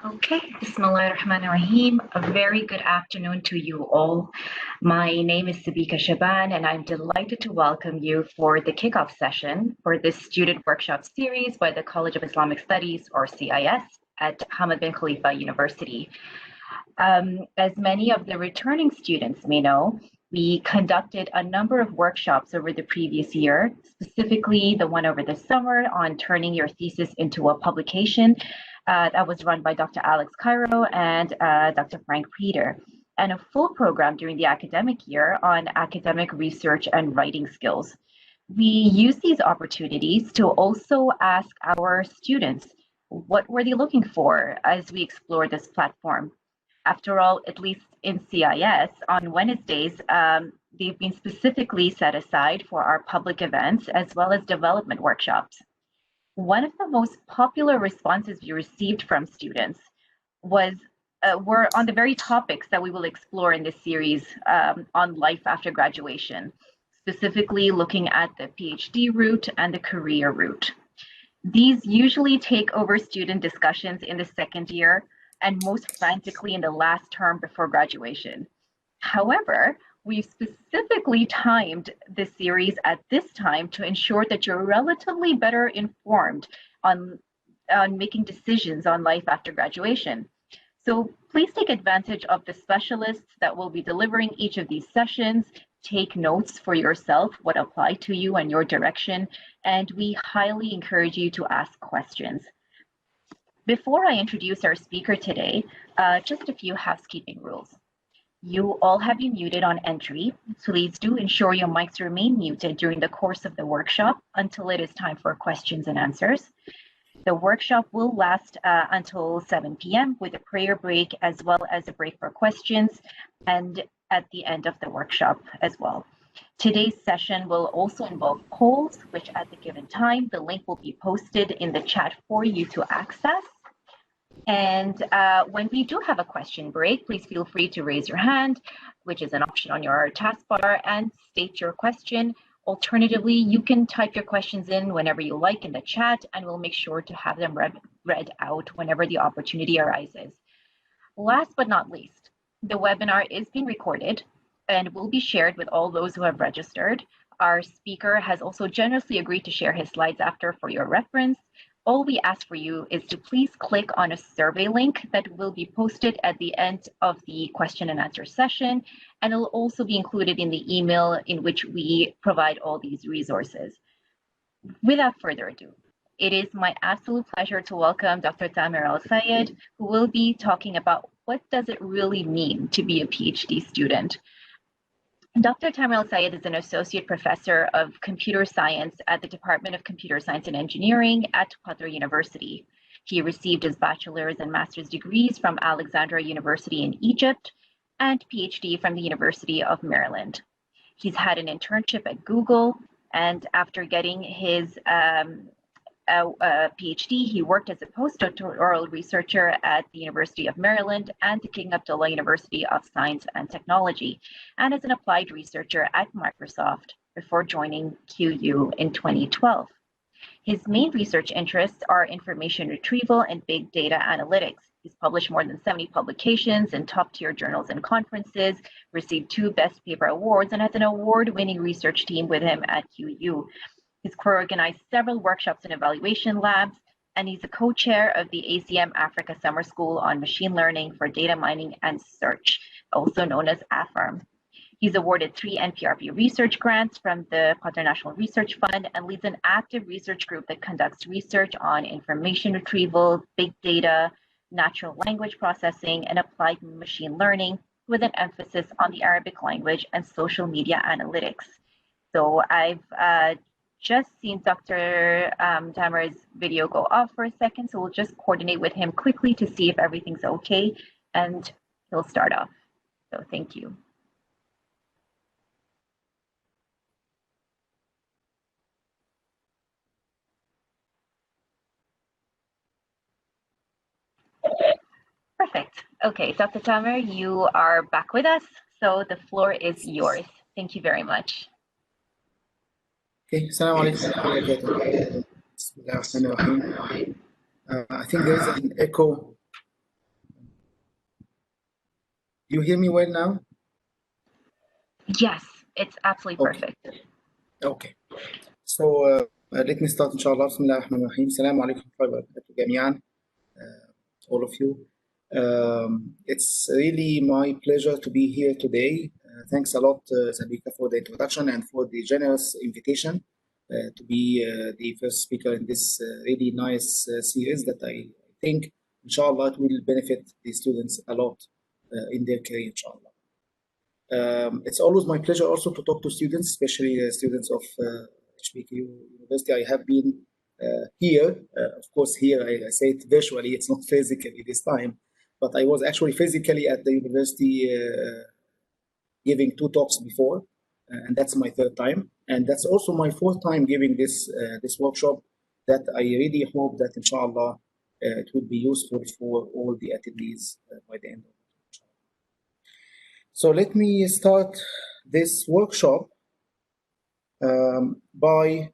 Okay, Bismillahirrahmanirrahim. A very good afternoon to you all. My name is Sabika Shaban, and I'm delighted to welcome you for the kickoff session for this student workshop series by the College of Islamic Studies, or CIS, at Hamad bin Khalifa University. As many of the returning students may know, we conducted a number of workshops over the previous year, specifically the one over the summer on turning your thesis into a publication that was run by Dr. Alex Cairo and Dr. Frank Peter, and a full program during the academic year on academic research and writing skills. We use these opportunities to also ask our students, what were they looking for as we explore this platform? After all, at least in CIS, on Wednesdays, they've been specifically set aside for our public events as well as development workshops. One of the most popular responses we received from students were on the very topics that we will explore in this series on life after graduation, specifically looking at the PhD route and the career route. These usually take over student discussions in the second year and most frantically in the last term before graduation. However, we've specifically timed the series at this time to ensure that you're relatively better informed on making decisions on life after graduation. So please take advantage of the specialists that will be delivering each of these sessions. Take notes for yourself, what apply to you and your direction, and we highly encourage you to ask questions. Before I introduce our speaker today, just a few housekeeping rules. You all have been muted on entry, so please do ensure your mics remain muted during the course of the workshop until it is time for questions and answers. The workshop will last until 7 p.m. with a prayer break as well as a break for questions and at the end of the workshop as well. Today's session will also involve polls, which at the given time, the link will be posted in the chat for you to access. And when we do have a question break, please feel free to raise your hand, which is an option on your taskbar, and state your question. Alternatively, you can type your questions in whenever you like in the chat, and we'll make sure to have them read out whenever the opportunity arises. Last but not least, the webinar is being recorded and will be shared with all those who have registered. Our speaker has also generously agreed to share his slides after for your reference. All we ask for you is to please click on a survey link that will be posted at the end of the question and answer session, and it'll also be included in the email in which we provide all these resources. Without further ado, it is my absolute pleasure to welcome Dr. Tamer Elsayed, who will be talking about what does it really mean to be a PhD student. Dr. Tamer Elsayed is an associate professor of computer science at the Department of Computer Science and Engineering at Qatar University. He received his bachelor's and master's degrees from Alexandria University in Egypt and PhD from the University of Maryland. He's had an internship at Google, and after getting his PhD, he worked as a postdoctoral researcher at the University of Maryland and the King Abdullah University of Science and Technology, and as an applied researcher at Microsoft before joining QU in 2012. His main research interests are information retrieval and big data analytics. He's published more than 70 publications in top-tier journals and conferences, received 2 Best Paper Awards, and has an award-winning research team with him at QU. He's co-organized several workshops and evaluation labs, and he's a co-chair of the ACM Africa Summer School on Machine Learning for Data Mining and Search, also known as AFARM. He's awarded 3 NPRP research grants from the Qatar National Research Fund and leads an active research group that conducts research on information retrieval, big data, natural language processing, and applied machine learning with an emphasis on the Arabic language and social media analytics. So I've just seen Dr. Tamer's video go off for a second, so we'll just coordinate with him quickly to see if everything's okay, and he'll start off. So thank you. Perfect. Okay, Dr. Tamer, you are back with us, so the floor is yours. Thank you very much. Okay, Assalamu alaikum. I think there's an echo You hear me well now? Yes, it's absolutely Okay. perfect. Okay. So let me start inshallah. Bismillah ar-Rahman ar-Rahim. Assalamu alaikum wa rahmatullahi wa barakatuh jami'an, all of you. It's really my pleasure to be here today. Thanks a lot, Sabika, for the introduction and for the generous invitation to be the first speaker in this really nice series that I think, inshallah, it will benefit the students a lot in their career, inshallah. It's always my pleasure also to talk to students, especially students of HBKU University. I have been here, of course, here I say it virtually, it's not physically this time, but I was actually physically at the university giving 2 talks before, and that's my third time. And that's also my fourth time giving this workshop that I really hope that, inshallah, it will be useful for all the attendees by the end of it. So let me start this workshop by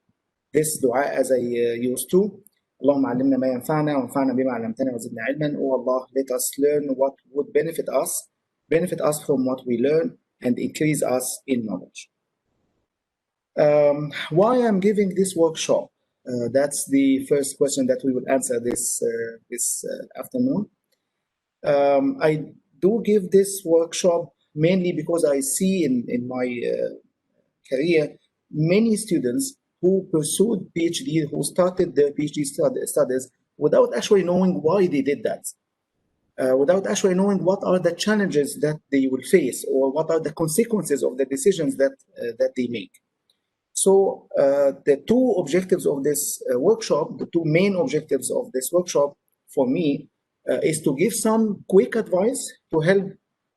this dua as I used to. اللهم علمنا ما ينفعنا وانفعنا بما علمتنا وزدنا علما. Oh Allah, let us learn what would benefit us from what we learn, and increase us in knowledge. Why I'm giving this workshop? That's the first question that we will answer this afternoon. I do give this workshop mainly because I see in my career many students who pursued PhD, who started their PhD studies without actually knowing why they did that, without actually knowing what are the challenges that they will face or what are the consequences of the decisions that they make. So the two objectives of this workshop, the two main objectives of this workshop for me is to give some quick advice to help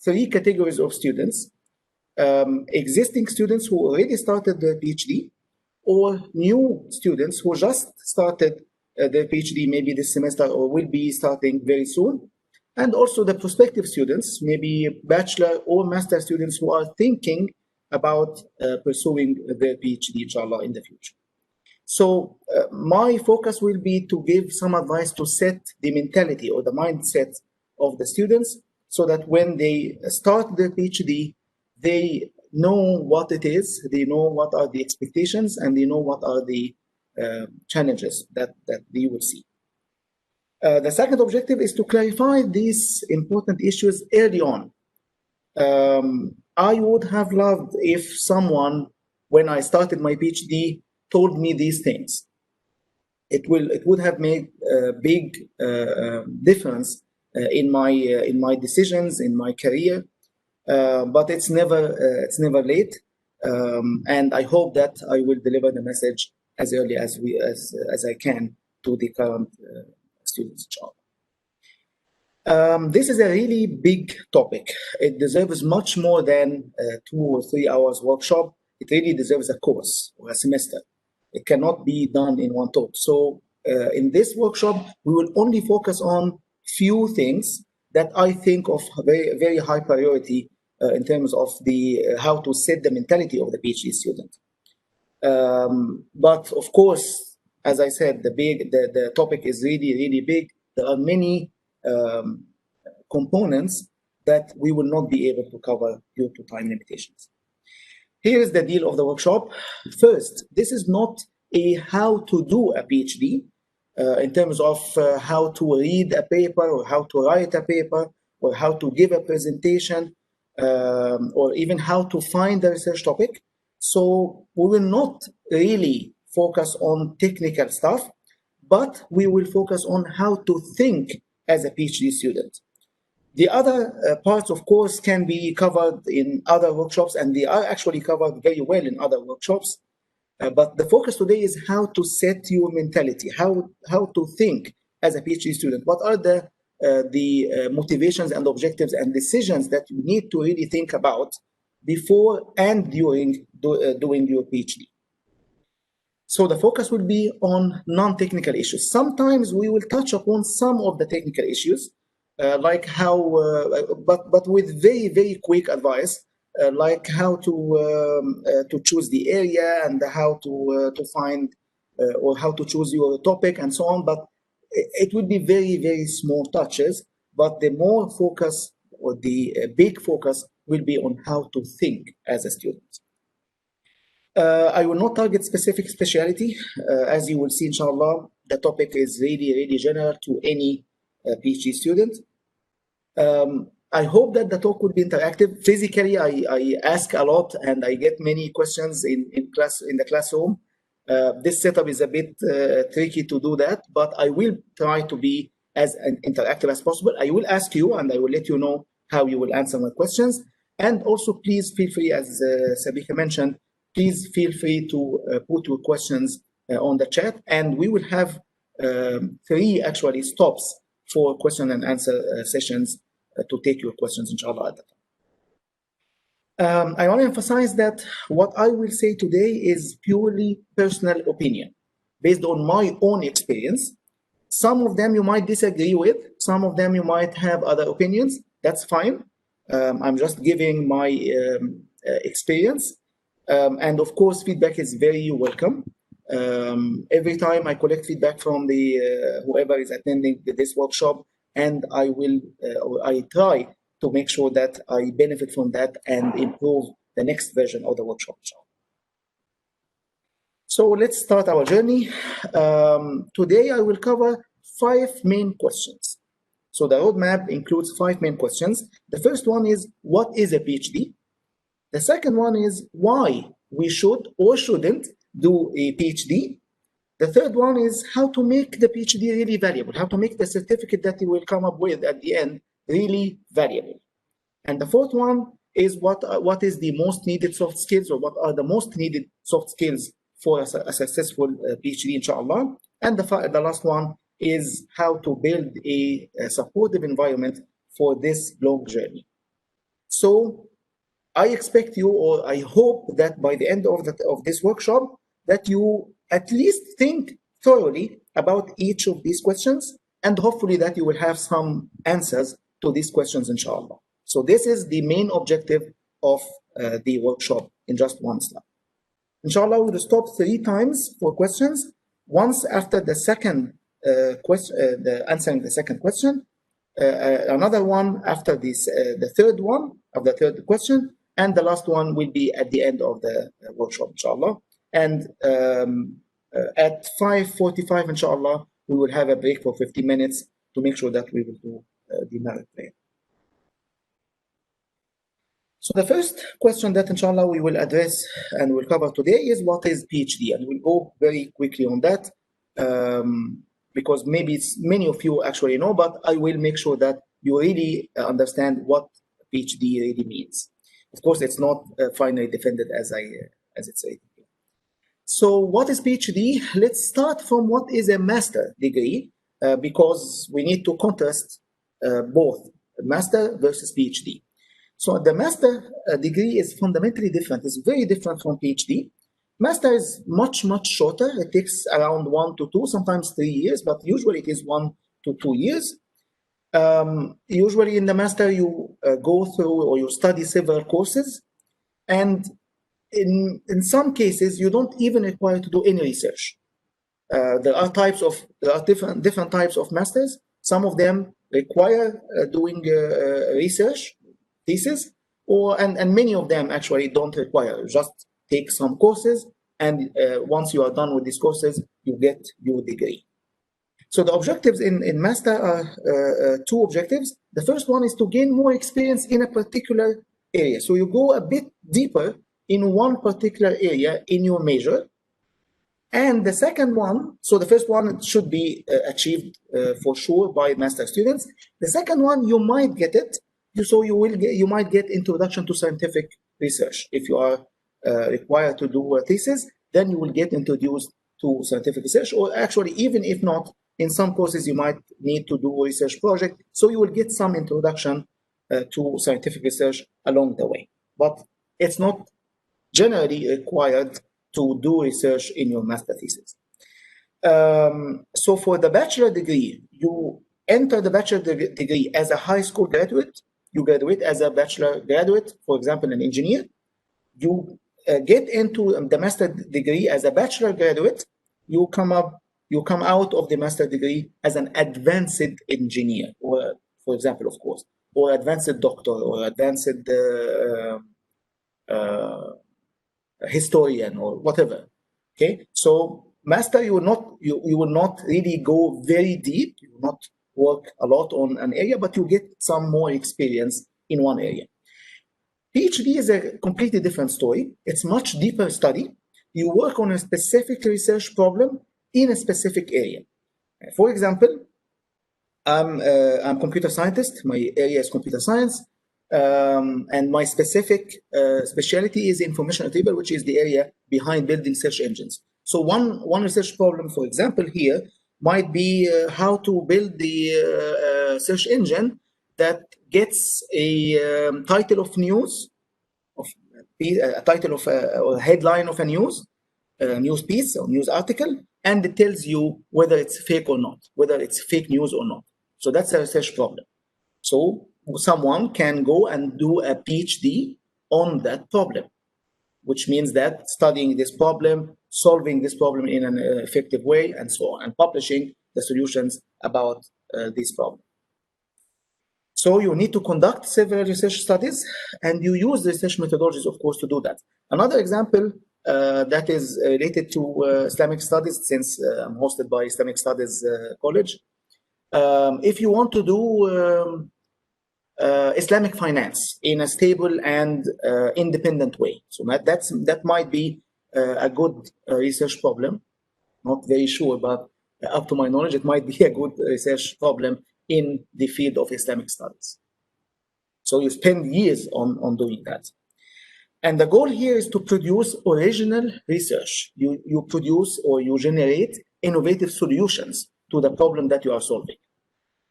three categories of students: existing students who already started their PhD, or new students who just started their PhD maybe this semester or will be starting very soon, and also the prospective students, maybe bachelor or master students who are thinking about pursuing their PhD, inshallah, in the future. So my focus will be to give some advice to set the mentality or the mindset of the students, so that when they start their PhD, they know what it is, they know what are the expectations, and they know what are the challenges that they will see. The second objective is to clarify these important issues early on. I would have loved if someone, when I started my PhD, told me these things. It would have made a big difference in my decisions, in my career. But it's never late, and I hope that I will deliver the message as early as I can to the current students' job. This is a really big topic. It deserves much more than 2 or 3 hours workshop. It really deserves a course or a semester. It cannot be done in one talk. So in this workshop, we will only focus on few things that I think of very, very high priority in terms of the how to set the mentality of the PhD student. But of course, as I said, the topic is really, really big. There are many components that we will not be able to cover due to time limitations. Here is the deal of the workshop. First, this is not a how to do a PhD in terms of how to read a paper or how to write a paper or how to give a presentation or even how to find a research topic. So we will not really focus on technical stuff, but we will focus on how to think as a PhD student. The other parts, of course, can be covered in other workshops, and they are actually covered very well in other workshops. But the focus today is how to set your mentality, how to think as a PhD student. What are the motivations and objectives and decisions that you need to really think about before and during doing your PhD? So the focus will be on non-technical issues. Sometimes we will touch upon some of the technical issues, like how, but with very, very quick advice, like how to choose the area and how to find or how to choose your topic and so on. But it would be very, very small touches. But the more focus or the big focus will be on how to think as a student. I will not target specific specialty. As you will see, inshallah, the topic is really, really general to any PhD student. I hope that the talk will be interactive. Physically, I ask a lot and I get many questions in the classroom. This setup is a bit tricky to do that, but I will try to be as interactive as possible. I will ask you and I will let you know how you will answer my questions. And also, please feel free, as Sabika mentioned, please feel free to put your questions on the chat, and we will have 3 actually stops for question and answer sessions to take your questions, inshallah, at that time. I want to emphasize that what I will say today is purely personal opinion, based on my own experience. Some of them you might disagree with, some of them you might have other opinions. That's fine. I'm just giving my experience. And of course, feedback is very welcome. Every time I collect feedback from the whoever is attending this workshop, and I will, I try to make sure that I benefit from that and improve the next version of the workshop. So let's start our journey. Today I will cover 5 main questions. So the roadmap includes 5 main questions. The first one is, what is a PhD? The second one is why we should or shouldn't do a PhD. The third one is how to make the PhD really valuable, how to make the certificate that you will come up with at the end really valuable. And the fourth one is what is the most needed soft skills, or what are the most needed soft skills for a successful PhD, inshallah. And the last one is how to build a supportive environment for this long journey. So I expect you, or I hope that by the end of this workshop, that you at least think thoroughly about each of these questions, and hopefully that you will have some answers to these questions, inshallah. So this is the main objective of the workshop in just one slide. Inshallah, we will stop 3 times for questions. Once after the second question, answering the second question, another one after this, the third one of the third question, and the last one will be at the end of the workshop, inshallah. And at 5:45, inshallah, we will have a break for 50 minutes to make sure that we will do the merit prayer. So the first question that, inshallah, we will address and will cover today is, what is PhD? And we'll go very quickly on that because maybe many of you actually know, but I will make sure that you really understand what PhD really means. Of course, it's not finally defended as it's said. So what is PhD? Let's start from what is a master degree because we need to contrast both master versus PhD. So the master degree is fundamentally different. It's very different from PhD. Master is much, much shorter. It takes around 1 to 2, sometimes 3 years, but usually it is 1 to 2 years. Usually in the master, you go through or you study several courses. And in some cases, you don't even require to do any research. There are different types of masters. Some of them require doing research, thesis, and many of them actually don't require. Just take some courses, and once you are done with these courses, you get your degree. So the objectives in master are 2 objectives. The first one is to gain more experience in a particular area. So you go a bit deeper in one particular area in your major. And the second one, so the first one should be achieved for sure by master students. The second one, you might get it. So you might get introduction to scientific research. If you are required to do a thesis, then you will get introduced to scientific research, or actually, even if not, in some courses you might need to do a research project. So you will get some introduction to scientific research along the way. But it's not generally required to do research in your master thesis. So for the bachelor degree, you enter the bachelor degree as a high school graduate. You graduate as a bachelor graduate, for example, an engineer. You get into the master degree as a bachelor graduate. You come out of the master degree as an advanced engineer, or for example, of course, or advanced doctor or advanced historian or whatever. Okay, so master, you will not really go very deep. You will not work a lot on an area, but you get some more experience in one area. PhD is a completely different story. It's much deeper study. You work on a specific research problem in a specific area. For example, I'm a computer scientist. My area is computer science. And my specific specialty is information retrieval, which is the area behind building search engines. So one research problem, for example, here might be how to build the search engine that gets a title of news, a title of or a headline of a news piece or news article, and it tells you whether it's fake or not, whether it's fake news or not. So that's a research problem. So someone can go and do a PhD on that problem, which means that studying this problem, solving this problem in an effective way, and so on, and publishing the solutions about this problem. So you need to conduct several research studies, and you use research methodologies, of course, to do that. Another example that is related to Islamic studies, since I'm hosted by Islamic Studies College. If you want to do Islamic finance in a stable and independent way, so that might be a good research problem. Not very sure, but up to my knowledge, it might be a good research problem in the field of Islamic studies. So you spend years on doing that. And the goal here is to produce original research. You produce or you generate innovative solutions to the problem that you are solving.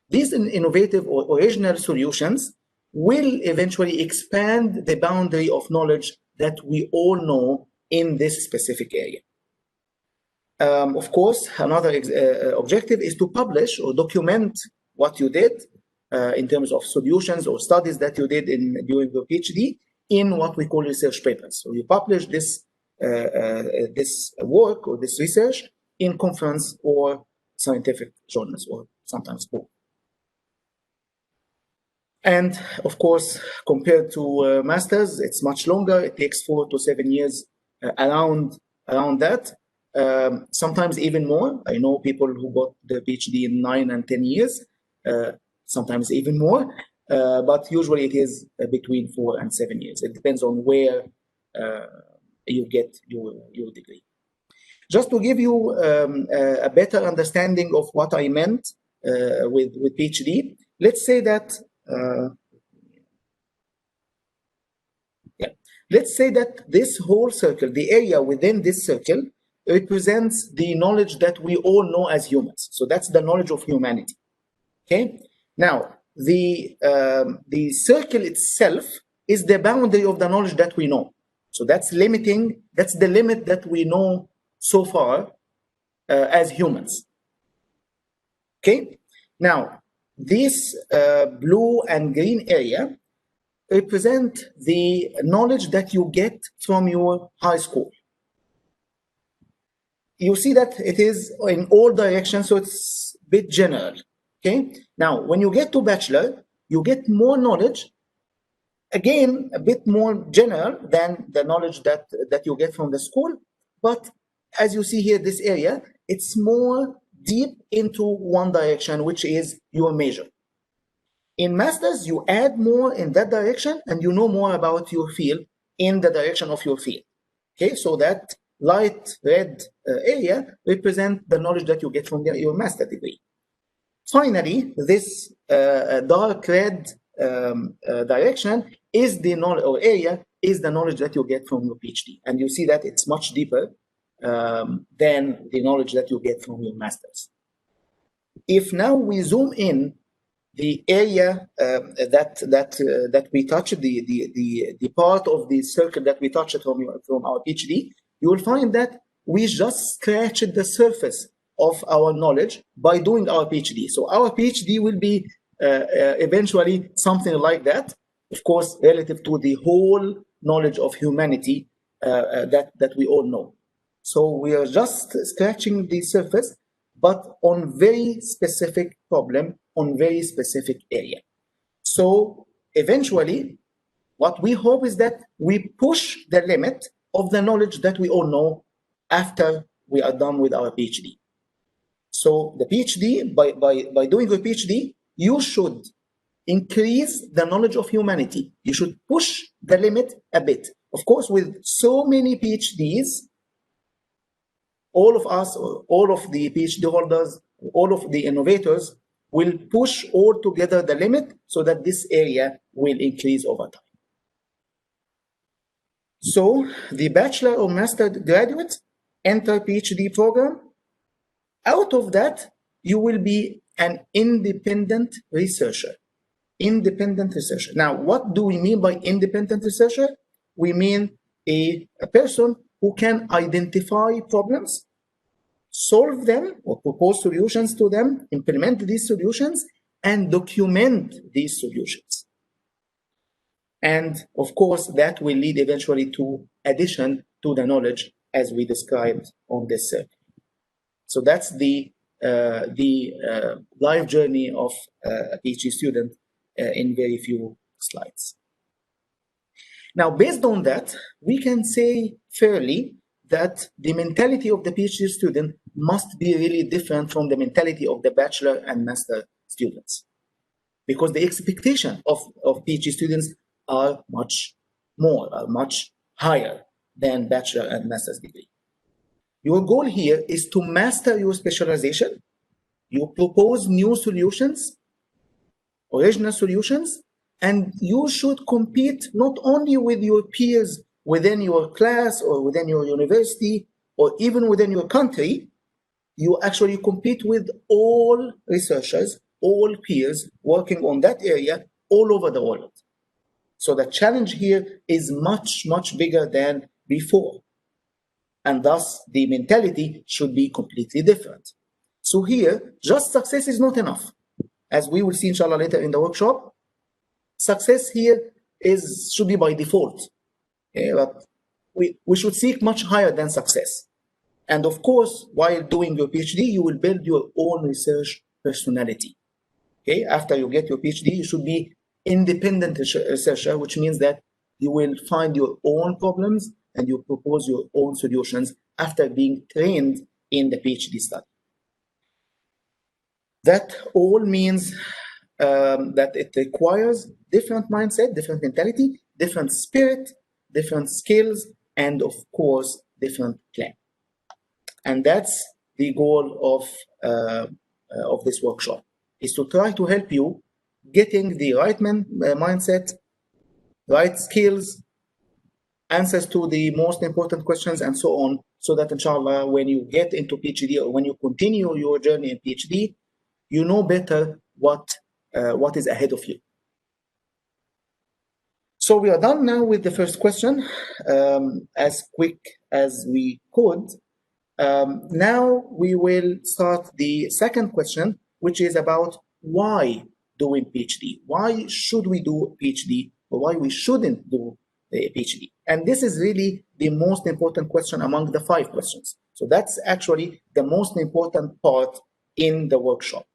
These innovative or original solutions will eventually expand the boundary of knowledge that we all know in this specific area. Of course, another objective is to publish or document what you did in terms of solutions or studies that you did during your PhD in what we call research papers. So you publish this work or this research in conference or scientific journals, or sometimes both. And of course, compared to masters, it's much longer. It takes 4 to 7 years around that. Sometimes even more. I know people who got the PhD in 9 and 10 years, sometimes even more, but usually it is between 4 and 7 years. It depends on where you get your degree. Just to give you a better understanding of what I meant with PhD, let's say that let's say that this whole circle, the area within this circle, represents the knowledge that we all know as humans. So that's the knowledge of humanity. Okay. Now the circle itself is the boundary of the knowledge that we know. So that's limiting. That's the limit that we know so far as humans. Okay. Now this blue and green area represent the knowledge that you get from your high school. You see that it is in all directions, so it's a bit general. Okay. Now, when you get to bachelor, you get more knowledge, again, a bit more general than the knowledge that you get from the school. But as you see here, this area, it's more deep into one direction, which is your major. In masters, you add more in that direction, and you know more about your field in the direction of your field. Okay, so that light red area represent the knowledge that you get from your master degree. Finally, this dark red direction is the knowledge, or area is the knowledge that you get from your PhD, and you see that it's much deeper than the knowledge that you get from your masters. If now we zoom in the area that we touched, the part of the circle that we touched from our PhD, you will find that we just scratched the surface of our knowledge by doing our PhD. So our PhD will be eventually something like that, of course, relative to the whole knowledge of humanity that we all know. So we are just scratching the surface, but on very specific problem, on very specific area. So eventually, what we hope is that we push the limit of the knowledge that we all know after we are done with our PhD. So the PhD, by doing a PhD, you should increase the knowledge of humanity. You should push the limit a bit. Of course, with so many PhDs, all of us, all of the PhD holders, all of the innovators will push all together the limit so that this area will increase over time. So the bachelor or master graduates enter PhD program. Out of that, you will be an independent researcher. Independent researcher. Now, what do we mean by independent researcher? We mean a person who can identify problems, solve them or propose solutions to them, implement these solutions, and document these solutions. And of course, that will lead eventually to addition to the knowledge as we described on this circle. So that's the life journey of a PhD student in very few slides. Now, based on that, we can say fairly that the mentality of the PhD student must be really different from the mentality of the bachelor and master students, because the expectation of PhD students are much higher than bachelor and master's degree. Your goal here is to master your specialization. You propose new solutions, original solutions, and you should compete not only with your peers within your class or within your university or even within your country. You actually compete with all researchers, all peers working on that area all over the world. So the challenge here is much, much bigger than before. And thus, the mentality should be completely different. So here, just success is not enough. As we will see, inshallah, later in the workshop, success here should be by default. Okay? But we should seek much higher than success. And of course, while doing your PhD, you will build your own research personality. Okay? After you get your PhD, you should be independent researcher, which means that you will find your own problems and you propose your own solutions after being trained in the PhD study. That all means that it requires different mindset, different mentality, different spirit, different skills, and of course, different plan. And that's the goal of this workshop, is to try to help you getting the right mindset, right skills, answers to the most important questions, and so on, so that inshallah, when you get into PhD or when you continue your journey in PhD, you know better what is ahead of you. So we are done now with the first question, as quick as we could. Now we will start the second question, which is about why doing PhD. Why should we do a PhD, or why we shouldn't do a PhD? And this is really the most important question among the 5 questions. So that's actually the most important part in the workshop.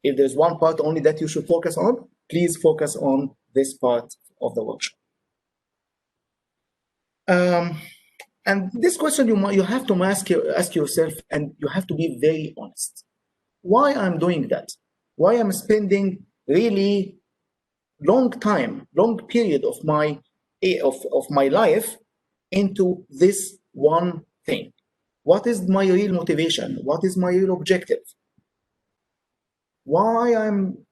If there's one part only that you should focus on, please focus on this part of the workshop. And this question you have to ask yourself, and you have to be very honest. Why I'm doing that? Why I'm spending really long period of my life into this one thing? What is my real motivation? What is my real objective? Why I'm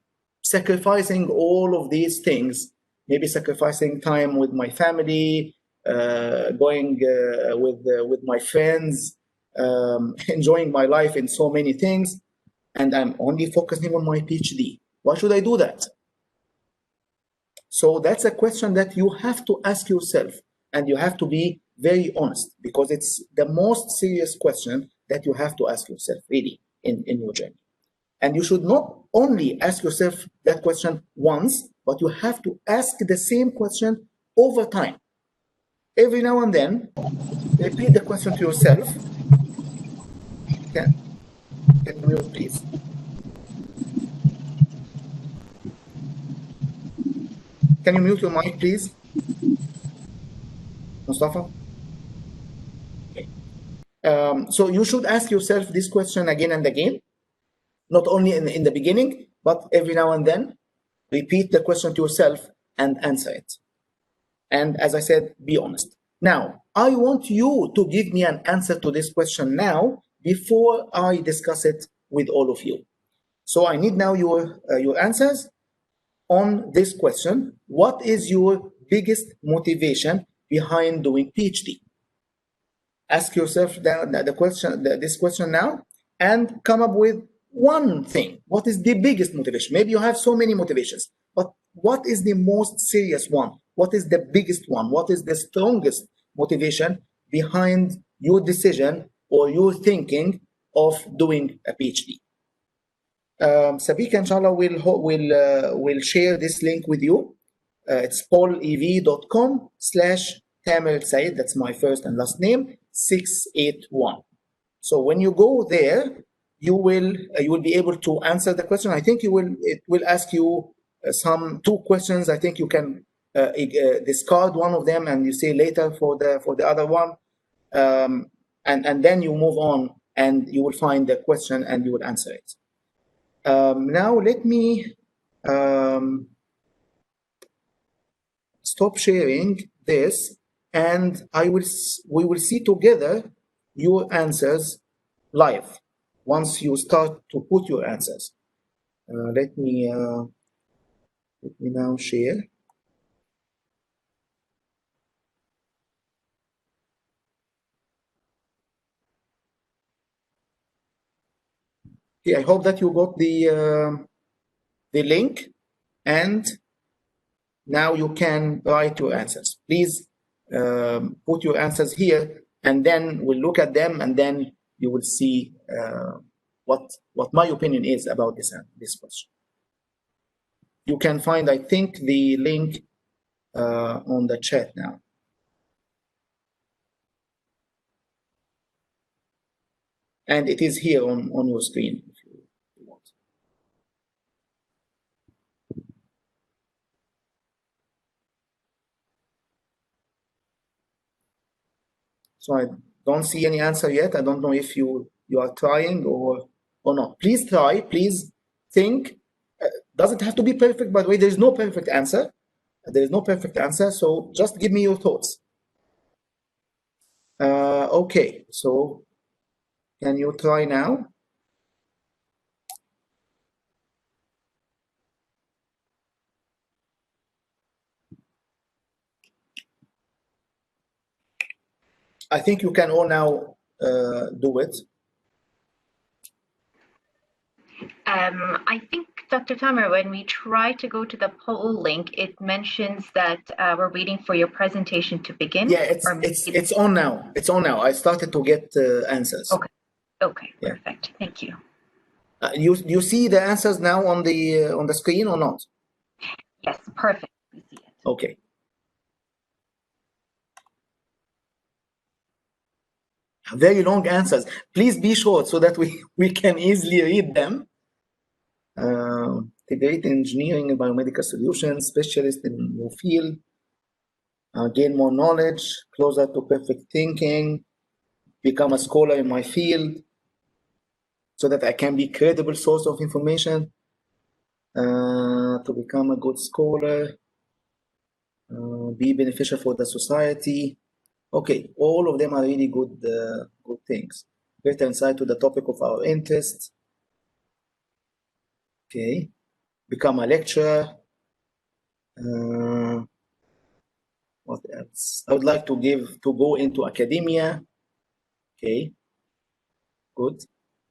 sacrificing all of these things? Maybe sacrificing time with my family, going with my friends, enjoying my life in so many things, and I'm only focusing on my PhD. Why should I do that? So that's a question that you have to ask yourself, and you have to be very honest, because it's the most serious question that you have to ask yourself really in your journey. And you should not only ask yourself that question once, but you have to ask the same question over time. Every now and then, repeat the question to yourself. Can you mute, please? can you mute your mic, please? Mustafa? Okay. So you should ask yourself this question again and again, not only in the beginning, but every now and then. Repeat the question to yourself and answer it. And as I said, be honest. Now, I want you to give me an answer to this question now before I discuss it with all of you. So I need now your answers on this question. What is your biggest motivation behind doing PhD? Ask yourself this question now, and come up with one thing. What is the biggest motivation? Maybe you have so many motivations, but what is the most serious one? What is the biggest one? What is the strongest motivation behind your decision or your thinking of doing a PhD? Sabika, inshallah, will share this link with you. It's paulev.com/Tamer Elsayed. That's my first and last name, 681. So when you go there, you will be able to answer the question. I think it will ask you two questions. I think you can discard one of them and you say later for the other one, and then you move on and you will find the question and you will answer it. Now let me stop sharing this, and we will see together your answers live once you start to put your answers. Let me now share. Okay, I hope that you got the link, and now you can write your answers. Please put your answers here, and then we'll look at them, and then you will see what my opinion is about this question. You can find, I think, the link on the chat now. And it is here on your screen if you want. So I don't see any answer yet. I don't know if you are trying or not. Please try. Please think. Doesn't have to be perfect, by the way. There is no perfect answer. There is no perfect answer. So just give me your thoughts. Okay. So can you try now? I think you can all now do it. I think, Dr. Tamer, when we try to go to the poll link, it mentions that we're waiting for your presentation to begin. Yeah, it's on now. It's on now. I started to get answers. Okay, yeah. Perfect. Thank you. You see the answers now on the screen or not? Yes, perfect. We see it. Okay. Very long answers. Please be short so that we can easily read them. Integrate engineering and biomedical solutions, specialist in your field, gain more knowledge, closer to perfect thinking, become a scholar in my field so that I can be a credible source of information, to become a good scholar, be beneficial for the society. Okay, all of them are really good things. Greater insight to the topic of our interest. Okay, become a lecturer. What else? I would like to go into academia. Okay, good.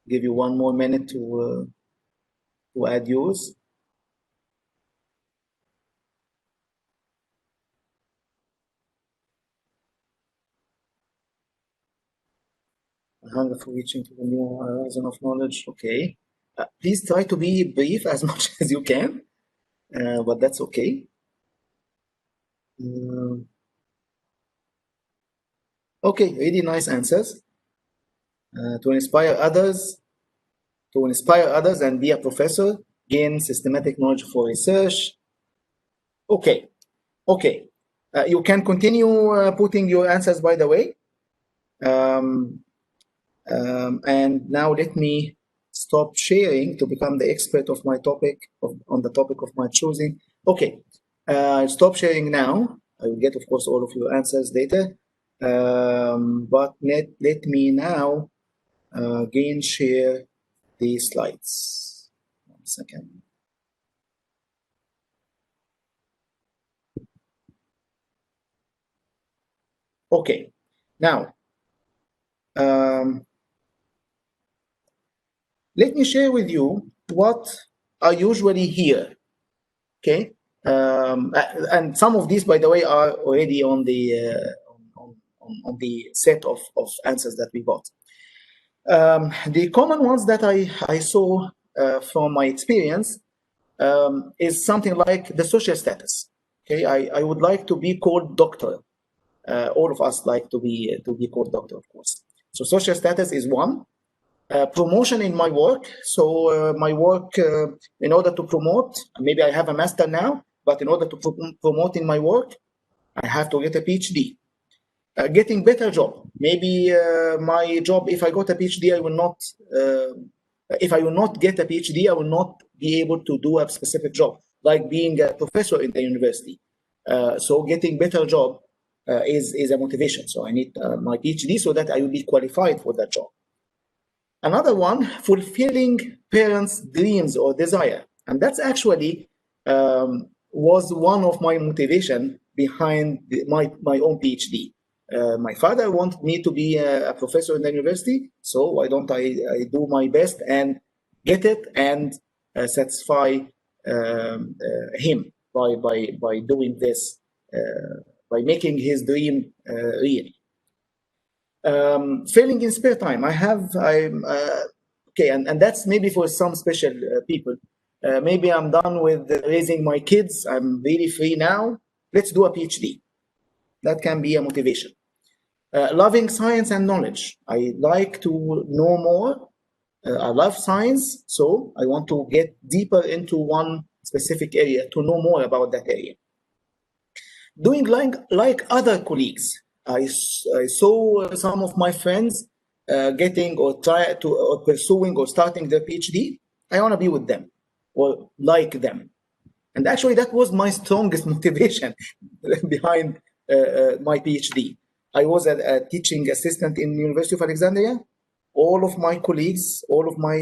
Give you one more minute to add yours. A hunger for reaching to the new horizon of knowledge. Okay. Please try to be brief as much as you can, but that's okay. Okay, really nice answers. To inspire others and be a professor, gain systematic knowledge for research. Okay, Okay, you can continue putting your answers, by the way. And now let me stop sharing to become the expert of my topic, on the topic of my choosing. Okay, stop sharing now. I will get, of course, all of your answers later. But let me now again share the slides. 1 second. Okay, now let me share with you what I usually hear. Okay, and some of these, by the way, are already on the set of answers that we got. The common ones that I saw from my experience is something like the social status. Okay, I would like to be called doctor. All of us like to be called doctor, of course. So social status is one. Promotion in my work. So my work, in order to promote, maybe I have a master now, but in order to promote in my work, I have to get a PhD. Getting better job. Maybe my job, if I got a PhD, I will not. If I will not get a PhD, I will not be able to do a specific job, like being a professor in the university. So getting better job is a motivation. So I need my PhD so that I will be qualified for that job. Another one, fulfilling parents' dreams or desire. And that's actually was one of my motivation behind my own PhD. My father wanted me to be a professor in the university, so why don't I do my best and get it and satisfy him by doing this, by making his dream real. Failing in spare time. I'm okay, and that's maybe for some special people. Maybe I'm done with raising my kids. I'm really free now. Let's do a PhD. That can be a motivation. Loving science and knowledge. I like to know more. I love science, so I want to get deeper into one specific area to know more about that area. Doing like other colleagues. I saw some of my friends getting or pursuing or starting their PhD. I want to be with them or like them. And actually, that was my strongest motivation behind my PhD. I was a teaching assistant in the University of Alexandria. All of my colleagues, all of my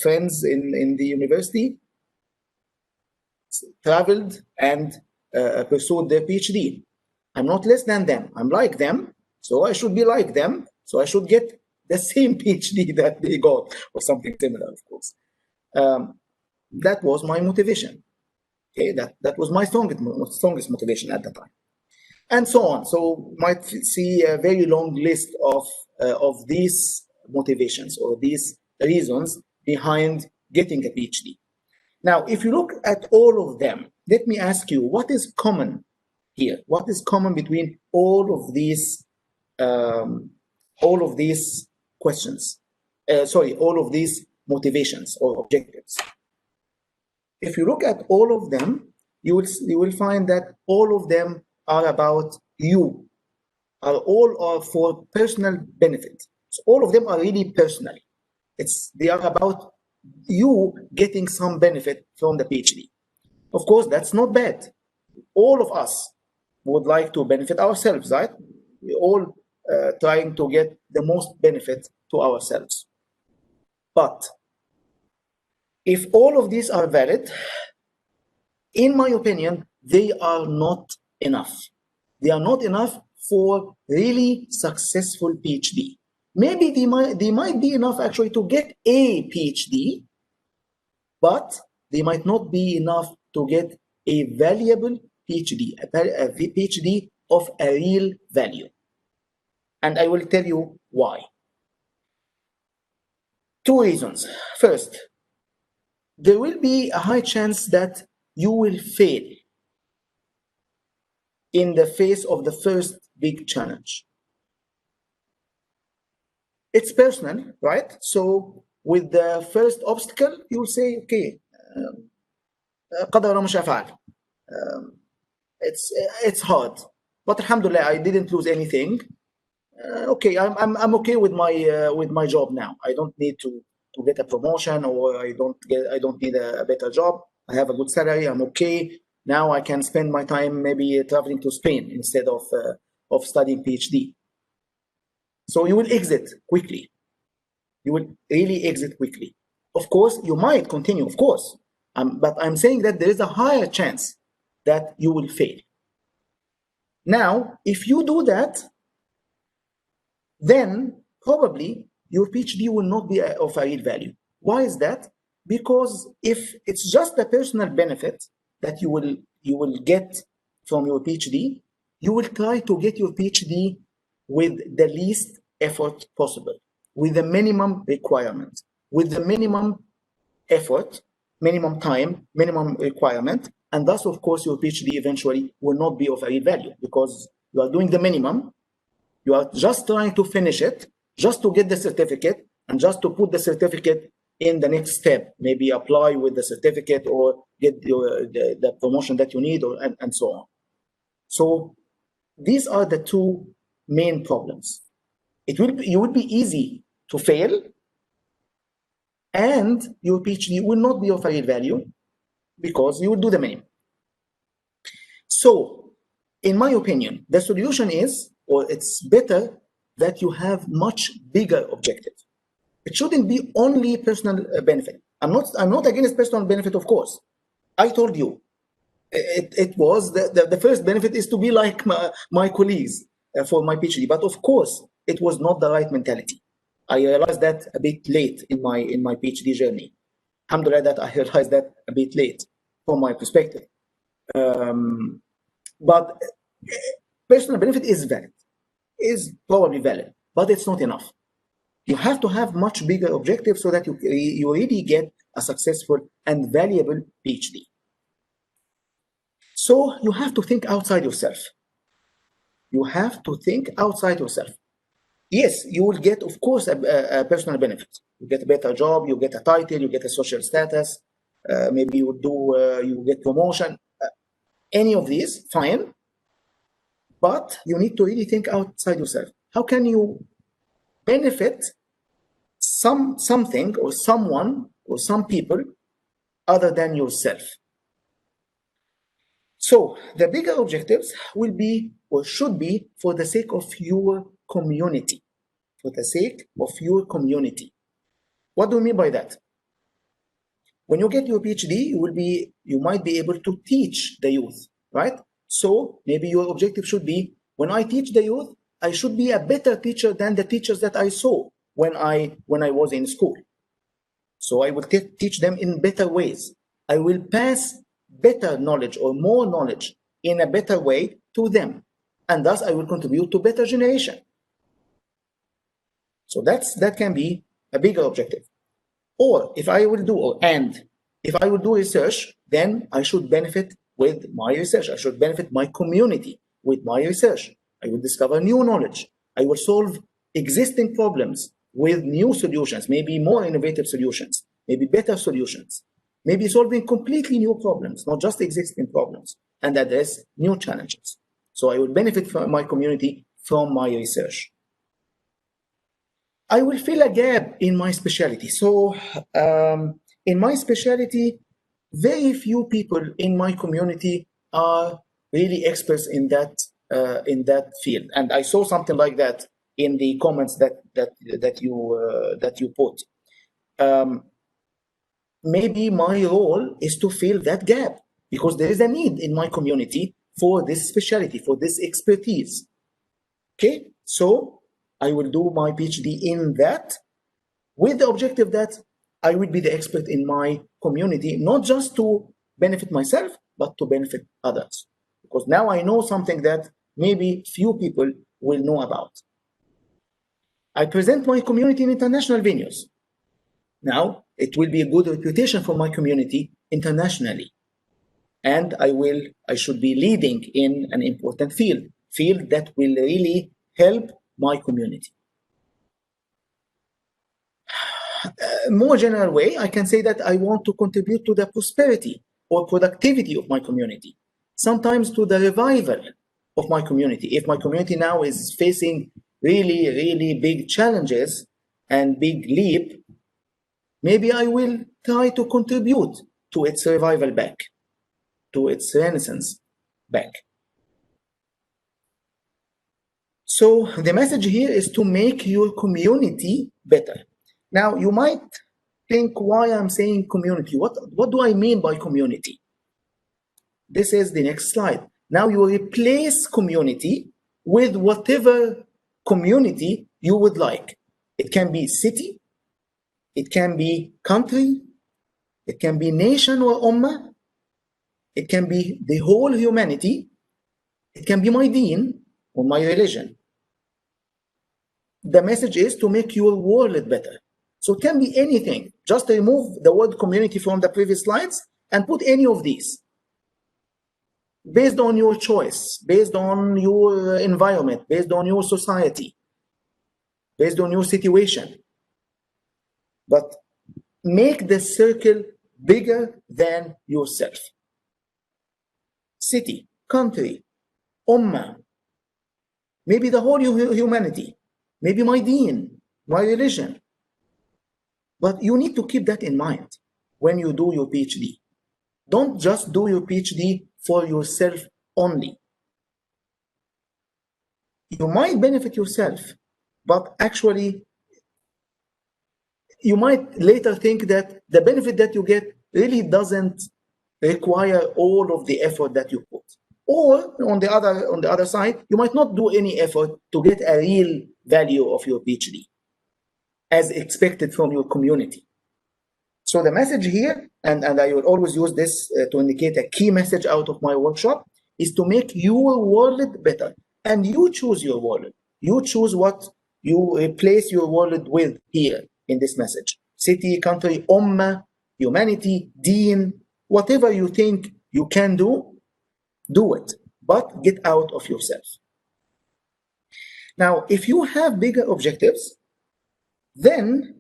friends in the university traveled and pursued their PhD. I'm not less than them. I'm like them, so I should be like them. So I should get the same PhD that they got, or something similar, of course. That was my motivation. Okay, that was my strongest motivation at the time, and so on. So might see a very long list of these motivations or these reasons behind getting a PhD. Now, if you look at all of them, let me ask you, what is common here? What is common between all of these questions? All of these motivations or objectives. If you look at all of them, you will find that all of them are about you, all are for personal benefit. So all of them are really personal. They are about you getting some benefit from the PhD. Of course, that's not bad. All of us would like to benefit ourselves, right? We're all trying to get the most benefit to ourselves. But if all of these are valid, in my opinion, they are not enough. They are not enough for really successful PhD. Maybe they might be enough actually to get a PhD, but they might not be enough to get a valuable PhD, a PhD of a real value. And I will tell you why. Two reasons. First, there will be a high chance that you will fail in the face of the first big challenge. It's personal, right? So with the first obstacle, you'll say, okay, قدر وما شاء فعل. it's hard. But alhamdulillah, I didn't lose anything. Okay, I'm okay with my job now. I don't need to get a promotion, or I don't need a better job. I have a good salary. I'm okay. Now I can spend my time maybe traveling to Spain instead of studying PhD. So you will exit quickly. You will really exit quickly. Of course, you might continue, of course, but I'm saying that there is a higher chance that you will fail. Now, if you do that, then probably your PhD will not be of a real value. Why is that? Because if it's just a personal benefit that you will get from your PhD, you will try to get your PhD with the least effort possible, with the minimum requirement, with the minimum effort, minimum time, minimum requirement, and thus, of course, your PhD eventually will not be of a real value because you are doing the minimum. You are just trying to finish it, just to get the certificate, and just to put the certificate in the next step, maybe apply with the certificate or get the promotion that you need, and so on. So these are the two main problems. It would be easy to fail, and your PhD will not be of real value because you will do the minimum. So, in my opinion, the solution is, or it's better that you have much bigger objective. It shouldn't be only personal benefit. I'm not against personal benefit, of course. I told you, it was the first benefit is to be like my colleagues for my PhD. But of course, it was not the right mentality. I realized that a bit late in my PhD journey. Alhamdulillah that I realized that a bit late from my perspective. But personal benefit is valid, is probably valid, but it's not enough. You have to have much bigger objectives so that you really get a successful and valuable PhD. So you have to think outside yourself. You have to think outside yourself. Yes, you will get, of course, a personal benefit. You get a better job, you get a title, you get a social status, maybe you get promotion. Any of these, fine. But you need to really think outside yourself. How can you benefit something or someone or some people other than yourself? So the bigger objectives will be or should be for the sake of your community. For the sake of your community. What do you mean by that? When you get your PhD, you might be able to teach the youth, right? So maybe your objective should be, when I teach the youth, I should be a better teacher than the teachers that I saw when I was in school. So I will teach them in better ways. I will pass better knowledge or more knowledge in a better way to them. And thus I will contribute to better generation. So that can be a bigger objective. Or if I will do research, then I should benefit with my research. I should benefit my community with my research. I will discover new knowledge. I will solve existing problems with new solutions, maybe more innovative solutions, maybe better solutions, maybe solving completely new problems, not just existing problems, and address new challenges. So I will benefit from my community from my research. I will fill a gap in my specialty. So in my specialty, very few people in my community are really experts in that field. And I saw something like that in the comments that you put. Maybe my role is to fill that gap because there is a need in my community for this specialty, for this expertise. Okay, so I will do my PhD in that with the objective that I will be the expert in my community, not just to benefit myself, but to benefit others. Because now I know something that maybe few people will know about. I present my community in international venues. Now, it will be a good reputation for my community internationally. And I should be leading in an important field that will really help my community. More general way, I can say that I want to contribute to the prosperity or productivity of my community. sometimes to the revival of my community. If my community now is facing really, really big challenges and big leap, maybe I will try to contribute to its revival back, to its renaissance back. So the message here is to make your community better. Now you might think why I'm saying community. What do I mean by community? This is the next slide. Now you replace community with whatever community you would like. It can be city, it can be country, it can be nation or ummah, it can be the whole humanity, it can be my deen or my religion. The message is to make your world better. So it can be anything. Just remove the word community from the previous slides and put any of these. Based on your choice, based on your environment, based on your society, based on your situation. But make the circle bigger than yourself. City, country, ummah, maybe the whole humanity, maybe my deen, my religion. But you need to keep that in mind when you do your PhD. Don't just do your PhD for yourself only. You might benefit yourself, but actually you might later think that the benefit that you get really doesn't require all of the effort that you put. Or on the other side, you might not do any effort to get a real value of your PhD as expected from your community. So the message here, and I will always use this to indicate a key message out of my workshop, is to make your world better. And you choose your world. You choose what you replace your world with here in this message. City, country, ummah, humanity, deen, whatever you think you can do, do it. But get out of yourself. Now, if you have bigger objectives, then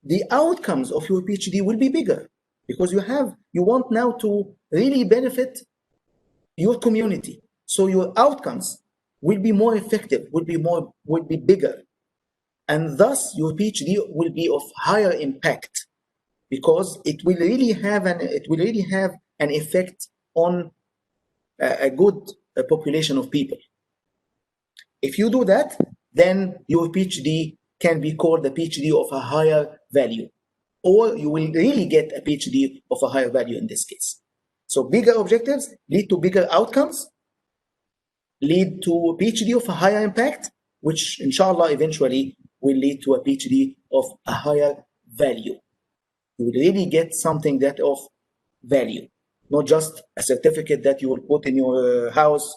the outcomes of your PhD will be bigger because you want now to really benefit your community. So your outcomes will be more effective, will be bigger. And thus your PhD will be of higher impact because it will really have an effect on a good population of people. If you do that, then your PhD can be called a PhD of a higher value, or you will really get a PhD of a higher value in this case. So bigger objectives lead to bigger outcomes, lead to a PhD of a higher impact, which inshallah eventually will lead to a PhD of a higher value. You will really get something that of value, not just a certificate that you will put in your house,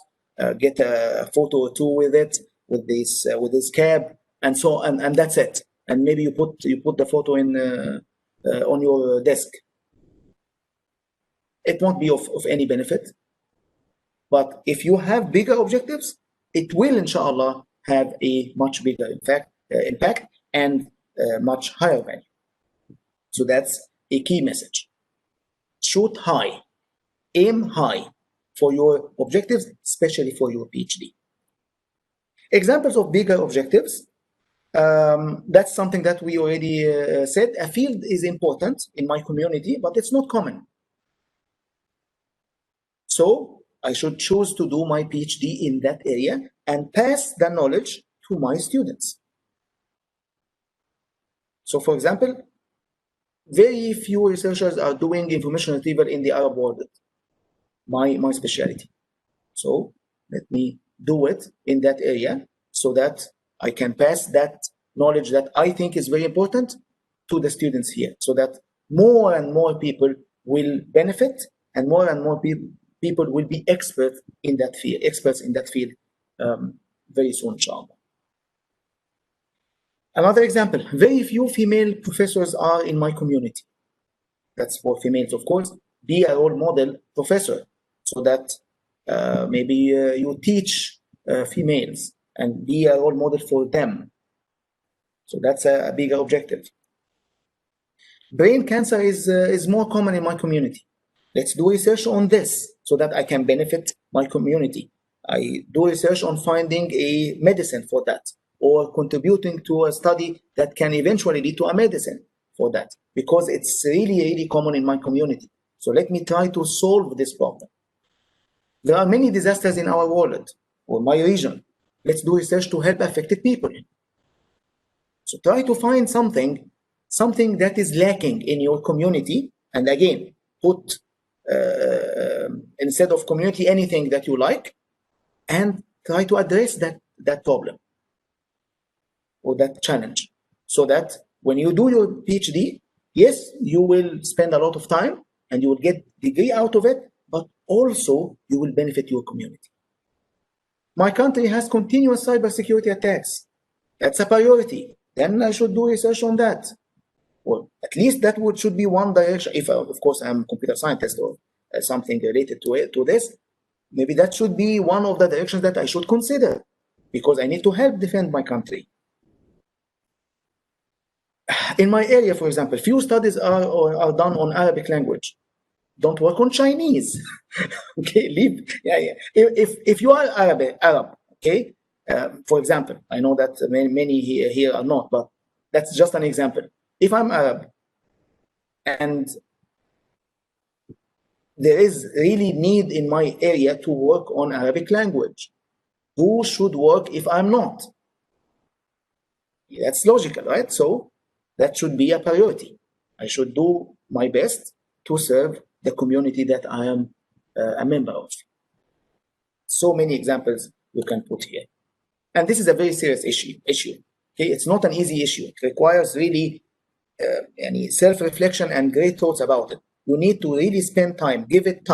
get a photo or two with it, with this cab, and so and that's it. And maybe you put the photo in on your desk. It won't be of any benefit. But if you have bigger objectives, it will inshallah have a much bigger impact and much higher value. So that's a key message. Shoot high, aim high for your objectives, especially for your PhD. Examples of bigger objectives. That's something that we already said. A field is important in my community, but it's not common. So I should choose to do my PhD in that area and pass the knowledge to my students. So for example, very few researchers are doing information retrieval in the Arab world, my specialty. So let me do it in that area so that I can pass that knowledge that I think is very important to the students here, so that more and more people will benefit and more people will be experts in that field very soon, inshallah. Another example, very few female professors are in my community. That's for females, of course. Be a role model professor so that maybe you teach females and be a role model for them. So that's a bigger objective. Brain cancer is more common in my community. Let's do research on this so that I can benefit my community. I do research on finding a medicine for that, or contributing to a study that can eventually lead to a medicine for that, because it's really, really common in my community. So let me try to solve this problem. There are many disasters in our world or my region. Let's do research to help affected people. So try to find something that is lacking in your community, and again, put instead of community anything that you like, and try to address that problem or that challenge, so that when you do your PhD, yes, you will spend a lot of time and you will get degree out of it, but also you will benefit your community. My country has continuous cybersecurity attacks. That's a priority. Then I should do research on that. Well, at least that should be one direction. If, of course, I'm a computer scientist or something related to this, maybe that should be one of the directions that I should consider, because I need to help defend my country. In my area, for example, few studies are done on Arabic language. Don't work on Chinese. Okay, leave. Yeah. If you are Arab, okay. For example, I know that many here are not, but that's just an example. If I'm Arab and there is really need in my area to work on Arabic language, who should work if I'm not? That's logical, right? So that should be a priority. I should do my best to serve the community that I am a member of. So many examples you can put here. And this is a very serious issue. Okay, it's not an easy issue. It requires really self-reflection and great thoughts about it. You need to really spend time, give it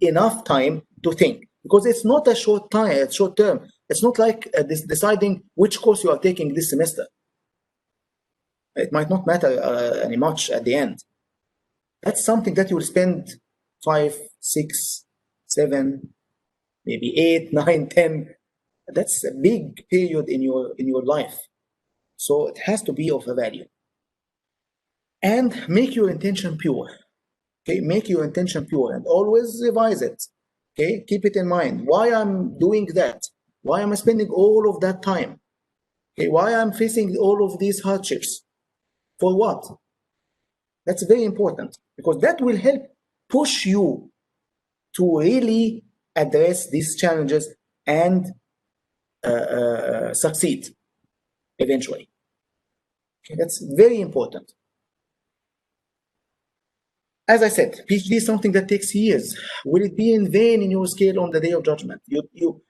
enough time to think, because it's not a short term. It's not like deciding which course you are taking this semester. It might not matter any much at the end. That's something that you will spend 5, 6, 7, maybe 8, 9, 10. That's a big period in your life. So it has to be of a value. And make your intention pure. Okay, make your intention pure and always revise it. Okay, keep it in mind. Why I'm doing that? Why am I spending all of that time? Okay, why I'm facing all of these hardships? For what? That's very important, because that will help push you to really address these challenges and succeed eventually. Okay, that's very important. As I said, PhD is something that takes years. Will it be in vain in your scale on the day of judgment? You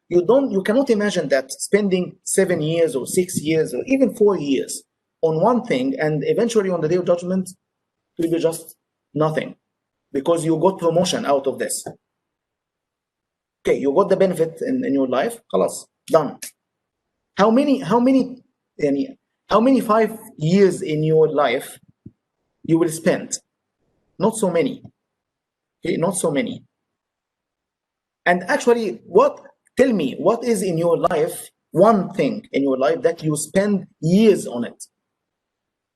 cannot imagine that spending 7 years or 6 years or even 4 years on one thing, and eventually on the day of judgment it will be just nothing, because you got promotion out of this. Okay, you got the benefit in your life, خلاص, done. How many 5 years in your life you will spend? Not so many. Okay, not so many. And actually, tell me, what is in your life, one thing in your life that you spend years on it?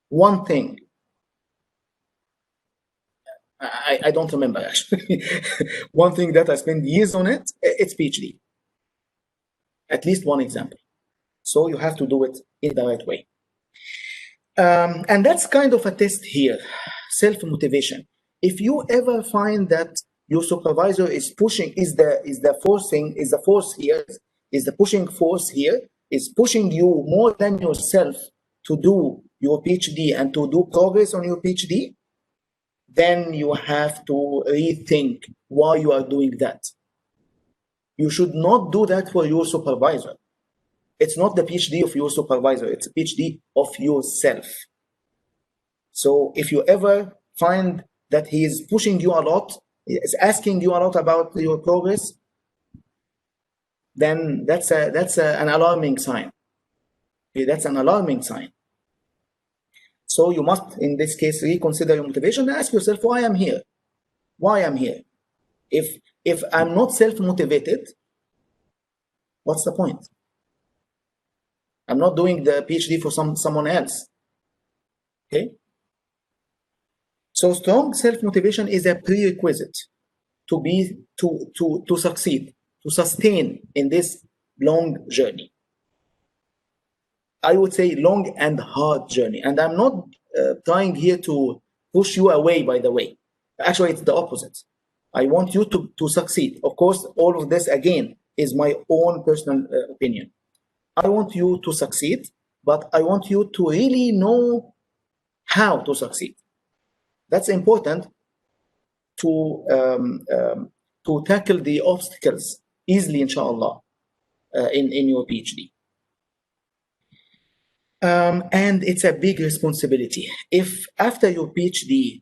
One thing. I don't remember, actually. One thing that I spend years on it, it's PhD. At least one example. So you have to do it in the right way. And that's kind of a test here, self-motivation. If you ever find that your supervisor is pushing, is the pushing force here, is pushing you more than yourself to do your PhD and to do progress on your PhD, then you have to rethink why you are doing that. You should not do that for your supervisor. It's not the PhD of your supervisor, it's a PhD of yourself. So if you ever find that he is pushing you a lot, is asking you a lot about your progress, then that's an alarming sign. Okay, that's an alarming sign. So you must, in this case, reconsider your motivation and ask yourself why I'm here. Why I'm here? If I'm not self-motivated, what's the point? I'm not doing the PhD for someone else. Okay. So strong self-motivation is a prerequisite to succeed, to sustain in this long journey. I would say long and hard journey. And I'm not trying here to push you away, by the way. Actually, it's the opposite. I want you to succeed. Of course, all of this, again, is my own personal opinion. I want you to succeed, but I want you to really know how to succeed. That's important to tackle the obstacles easily, inshallah, in your PhD. And it's a big responsibility. If after your PhD,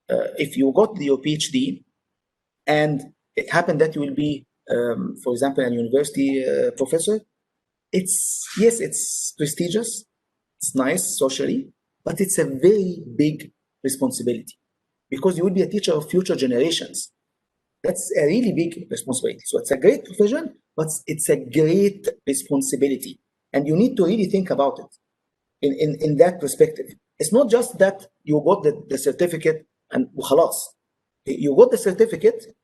if you got your PhD and it happened that you will be, for example, a university professor, yes, it's prestigious, it's nice socially, but it's a very big responsibility because you will be a teacher of future generations. That's a really big responsibility. So it's a great profession, but it's a great responsibility. And you need to really think about it in that perspective. It's not just that you got the certificate and خلاص. You got the certificate,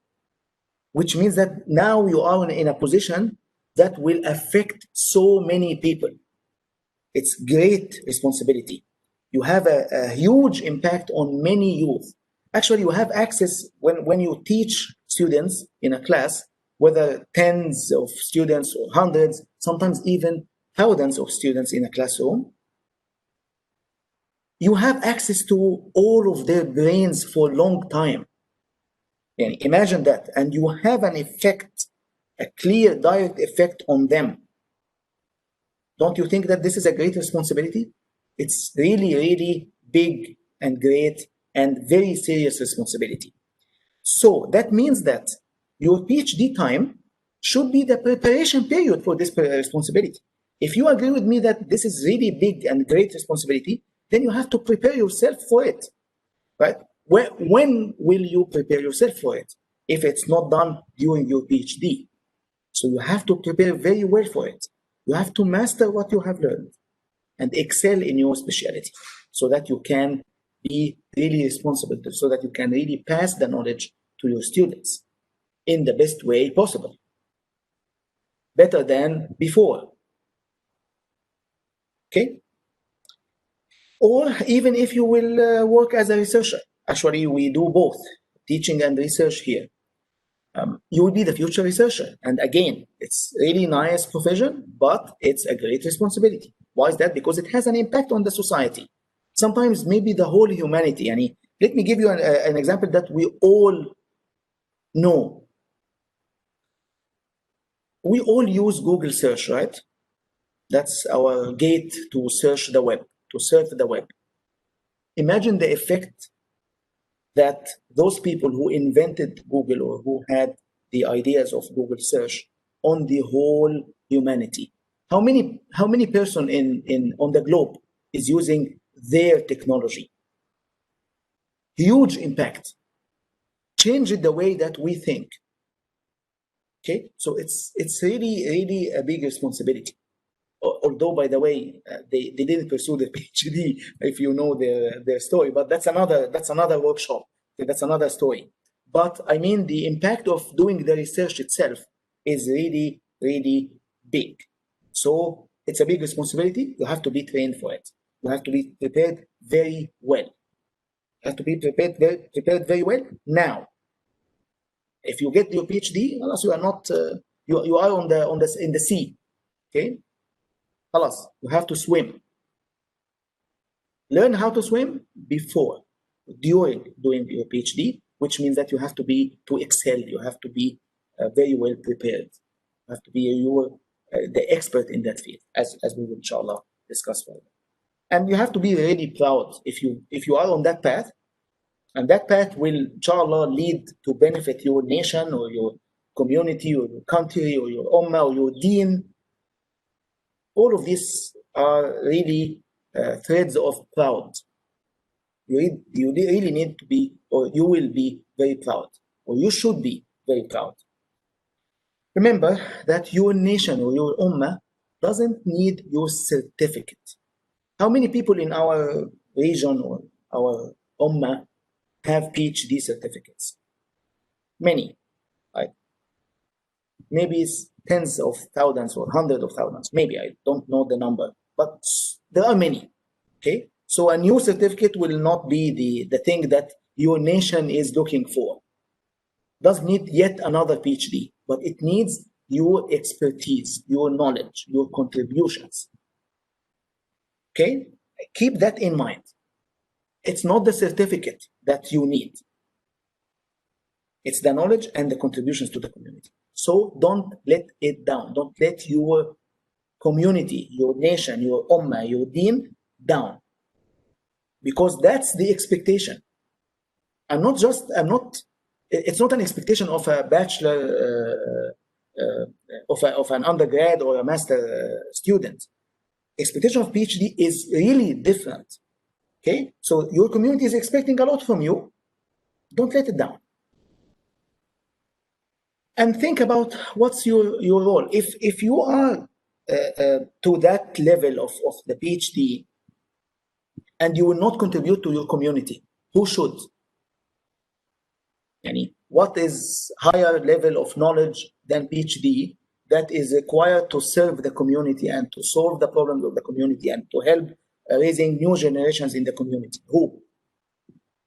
which means that now you are in a position that will affect so many people. It's great responsibility. You have a huge impact on many youth. Actually, you have access when you teach students in a class, whether tens of students or hundreds, sometimes even thousands of students in a classroom, you have access to all of their brains for a long time. And imagine that. And you have an effect, a clear direct effect on them. Don't you think that this is a great responsibility? It's really, really big and great and very serious responsibility. So that means that your PhD time should be the preparation period for this responsibility. If you agree with me that this is really big and great responsibility, then you have to prepare yourself for it, right? When will you prepare yourself for it if it's not done during your PhD? So you have to prepare very well for it. You have to master what you have learned and excel in your specialty so that you can be really responsible, so that you can really pass the knowledge to your students in the best way possible, better than before. Okay? Or even if you will work as a researcher. Actually, we do both, teaching and research here. You will be the future researcher. And again, it's really nice profession, but it's a great responsibility. Why is that? Because it has an impact on the society. Sometimes maybe the whole humanity. Let me give you an example that we all know. We all use Google search, right? That's our gate to search the web, to surf the web. Imagine the effect that those people who invented Google or who had the ideas of Google search on the whole humanity. How many person on the globe is using their technology? Huge impact. Changed the way that we think. Okay, so it's really a big responsibility. Although, by the way, they didn't pursue the PhD, if you know their story, but that's another workshop. That's another story. But I mean, the impact of doing the research itself is really, really big. So it's a big responsibility. You have to be trained for it. You have to be prepared very well. You have to be prepared very well now. If you get your PhD, unless you are not, you are in the sea. Okay. You have to swim. Learn how to swim before, during doing your PhD, which means that you have to excel. You have to be very well prepared. You have to be the expert in that field, as we will inshallah discuss further. And you have to be really proud if you are on that path, and that path will inshallah lead to benefit your nation or your community or your country or your ummah or your deen. All of these are really threads of proud. You really need to be, or you will be very proud, or you should be very proud. Remember that your nation or your ummah doesn't need your certificate. How many people in our region or our ummah have PhD certificates. Many, right? Maybe it's tens of thousands or hundreds of thousands. Maybe, I don't know the number, but there are many. Okay, so a new certificate will not be the thing that your nation is looking for. Doesn't need yet another PhD, but it needs your expertise, your knowledge, your contributions. Okay, keep that in mind. It's not the certificate that you need. It's the knowledge and the contributions to the community. So don't let it down. Don't let your community, your nation, your ummah, your deen down. Because that's the expectation. It's not an expectation of a bachelor, of an undergrad or a master student. Expectation of PhD is really different. Okay, so your community is expecting a lot from you. Don't let it down. And think about what's your role. If you are to that level of the PhD and you will not contribute to your community, who should? What is higher level of knowledge than PhD that is required to serve the community and to solve the problems of the community and to help raising new generations in the community? Who?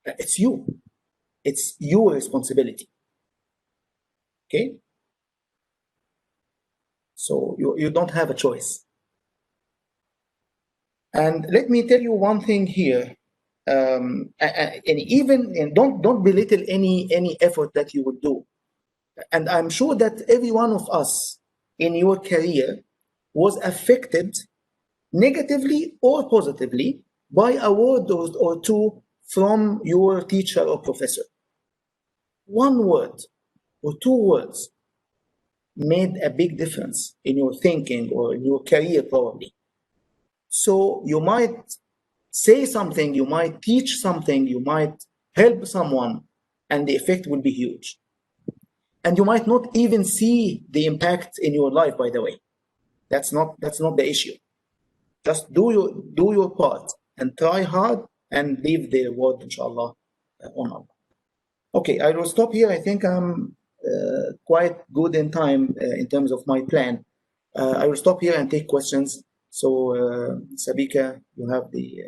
It's you. It's your responsibility. Okay? So you don't have a choice. And let me tell you one thing here. And don't belittle any effort that you would do. And I'm sure that every one of us in your career was affected negatively or positively by a word or two from your teacher or professor. One word or two words made a big difference in your thinking or in your career, probably. So you might say something, you might teach something, you might help someone, and the effect will be huge. And you might not even see the impact in your life, by the way. That's not the issue. Just do your part and try hard and leave the reward, inshallah, on Allah. Okay, I will stop here. I think I'm quite good in time in terms of my plan. I will stop here and take questions. So, Sabika, you have the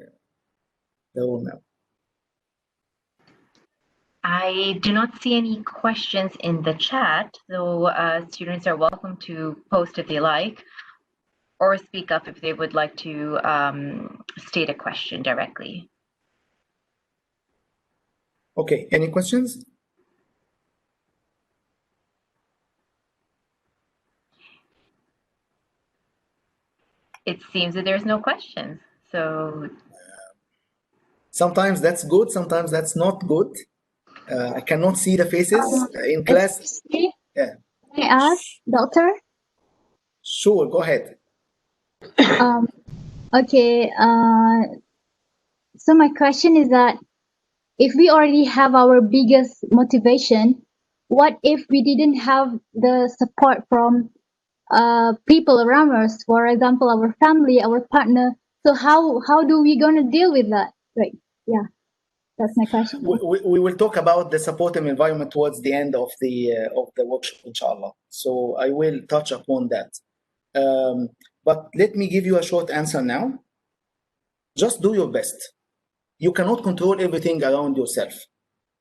role now. I do not see any questions in the chat, so students are welcome to post if they like, or speak up if they would like to state a question directly. Okay, any questions? It seems that there's no questions, so... Sometimes that's good, sometimes that's not good. I cannot see the faces in class. Yeah. May I ask, Doctor? Sure, go ahead. Okay, so my question is that if we already have our biggest motivation, what if we didn't have the support from people around us, for example, our family, our partner? So how do we gonna deal with that? Right? Yeah, that's my question. We will talk about the supportive environment towards the end of the workshop, inshallah. So I will touch upon that. But let me give you a short answer now. Just do your best. You cannot control everything around yourself,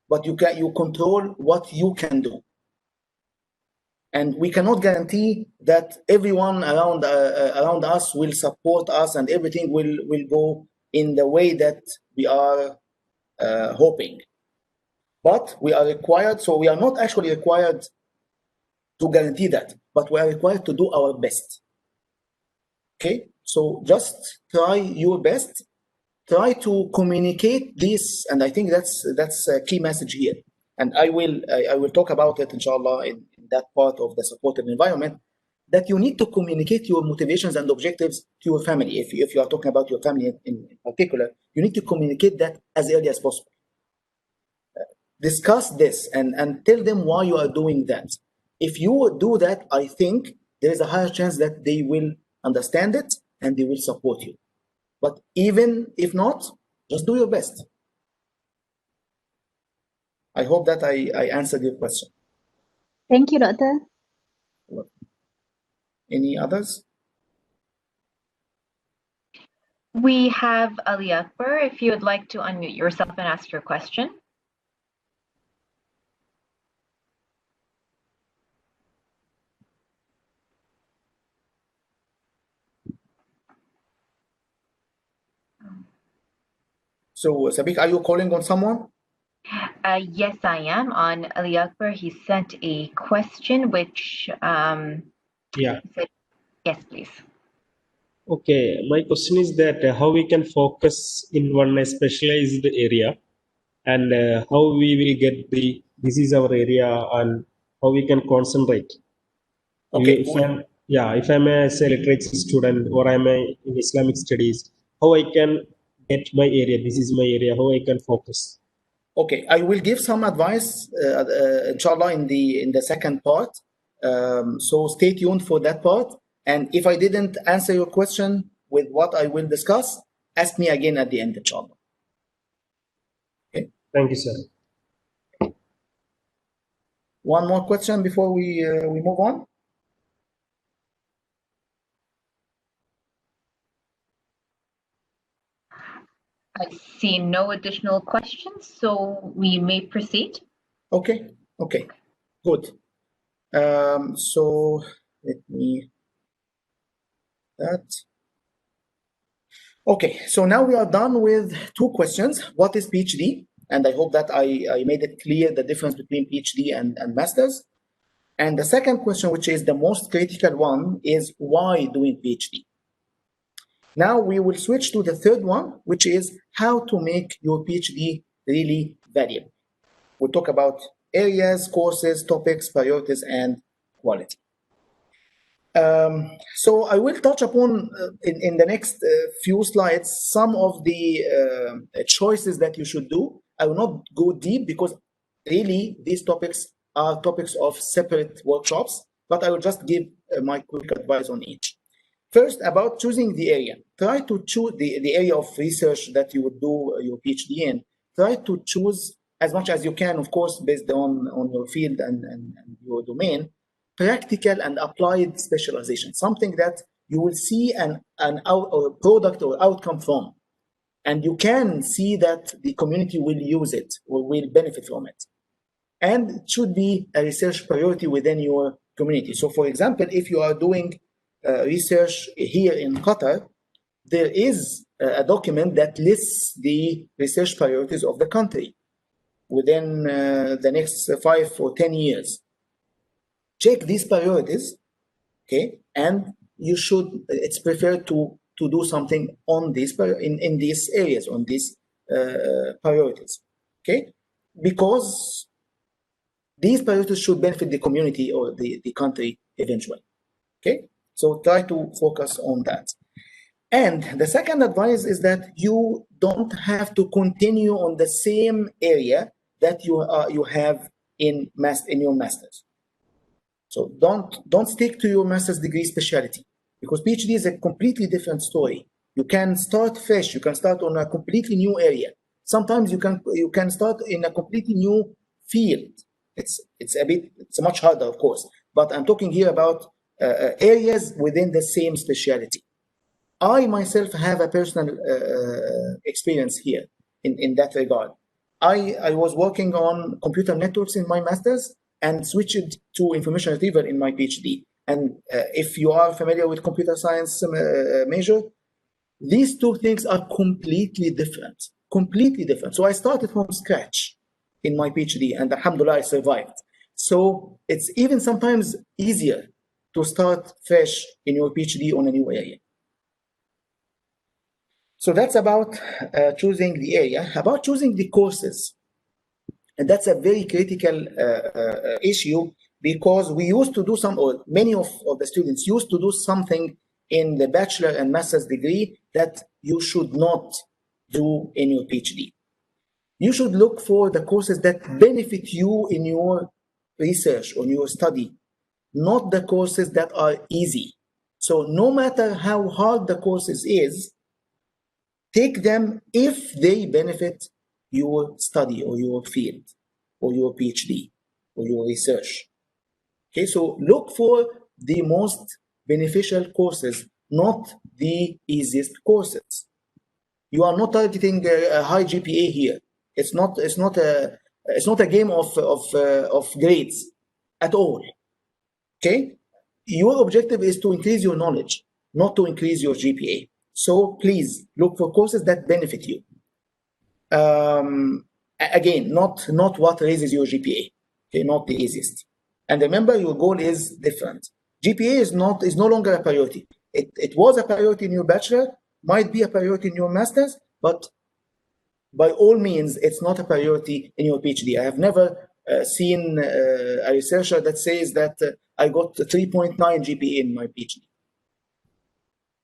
but you control what you can do. And we cannot guarantee that everyone around us will support us and everything will go in the way that we are hoping. But we are required, so we are not actually required to guarantee that, but we are required to do our best. Okay, so just try your best, try to communicate this, and I think that's a key message here. And I will talk about it, inshallah, in that part of the supportive environment, that you need to communicate your motivations and objectives to your family. If you are talking about your family in particular, you need to communicate that as early as possible. Discuss this and tell them why you are doing that. If you do that, I think there is a higher chance that they will understand it and they will support you. But even if not, just do your best. I hope that I answered your question. Thank you, Doctor. Any others? We have Ali Akbar, if you would like to unmute yourself and ask your question. So, Sabik, are you calling on someone? Yes, I am on Ali Akbar. He sent a question which Yeah. said, yes, please. Okay. My question is that how we can focus in one specialized area, and how we will get this is our area, and how we can concentrate. Okay. If I'm a say literature student, or I'm in Islamic studies, how I can get my area. This is my area. How I can focus. Okay, I will give some advice, inshallah, in the second part. So stay tuned for that part. And if I didn't answer your question with what I will discuss, ask me again at the end, inshallah. Okay. Thank you, sir. One more question before we move on. I see no additional questions, so we may proceed. Okay, okay, good. So let me that. Okay, so now we are done with two questions. What is PhD? And I hope that I made it clear the difference between PhD and master's. And the second question, which is the most critical one, is why doing PhD? Now we will switch to the third one, which is how to make your PhD really valuable. We'll talk about areas, courses, topics, priorities, and quality. So I will touch upon in the next few slides some of the choices that you should do. I will not go deep because really these topics are topics of separate workshops, but I will just give my quick advice on each. First, about choosing the area. Try to choose the area of research that you would do your PhD in. Try to choose as much as you can, of course, based on your field and your domain, practical and applied specialization, something that you will see a product or outcome from. And you can see that the community will use it or will benefit from it. And it should be a research priority within your community. So for example, if you are doing research here in Qatar, there is a document that lists the research priorities of the country within the next 5 or 10 years. Check these priorities, okay, and you should, it's preferred to do something on these in these areas, on these priorities, okay, because these priorities should benefit the community or the country eventually, okay. So try to focus on that. And the second advice is that you don't have to continue on the same area that you have in your master's. So don't stick to your master's degree specialty, because PhD is a completely different story. You can start fresh. You can start on a completely new area. Sometimes you can start in a completely new field. It's much harder, of course. But I'm talking here about areas within the same specialty. I myself have a personal experience here in that regard. I was working on computer networks in my master's and switched to information retrieval in my PhD. And if you are familiar with computer science major, these two things are completely different, So I started from scratch in my PhD, and alhamdulillah, I survived. So it's even sometimes easier to start fresh in your PhD on a new area. So that's about choosing the area. About choosing the courses, and that's a very critical issue, because we used to do or many of the students used to do something in the bachelor and master's degree that you should not do in your PhD. You should look for the courses that benefit you in your research or your study, not the courses that are easy. So no matter how hard the courses is, take them if they benefit your study or your field. or your PhD or your research. Okay, so look for the most beneficial courses, not the easiest courses. You are not targeting a high GPA here. It's not a game of grades at all. Okay, your objective is to increase your knowledge, not to increase your GPA. So please look for courses that benefit you. Again, not what raises your GPA. Okay, not the easiest. And remember, your goal is different. GPA is no longer a priority. It was a priority in your bachelor, might be a priority in your master's, but by all means, it's not a priority in your PhD. I have never seen a researcher that says that I got 3.9 GPA in my PhD.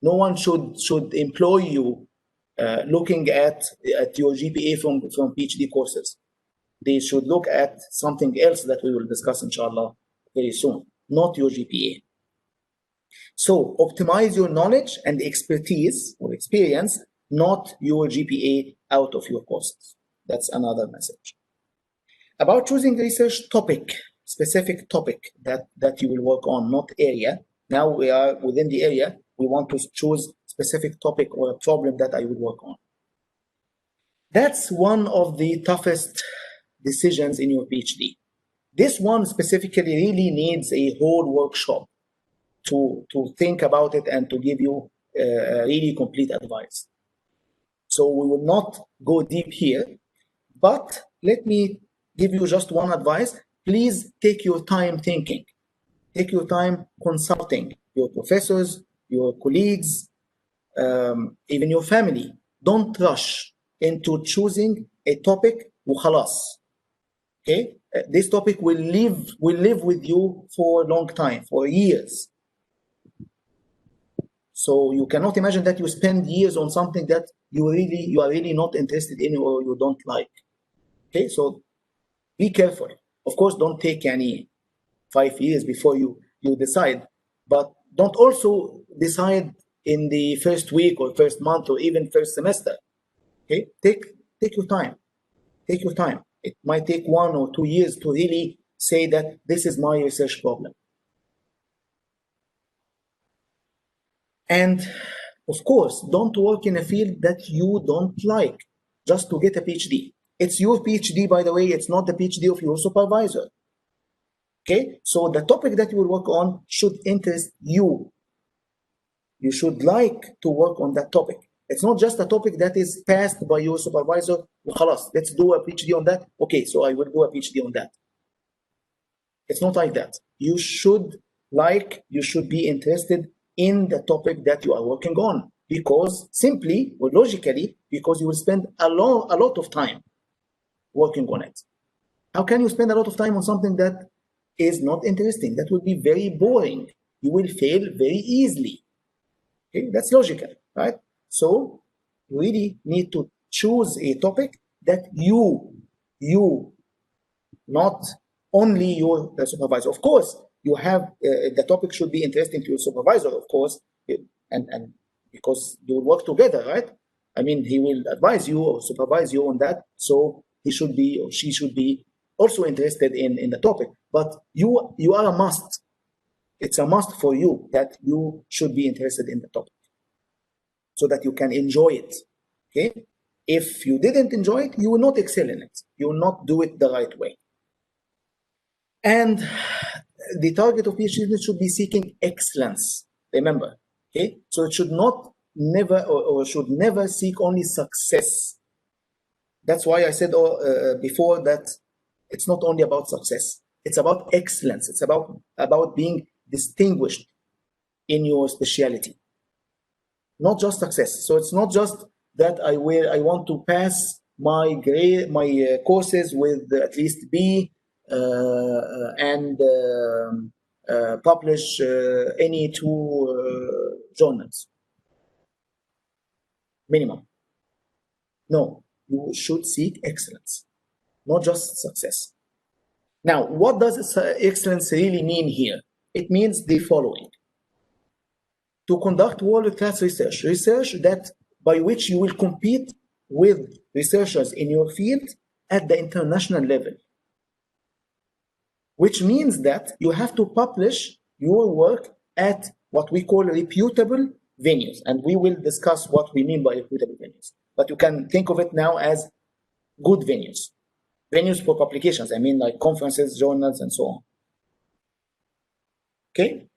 No one should employ you looking at your GPA from PhD courses. They should look at something else that we will discuss, inshallah, very soon, not your GPA. So optimize your knowledge and expertise or experience, not your GPA out of your courses. That's another message. About choosing research topic, specific topic that you will work on, not area. Now we are within the area. We want to choose specific topic or a problem that I would work on. That's one of the toughest decisions in your PhD. This one specifically really needs a whole workshop to think about it and to give you really complete advice. So we will not go deep here, but let me give you just one advice. Please take your time thinking. Take your time consulting your professors, your colleagues, even your family. Don't rush into choosing a topic وخلاص. Okay, this topic will live with you for a long time, for years. So you cannot imagine that you spend years on something that you are really not interested in or you don't like. Okay, so be careful. Of course, don't take any 5 years before you decide, but don't also decide in the first week or first month or even first semester. Okay, take your time. Take your time. It might take 1 or 2 years to really say that this is my research problem. And of course, don't work in a field that you don't like just to get a PhD. It's your PhD, by the way, it's not the PhD of your supervisor. Okay, so the topic that you will work on should interest you. You should like to work on that topic. It's not just a topic that is passed by your supervisor. Khalas, let's do a PhD on that. Okay, so I will do a PhD on that. It's not like that. You should be interested in the topic that you are working on, because simply or logically, because you will spend a lot of time working on it. How can you spend a lot of time on something that is not interesting? That will be very boring. You will fail very easily. Okay, that's logical, right? So you really need to choose a topic that you, not only your supervisor. Of course, you have the topic should be interesting to your supervisor, of course, and because you will work together, right? I mean, he will advise you or supervise you on that, so he should be or she should be also interested in the topic. But you are a must. It's a must for you that you should be interested in the topic, so that you can enjoy it. Okay? If you didn't enjoy it, you will not excel in it. You will not do it the right way. And the target of PhD students should be seeking excellence. Remember, okay? So it should should never seek only success. That's why I said before that it's not only about success. It's about excellence. It's about being distinguished in your specialty. Not just success. So it's not just that I want to pass my courses with at least B and publish any 2 journals minimum. No, you should seek excellence, not just success. Now, what does excellence really mean here? It means the following: to conduct world-class research that by which you will compete with researchers in your field at the international level. which means that you have to publish your work at what we call reputable venues. And we will discuss what we mean by reputable venues. But you can think of it now as good venues. Venues for publications, I mean like conferences, journals, and so on. Okay?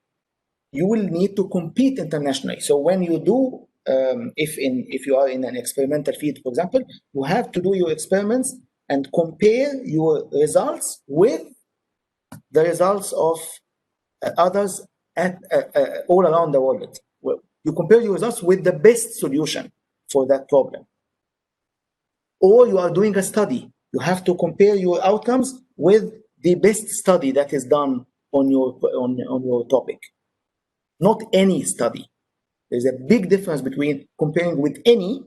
You will need to compete internationally. So when you do, if you are in an experimental field, for example, you have to do your experiments and compare your results with the results of others all around the world. Well, you compare your results with the best solution for that problem. Or you are doing a study. You have to compare your outcomes with the best study that is done on your topic. Not any study. There's a big difference between comparing with any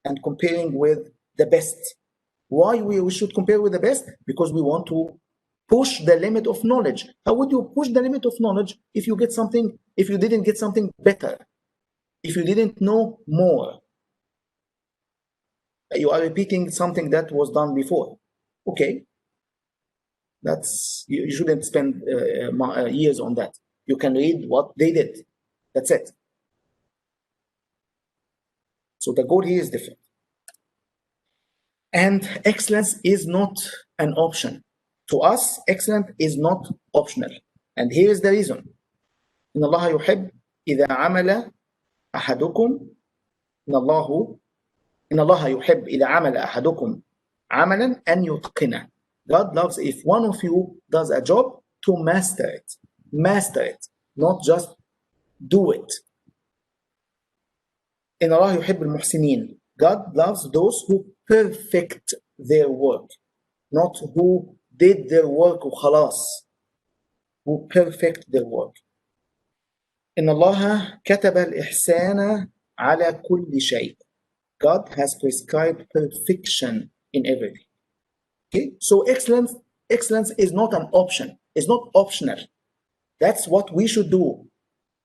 and comparing with the best. Why we should compare with the best? Because we want to push the limit of knowledge. How would you push the limit of knowledge if you didn't get something better? If you didn't know more? You are repeating something that was done before. Okay. You shouldn't spend years on that. You can read what they did. That's it. So the goal here is different. And excellence is not an option. To us, excellence is not optional. And here is the reason. إن الله يحب إذا عمل أحدكم إن الله يحب إذا عمل أحدكم عملا أن يتقنه. God loves if one of you does a job to master it, not just do it. إن الله يحب المحسنين. God loves those who perfect their work, not who did their work وخلاص, who perfect their work. إن الله كتب الإحسان على كل شيء. God has prescribed perfection in everything. Okay, so excellence is not an option. It's not optional. That's what we should do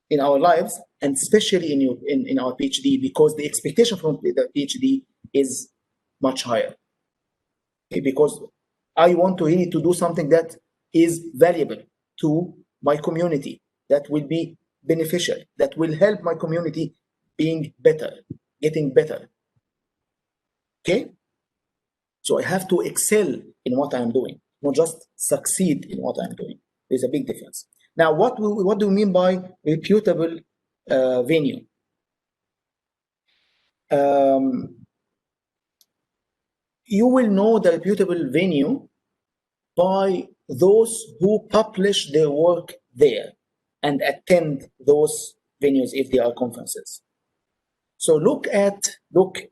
in our lives, and especially in our PhD, because the expectation from the PhD is much higher. Okay, because I want to really to do something that is valuable to my community, that will be beneficial, that will help my community being better, getting better. Okay? So I have to excel in what I'm doing, not just succeed in what I'm doing. There's a big difference. Now, what do we mean by reputable venue? You will know the reputable venue by those who publish their work there and attend those venues if they are conferences. So look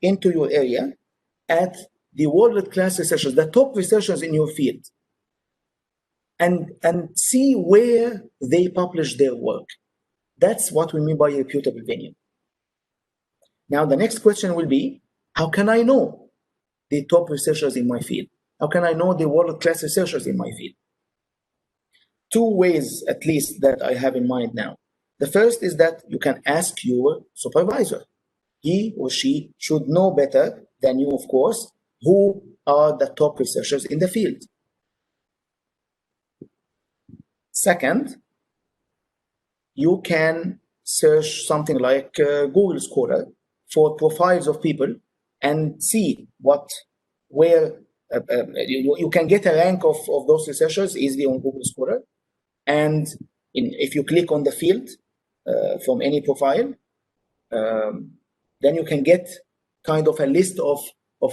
into your area at the world-class researchers, the top researchers in your field, and see where they publish their work. That's what we mean by a reputable venue. Now, the next question will be, how can I know the top researchers in my field? How can I know the world-class researchers in my field? Two ways, at least, that I have in mind now. The first is that you can ask your supervisor. He or she should know better than you, of course, who are the top researchers in the field. Second, you can search something like Google Scholar for profiles of people and see where you can get a rank of those researchers easily on Google Scholar. And if you click on the field from any profile, then you can get kind of a list of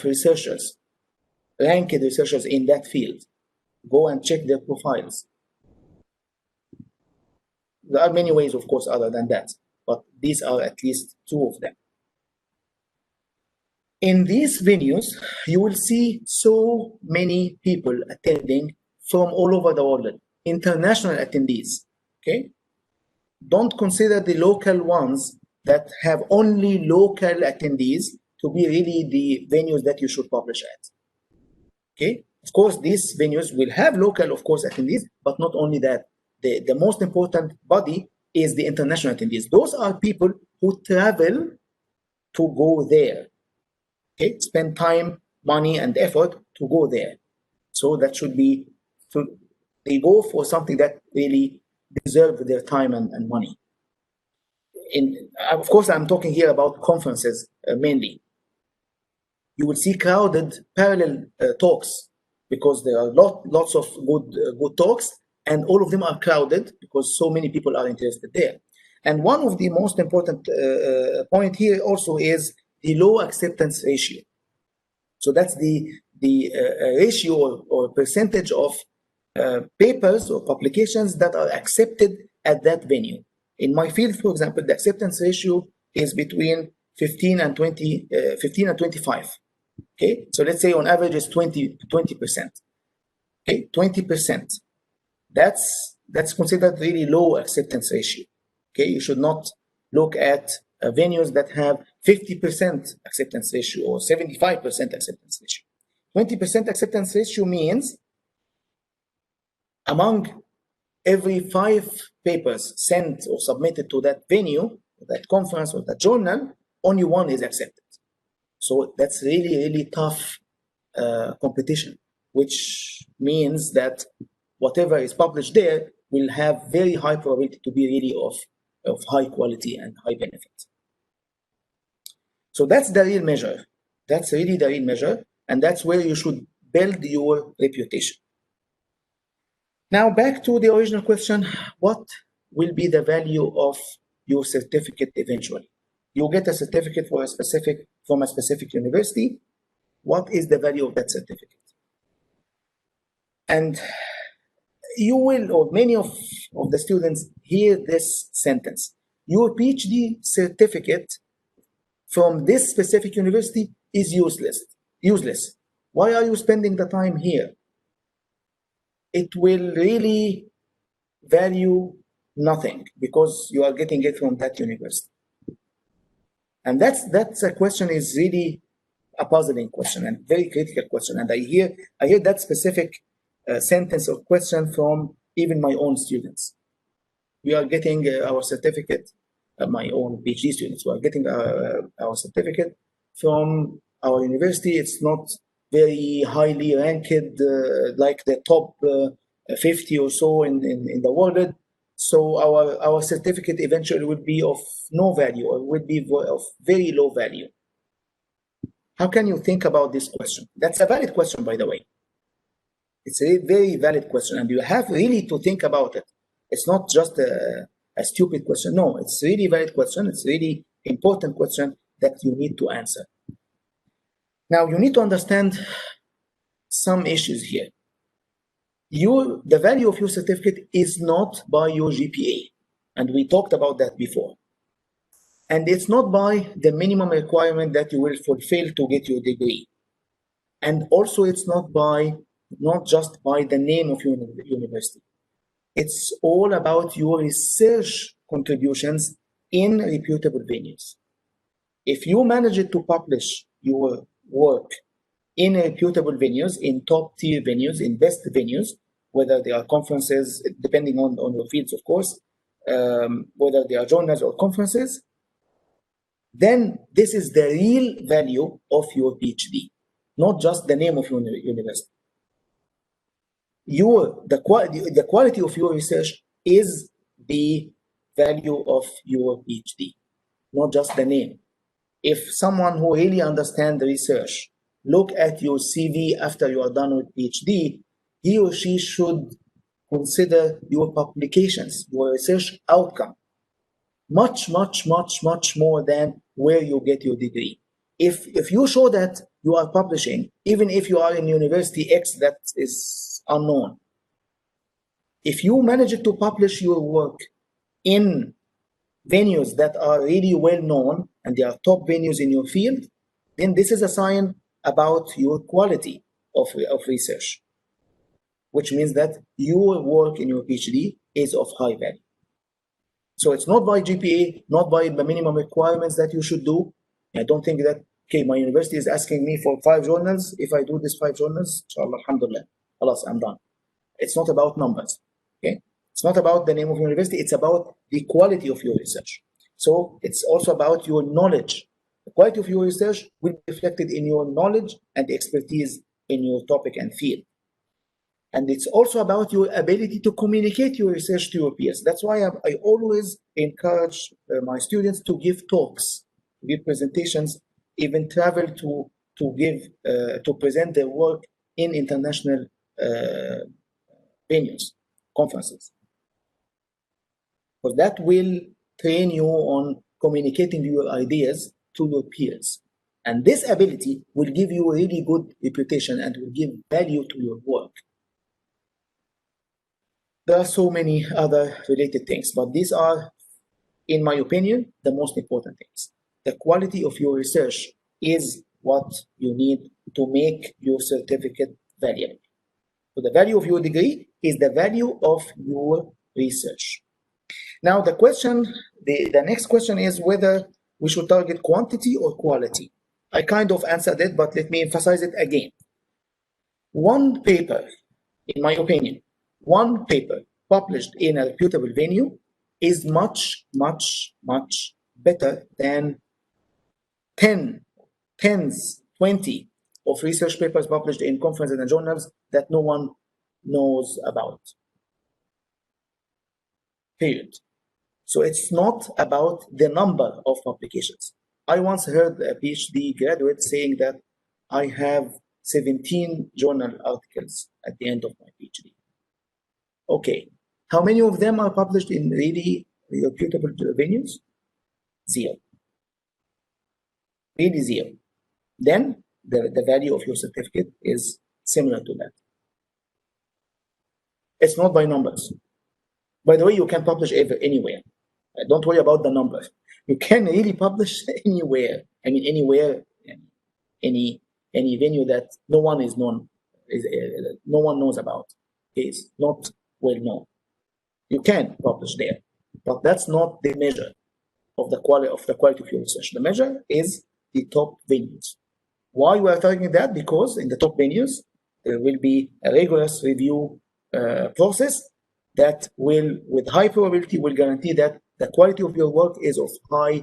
researchers, ranked researchers in that field. Go and check their profiles. There are many ways, of course, other than that, but these are at least two of them. In these venues, you will see so many people attending from all over the world, international attendees, okay? Don't consider the local ones that have only local attendees to be really the venues that you should publish at, okay? Of course, these venues will have local, of course, attendees, but not only that. The most important body is the international attendees. Those are people who travel to go there, okay? Spend time, money, and effort to go there. So that should be, so They go for something that really deserves their time and money. Of course, I'm talking here about conferences mainly. You will see crowded parallel talks because there are lots of good talks, and all of them are crowded because so many people are interested there. And one of the most important point here also is the low acceptance ratio. So that's the ratio or percentage of papers or publications that are accepted at that venue. In my field, for example, the acceptance ratio is between 15 and 25. Okay, so let's say on average it's 20%. Okay, 20%. That's considered really low acceptance ratio. Okay, you should not look at venues that have 50% acceptance ratio or 75% acceptance ratio. 20% acceptance ratio means among every 5 papers sent or submitted to that venue, that conference or that journal, only 1 is accepted. So that's really, really tough competition, which means that whatever is published there will have very high probability to be really of high quality and high benefit. So that's the real measure. That's really the real measure, and that's where you should build your reputation. Now back to the original question, what will be the value of your certificate eventually? You get a certificate from a specific university. What is the value of that certificate? And you will, or many of the students hear this sentence: your PhD certificate from this specific university is useless. Why are you spending the time here? It will really value nothing because you are getting it from that university. And that's a question, is really a puzzling question and very critical question. And I hear that specific sentence or question from even my own students. We are getting our certificate, my own PhD students, we are getting our certificate from our university. It's not very highly ranked, like the top 50 or so in the world. So our certificate eventually would be of no value, or would be of very low value. How can you think about this question? That's a valid question, by the way. It's a very valid question, and you have really to think about it. It's not just a stupid question. No, it's really a valid question. It's a really important question that you need to answer. Now, you need to understand some issues here. The value of your certificate is not by your GPA, and we talked about that before. And it's not by the minimum requirement that you will fulfill to get your degree. And also it's not just by the name of your university. It's all about your research contributions in reputable venues. If you manage to publish your work in reputable venues, in top tier venues, in best venues, whether they are conferences, depending on your fields, of course, whether they are journals or conferences, then this is the real value of your PhD, not just the name of your university. The quality of your research is the value of your PhD, not just the name. If someone who really understands the research look at your CV after you are done with PhD, he or she should consider your publications, your research outcome, much more than where you get your degree. If you show that you are publishing, even if you are in University X that is unknown, if you manage to publish your work in venues that are really well known and they are top venues in your field, then this is a sign about your quality of research, which means that your work in your PhD is of high value. So it's not by GPA, not by the minimum requirements that you should do. I don't think that, okay, my university is asking me for 5 journals. If I do these 5 journals, inshallah, alhamdulillah, alas, I'm done. It's not about numbers, okay? It's not about the name of your university. It's about the quality of your research. So it's also about your knowledge. The quality of your research will be reflected in your knowledge and expertise in your topic and field. And it's also about your ability to communicate your research to your peers. That's why I always encourage my students to give talks, give presentations, even travel to present their work in international venues, conferences. Because that will train you on communicating your ideas to your peers. And this ability will give you a really good reputation and will give value to your work. There are so many other related things, but these are, in my opinion, the most important things. The quality of your research is what you need to make your certificate valuable. So the value of your degree is the value of your research. Now the next question is whether we should target quantity or quality. I kind of answered it, but let me emphasize it again. One paper, in my opinion, one paper published in a reputable venue is much, much, much better than 10, 20 of research papers published in conferences and journals that no one knows about. Period. So it's not about the number of publications. I once heard a PhD graduate saying that I have 17 journal articles at the end of my PhD. Okay, how many of them are published in really reputable venues? Zero. Really zero. Then the value of your certificate is similar to that. It's not by numbers. By the way, you can publish anywhere. Don't worry about the numbers. You can really publish anywhere. I mean, anywhere, any venue that no one knows about. Is not well known. You can publish there, but that's not the measure of the quality of your research. The measure is the top venues. Why we are targeting that? Because in the top venues there will be a rigorous review process that will, with high probability, will guarantee that the quality of your work is of high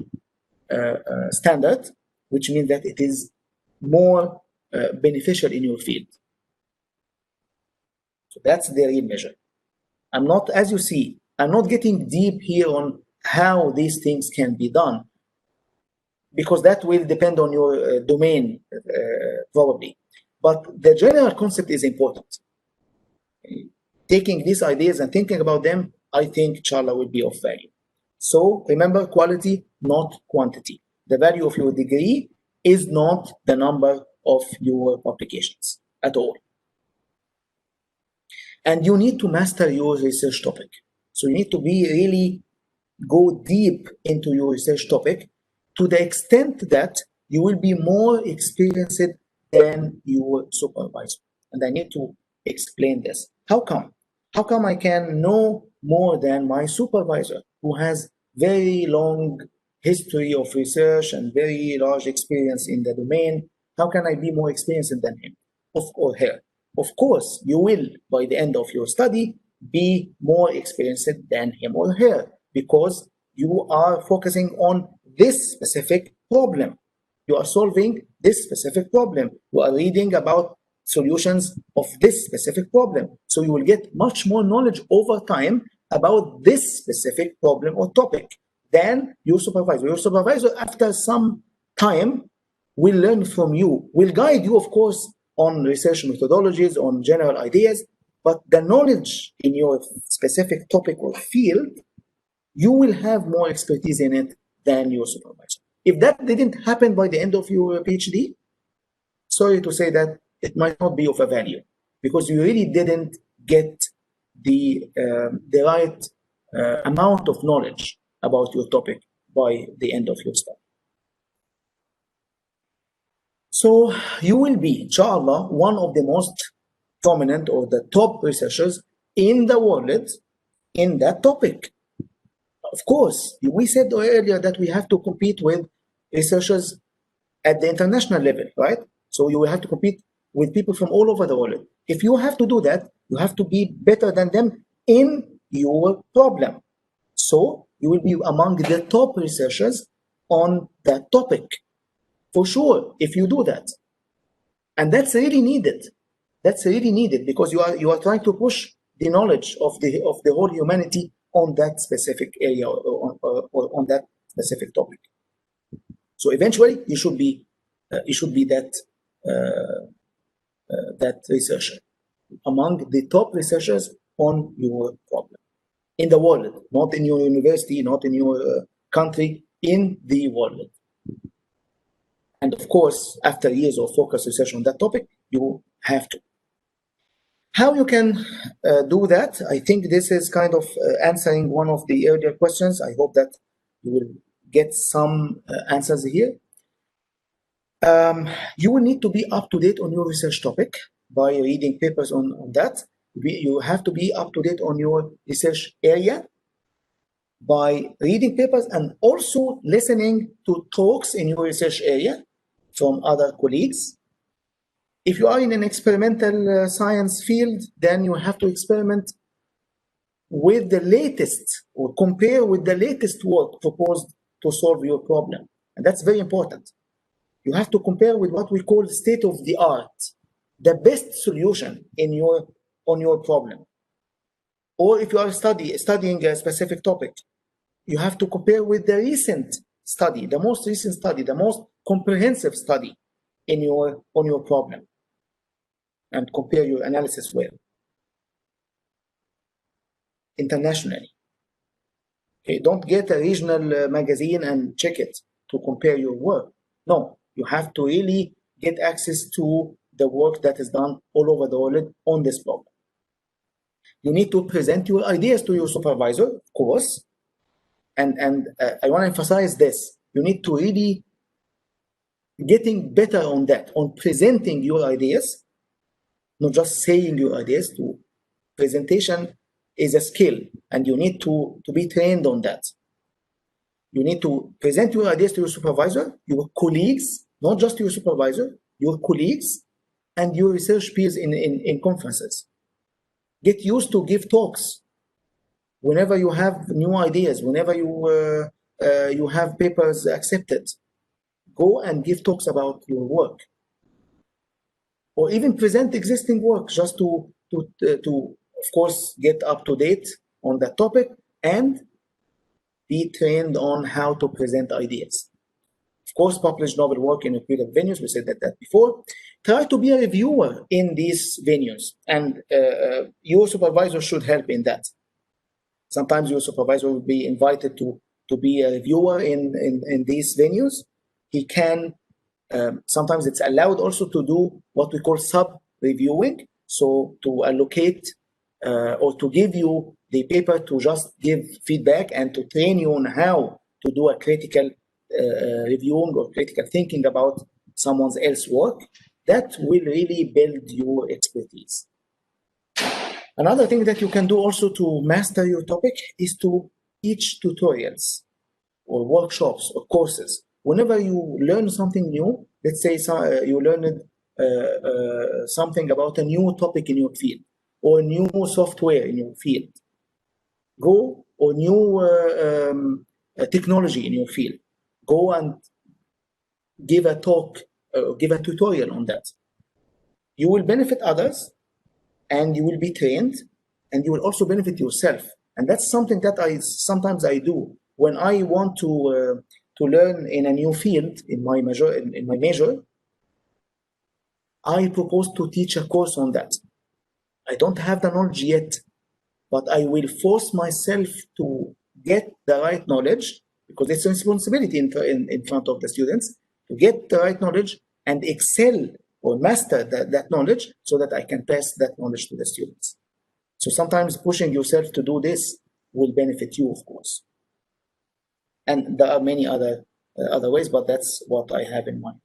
standard, which means that it is more beneficial in your field. So that's the real measure. I'm not, as you see, I'm not getting deep here on how these things can be done, because that will depend on your domain, probably. But the general concept is important. Taking these ideas and thinking about them, I think, inshallah, will be of value. So remember, quality, not quantity. The value of your degree is not the number of your publications at all. And you need to master your research topic. So you need to really go deep into your research topic to the extent that you will be more experienced than your supervisor. And I need to explain this. How come? How come I can know more than my supervisor, who has very long history of research and very large experience in the domain? How can I be more experienced than him or her? Of course, you will, by the end of your study, be more experienced than him or her, because you are focusing on this specific problem. You are solving this specific problem. You are reading about solutions of this specific problem. So you will get much more knowledge over time about this specific problem or topic than your supervisor. Your supervisor, after some time, will learn from you, will guide you, of course, on research methodologies, on general ideas, but the knowledge in your specific topic or field, you will have more expertise in it than your supervisor. If that didn't happen by the end of your PhD, sorry to say that it might not be of a value, because you really didn't get the right amount of knowledge about your topic by the end of your study. So you will be, inshallah, one of the most prominent or the top researchers in the world in that topic. Of course, we said earlier that we have to compete with researchers at the international level, right? So you will have to compete with people from all over the world. If you have to do that, you have to be better than them in your problem. So you will be among the top researchers on that topic, for sure, if you do that. And that's really needed. That's really needed because you are trying to push the knowledge of the whole humanity on that specific area or on that specific topic. So eventually, you should be that that researcher among the top researchers on your problem in the world, not in your university, not in your country, in the world. And of course, after years of focused research on that topic, you have to. How you can do that? I think this is kind of answering one of the earlier questions. I hope that you will get some answers here. You will need to be up to date on your research topic by reading papers on that. You have to be up to date on your research area by reading papers and also listening to talks in your research area from other colleagues. If you are in an experimental science field, then you have to experiment with the latest or compare with the latest work proposed to solve your problem. And that's very important. You have to compare with what we call state of the art, the best solution on your problem. Or if you are studying a specific topic, you have to compare with the recent study, the most recent study, the most comprehensive study on your problem, and compare your analysis with internationally. Okay, don't get a regional magazine and check it to compare your work. No, you have to really get access to the work that is done all over the world on this problem. You need to present your ideas to your supervisor, of course. And I want to emphasize this. You need to really getting better on that, on presenting your ideas, not just saying your ideas. Presentation is a skill, and you need to be trained on that. You need to present your ideas to your supervisor, your colleagues, not just your supervisor, your colleagues, and your research peers in conferences. Get used to give talks whenever you have new ideas, whenever you have papers accepted. Go and give talks about your work, or even present existing work, just to of course get up to date on that topic and be trained on how to present ideas. Of course, publish novel work in accredited venues. We said that before. Try to be a reviewer in these venues, and your supervisor should help in that. Sometimes your supervisor will be invited to be a reviewer in these venues. He can, sometimes it's allowed also to do what we call sub-reviewing. So to allocate or to give you the paper to just give feedback and to train you on how to do a critical reviewing or critical thinking about someone else's work. That will really build your expertise. Another thing that you can do also to master your topic is to teach tutorials or workshops or courses. Whenever you learn something new, let's say you learned something about a new topic in your field or new software in your field, or new technology in your field, go and give a talk, give a tutorial on that. You will benefit others, and you will be trained, and you will also benefit yourself. And that's something that sometimes I do when I want to learn in a new field in my major. I propose to teach a course on that. I don't have the knowledge yet, but I will force myself to get the right knowledge, because it's a responsibility in front of the students to get the right knowledge and excel or master that knowledge so that I can pass that knowledge to the students. So sometimes pushing yourself to do this will benefit you, of course. And there are many other ways, but that's what I have in mind.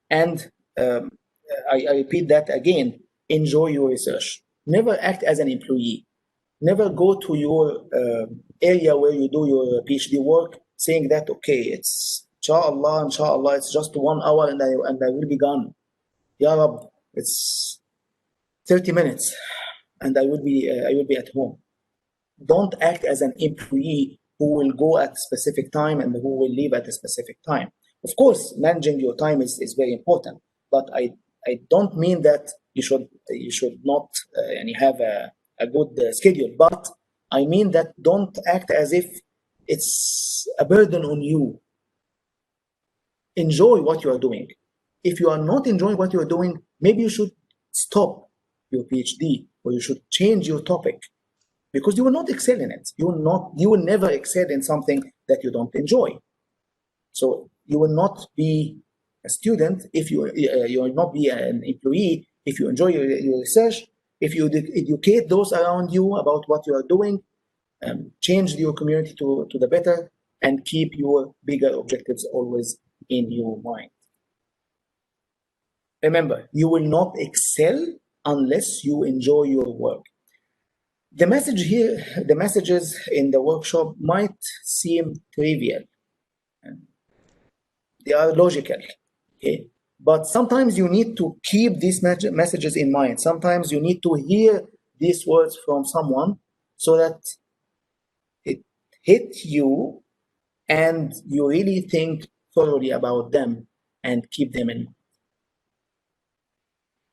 And I repeat that again, enjoy your research. Never act as an employee. Never go to your area where you do your PhD work saying that, okay, it's inshallah, it's just 1 hour and I will be gone. Ya Rab, it's 30 minutes and I will be at home. Don't act as an employee who will go at a specific time and who will leave at a specific time. Of course, managing your time is very important, but I don't mean that you should not have a good schedule. But I mean that don't act as if it's a burden on you. Enjoy what you are doing. If you are not enjoying what you are doing, maybe you should stop your PhD, or you should change your topic, because you will not excel in it. You will never excel in something that you don't enjoy. So you will not be a student if you will not be an employee if you enjoy your research. If you educate those around you about what you are doing, change your community to the better, and keep your bigger objectives always in your mind. Remember, you will not excel unless you enjoy your work. The message here, the messages in the workshop might seem trivial. They are logical, okay? But sometimes you need to keep these messages in mind. Sometimes you need to hear these words from someone so that it hits you and you really think thoroughly about them and keep them in mind.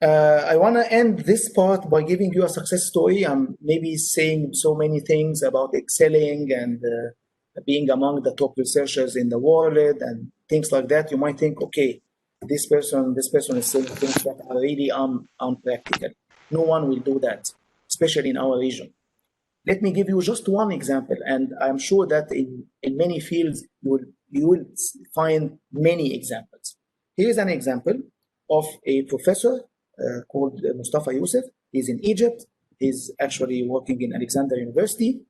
I want to end this part by giving you a success story. I'm maybe saying so many things about excelling and being among the top researchers in the world and things like that. You might think, okay, this person is saying things that are really unpractical. No one will do that, especially in our region. Let me give you just one example, and I'm sure that in many fields you will find many examples. Here's an example of a professor called Mustafa Youssef. He's in Egypt. He's actually working in Alexandria University.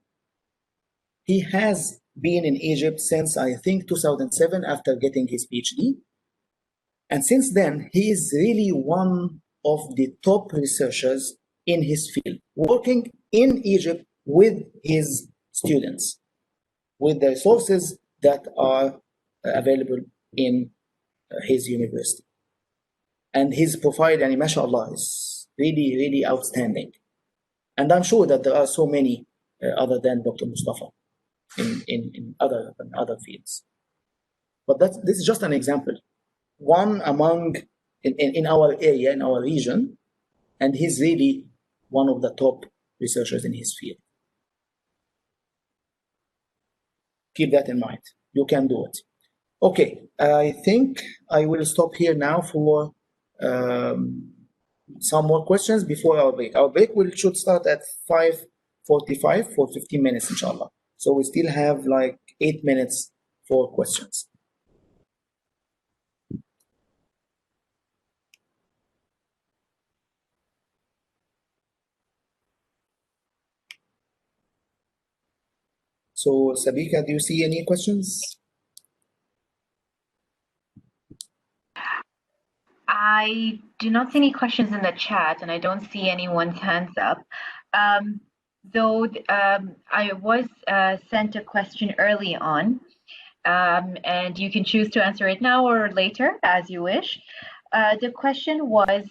He has been in Egypt since, I think, 2007 after getting his PhD. And since then, he is really one of the top researchers in his field, working in Egypt with his students, with the resources that are available in his university. And his profile, and mashallah, is really, really outstanding. And I'm sure that there are so many other than Dr. Mustafa in other fields. But this is just an example. One among, in our area, in our region, and he's really one of the top researchers in his field. Keep that in mind. You can do it. Okay, I think I will stop here now for some more questions before our break. Our break should start at 5:45 for 15 minutes, inshallah. So we still have like 8 minutes for questions. So Sabika, do you see any questions? I do not see any questions in the chat, and I don't see anyone's hands up. Though I was sent a question early on, and you can choose to answer it now or later, as you wish. The question was,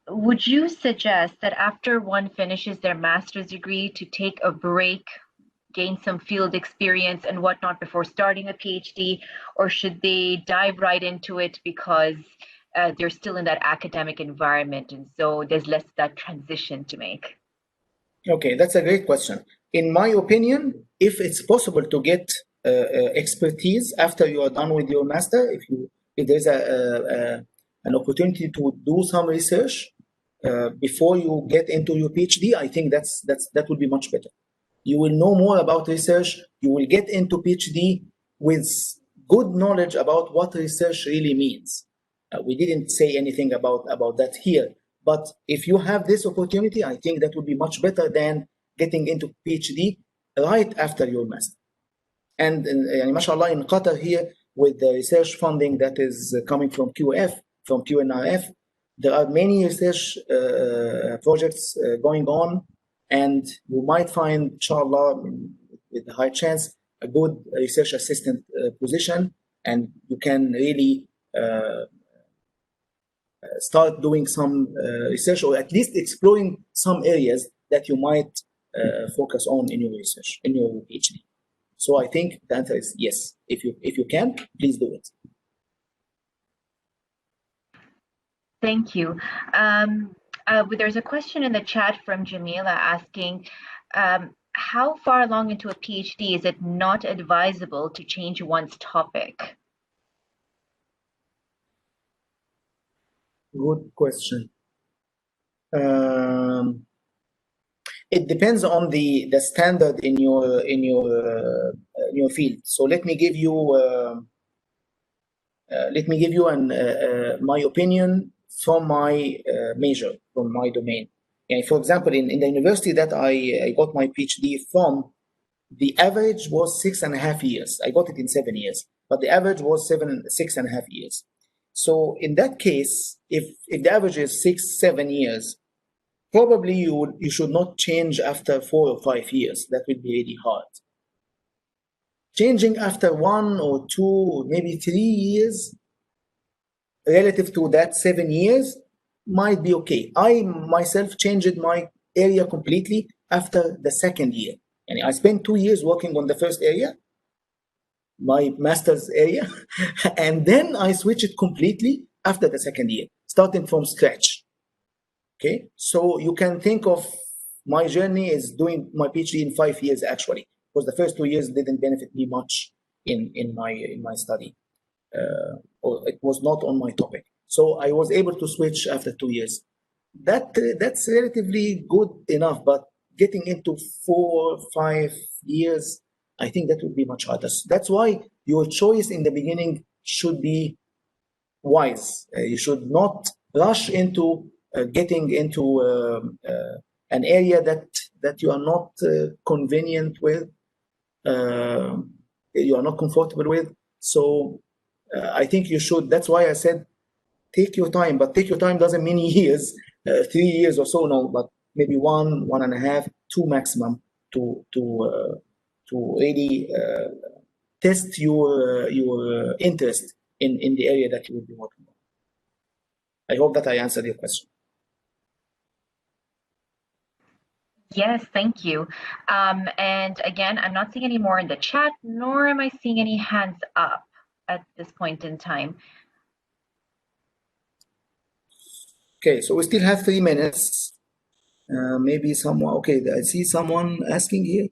would you suggest that after one finishes their master's degree to take a break, gain some field experience and whatnot before starting a PhD, or should they dive right into it because they're still in that academic environment and so there's less that transition to make? Okay, that's a great question. In my opinion, if it's possible to get expertise after you are done with your master, if there's an opportunity to do some research before you get into your PhD, I think that would be much better. You will know more about research. You will get into PhD with good knowledge about what research really means. We didn't say anything about that here, but if you have this opportunity, I think that would be much better than getting into PhD right after your master. And mashallah, in Qatar here, with the research funding that is coming from QF, from QNRF, there are many research projects going on. And you might find, inshallah, with a high chance, a good research assistant position, and you can really start doing some research, or at least exploring some areas that you might focus on in your research, in your PhD. So I think the answer is yes. If you can, please do it. Thank you. There's a question in the chat from Jamila asking, how far along into a PhD is it not advisable to change one's topic? Good question. It depends on the standard in your field. So let me give you my opinion from my major, from my domain. And for example, in the university that I got my PhD from, the average was 6.5 years. I got it in 7 years, but the average was 6.5 years. So in that case, if the average is 6-7 years, probably you should not change after 4 or 5 years. That would be really hard. Changing after 1 or 2 or maybe 3 years relative to that 7 years might be okay. I myself changed my area completely after the second year. And I spent 2 years working on the first area, my master's area, and then I switched it completely after the second year, starting from scratch. Okay, so you can think of my journey as doing my PhD in 5 years actually, because the first 2 years didn't benefit me much in my study, or it was not on my topic. So I was able to switch after 2 years. That's relatively good enough, but getting into 4 or 5 years, I think that would be much harder. That's why your choice in the beginning should be wise. You should not rush into getting into an area that you are not convenient with, you are not comfortable with. So I think you should. That's why I said take your time, but take your time doesn't mean years, 3 years or so, no, but maybe 1.5, 2 maximum to really test your interest in the area that you will be working on. I hope that I answered your question. Yes, thank you. And again, I'm not seeing any more in the chat, nor am I seeing any hands up at this point in time. Okay, so we still have 3 minutes. Maybe someone, okay, I see someone asking here.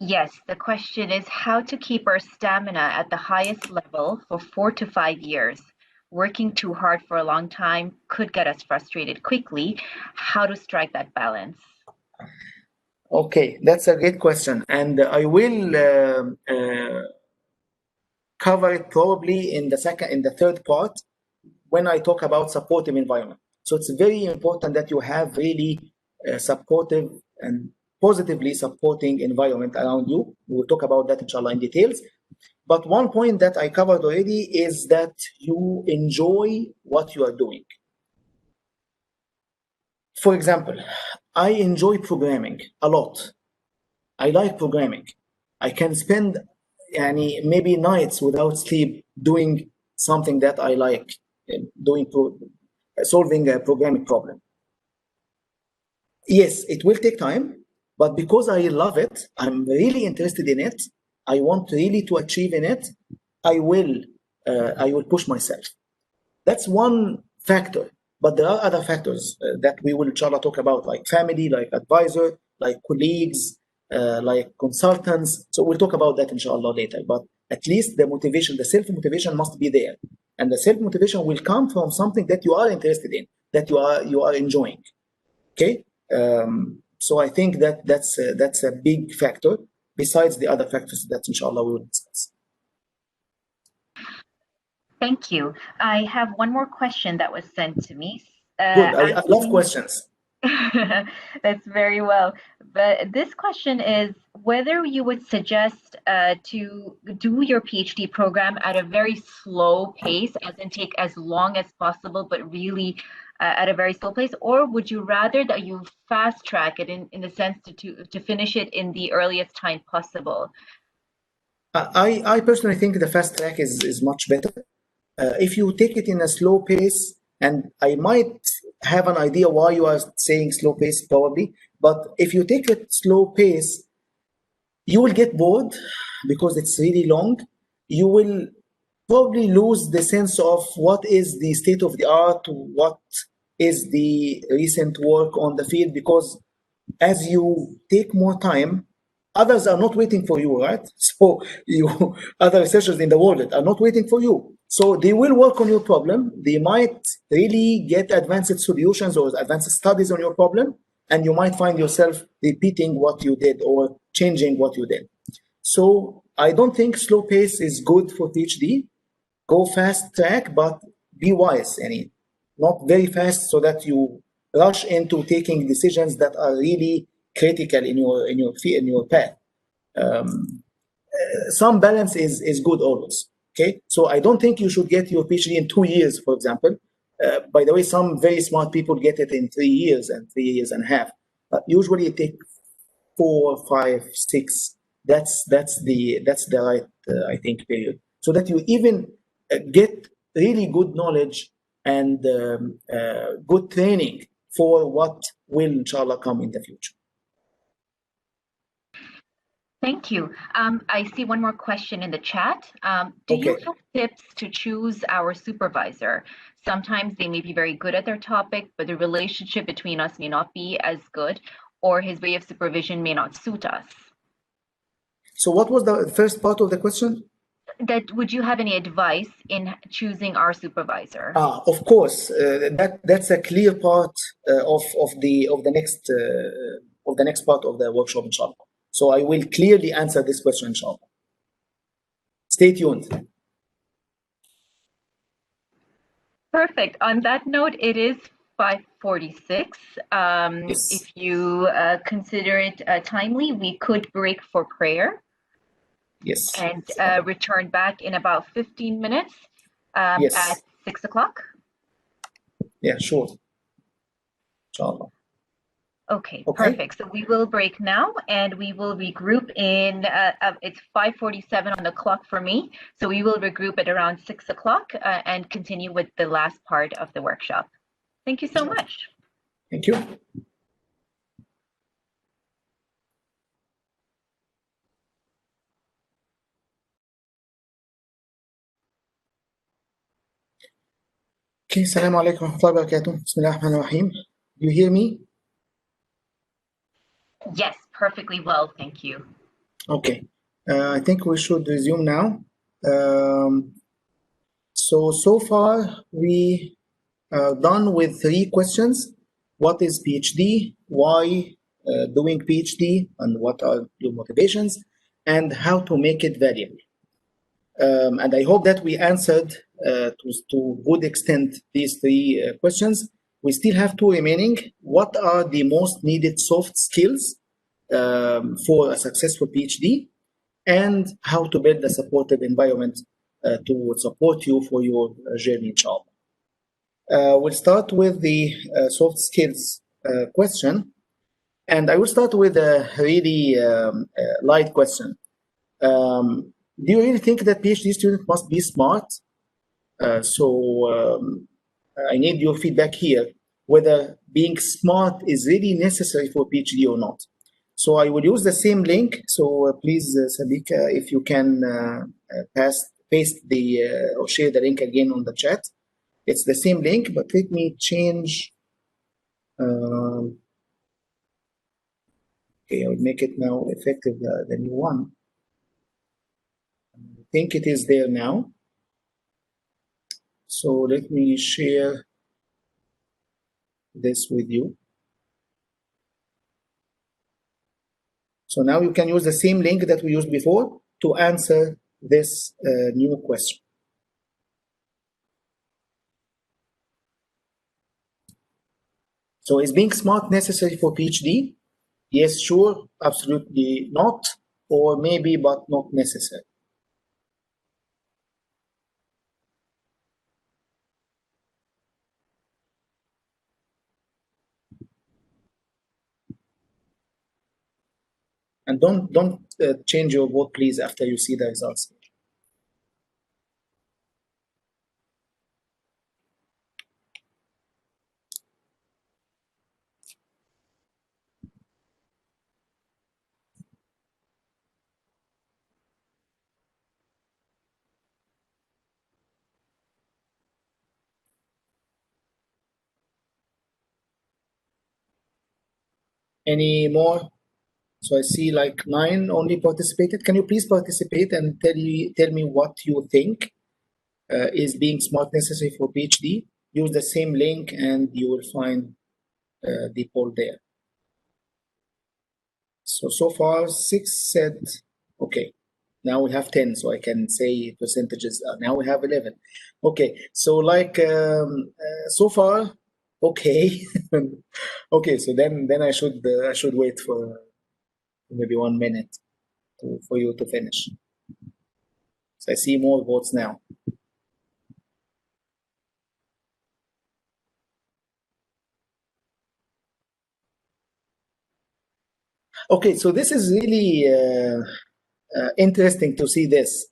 Yes, the question is how to keep our stamina at the highest level for 4 to 5 years. Working too hard for a long time could get us frustrated quickly. How to strike that balance? Okay, that's a great question, and I will cover it probably in the third part when I talk about supportive environment. So it's very important that you have really supportive and positively supporting environment around you. We'll talk about that inshallah in details. But one point that I covered already is that you enjoy what you are doing. For example, I enjoy programming a lot. I like programming. I can spend maybe nights without sleep doing something that I like, solving a programming problem. Yes, it will take time, but because I love it, I'm really interested in it, I want really to achieve in it, I will push myself. That's one factor, but there are other factors that we will inshallah talk about, like family, like advisor, like colleagues, like consultants. So we'll talk about that inshallah later, but at least the motivation, the self-motivation must be there. And the self-motivation will come from something that you are interested in, that you are enjoying. Okay, so I think that's a big factor besides the other factors that inshallah we will discuss. Thank you. I have one more question that was sent to me. Good, I love questions. That's very well. But this question is whether you would suggest to do your PhD program at a very slow pace, as in take as long as possible, but really at a very slow pace, or would you rather that you fast track it in the sense to finish it in the earliest time possible? I personally think the fast track is much better. If you take it in a slow pace, and I might have an idea why you are saying slow pace probably, but if you take it slow pace, you will get bored because it's really long. You will probably lose the sense of what is the state of the art, what is the recent work on the field, because as you take more time, others are not waiting for you, right? So you, other researchers in the world are not waiting for you. So they will work on your problem. They might really get advanced solutions or advanced studies on your problem, and you might find yourself repeating what you did or changing what you did. So I don't think slow pace is good for PhD. Go fast track, but be wise. And not very fast so that you rush into taking decisions that are really critical in your path. Some balance is good always. Okay, so I don't think you should get your PhD in 2 years, for example. By the way, some very smart people get it in 3 years and 3 years and a half. But usually it takes 4, 5, 6. That's the right I think period, so that you even get really good knowledge and good training for what will inshallah come in the future. Thank you. I see one more question in the chat. Do you have tips to choose our supervisor? Sometimes they may be very good at their topic, but the relationship between us may not be as good, or his way of supervision may not suit us. So what was the first part of the question? That would you have any advice in choosing our supervisor? Of course, that's a clear part of the next part of the workshop, inshallah. So I will clearly answer this question, inshallah. Stay tuned. Perfect. On that note, it is 5:46. Yes. If you consider it timely, we could break for prayer. Yes. And return back in about 15 minutes yes. at 6 o'clock. Yeah, sure. Inshallah. Okay, perfect. So we will break now and we will regroup in, it's 5:47 on the clock for me. So we will regroup at around 6 o'clock and continue with the last part of the workshop. Thank you so much. Thank you. Okay, Assalamu alaikum wa rahmatullahi wa barakatuh. Bismillah ar-Rahman ar-Rahim. You hear me? Yes, perfectly well, thank you. Okay, I think we should resume now. So far we are done with 3 questions. What is PhD? Why doing PhD? And what are your motivations? And how to make it valuable. And I hope that we answered to good extent these 3 questions. We still have 2 remaining. What are the most needed soft skills for a successful PhD? And how to build a supportive environment to support you for your journey, inshallah. We'll start with the soft skills question. And I will start with a really light question. Do you really think that PhD students must be smart? I need your feedback here, whether being smart is really necessary for PhD or not. So I will use the same link. So please, Sabika, if you can paste or share the link again on the chat. It's the same link, but let me change. Okay, I'll make it now effective, the new one. I think it is there now. So let me share this with you. So now you can use the same link that we used before to answer this new question. So is being smart necessary for PhD? Yes, sure, absolutely not, or maybe, but not necessary. And don't change your vote, please, after you see the results. Any more? So I see like 9 only participated. Can you please participate and tell me what you think is being smart necessary for PhD? Use the same link and you will find the poll there. So far 6 said, okay. Now we have 10, so I can say percentages. Now we have 11. Okay, so like so far, okay. Okay, so then I should wait for maybe 1 minute for you to finish. So I see more votes now. Okay, so this is really interesting to see this.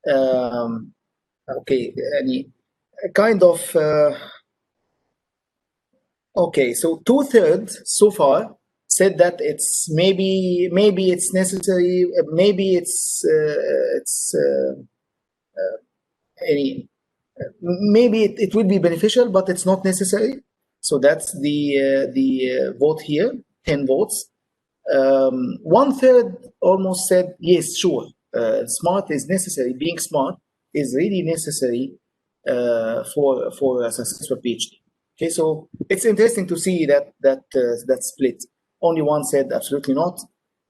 Okay, any kind of okay, so 2/3 so far said that it's maybe it's necessary, maybe it's any maybe it will be beneficial, but it's not necessary. So that's the vote here, 10 votes. 1/3 almost said yes, sure. Smart is necessary. Being smart is really necessary for a successful PhD. Okay, so it's interesting to see that split. Only one said absolutely not.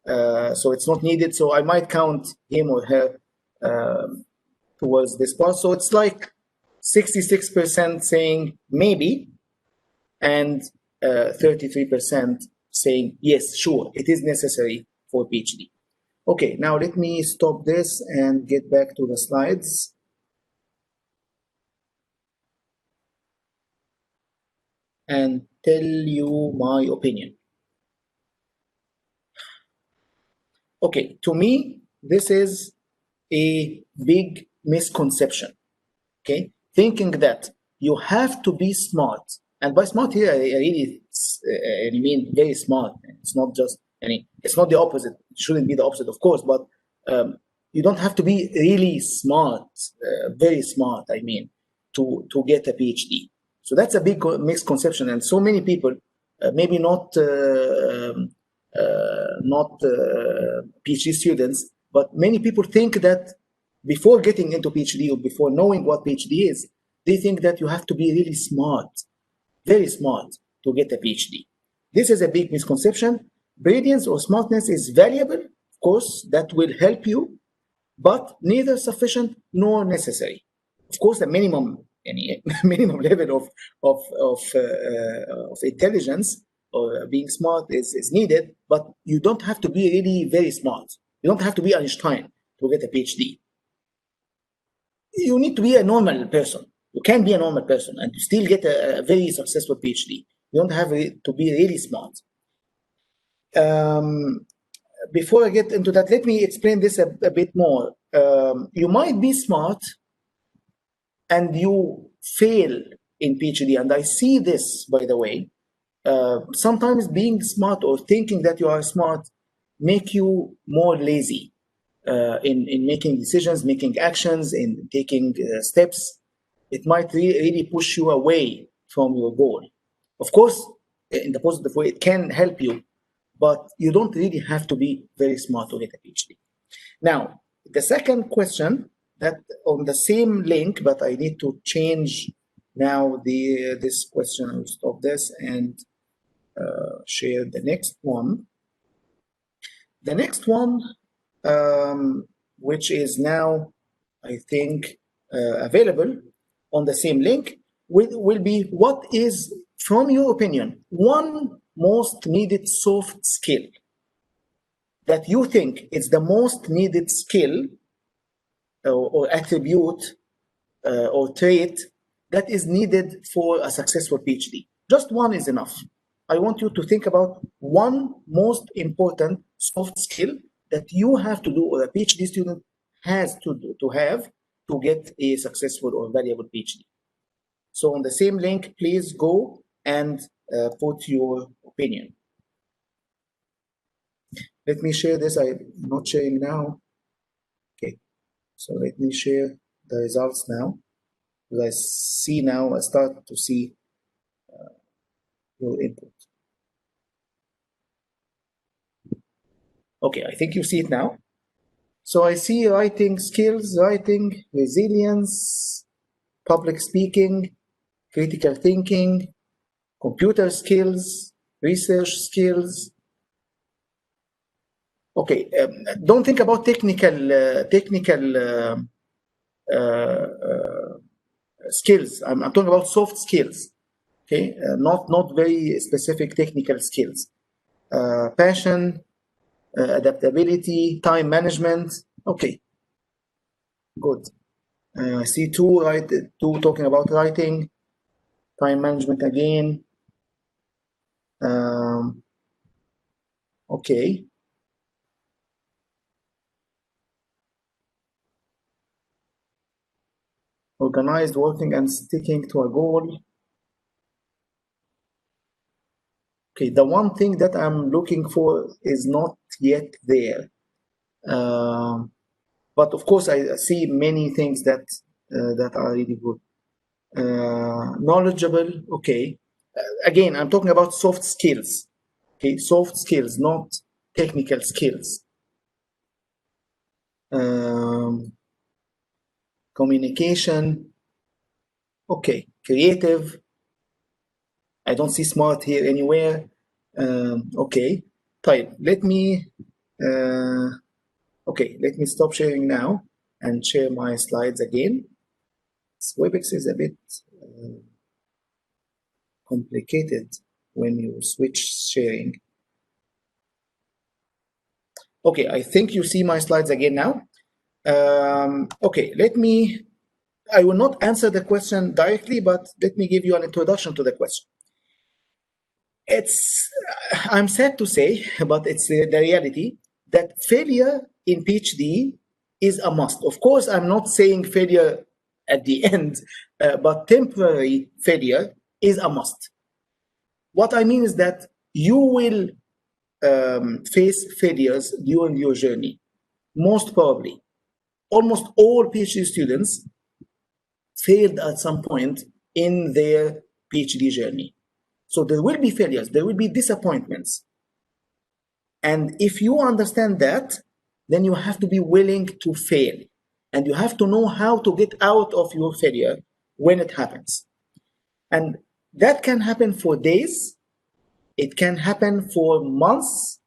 So it's not needed. So I might count him or her towards this part. So it's like 66% saying maybe, and 33% saying yes, sure, it is necessary for PhD. Okay, now let me stop this and get back to the slides. And tell you my opinion. Okay, to me, this is a big misconception. Okay, thinking that you have to be smart, and by smart here, I really mean very smart. It's not just it's not the opposite. It shouldn't be the opposite, of course, but you don't have to be really smart, very smart. I mean, to get a PhD. So that's a big misconception, and so many people, maybe not PhD students, but many people think that before getting into PhD or before knowing what PhD is, they think that you have to be really smart, very smart to get a PhD. This is a big misconception. Brilliance or smartness is valuable, of course, that will help you, but neither sufficient nor necessary. Of course, a minimum minimum level of intelligence or being smart is needed, but you don't have to be really very smart. You don't have to be Einstein to get a PhD. You need to be a normal person. You can be a normal person and still get a very successful PhD. You don't have to be really smart. Before I get into that, let me explain this a bit more. You might be smart and you fail in PhD, and I see this, by the way. Sometimes being smart or thinking that you are smart make you more lazy in making decisions, making actions, in taking steps. It might really push you away from your goal. Of course, in the positive way, it can help you, but you don't really have to be very smart to get a PhD. Now, the second question that on the same link, but I need to change now this question. I'll stop this and share the next one. The next one, which is now, I think, available on the same link, will be what is, from your opinion, one most needed soft skill that you think is the most needed skill or attribute or trait that is needed for a successful PhD. Just one is enough. I want you to think about one most important soft skill that you have to do, or a PhD student has to have to get a successful or valuable PhD. So on the same link, please go and put your opinion. Let me share this. I'm not sharing now. Okay, so let me share the results now. I see now, I start to see your input. Okay, I think you see it now. So I see writing skills, writing, resilience, public speaking, critical thinking, computer skills, research skills. Okay, don't think about technical skills. I'm talking about soft skills. Okay, not very specific technical skills. Passion, adaptability, time management. Okay, good. See two talking about writing, time management again. Okay. Organized, working and sticking to a goal. Okay, the one thing that I'm looking for is not yet there. But of course, I see many things that are really good. Knowledgeable, okay. Again, I'm talking about soft skills. Okay, soft skills, not technical skills. Communication, okay. Creative, I don't see smart here anywhere. Okay, طيب, let me stop sharing now and share my slides again. WebEx is a bit complicated when you switch sharing. Okay, I think you see my slides again now. Okay, I will not answer the question directly, but let me give you an introduction to the question. I'm sad to say, but it's the reality, that failure in PhD is a must. Of course, I'm not saying failure at the end, but temporary failure is a must. What I mean is that you will face failures during your journey. Most probably, almost all PhD students failed at some point in their PhD journey. So there will be failures, there will be disappointments. And if you understand that, then you have to be willing to fail. And you have to know how to get out of your failure when it happens. And that can happen for days, it can happen for months,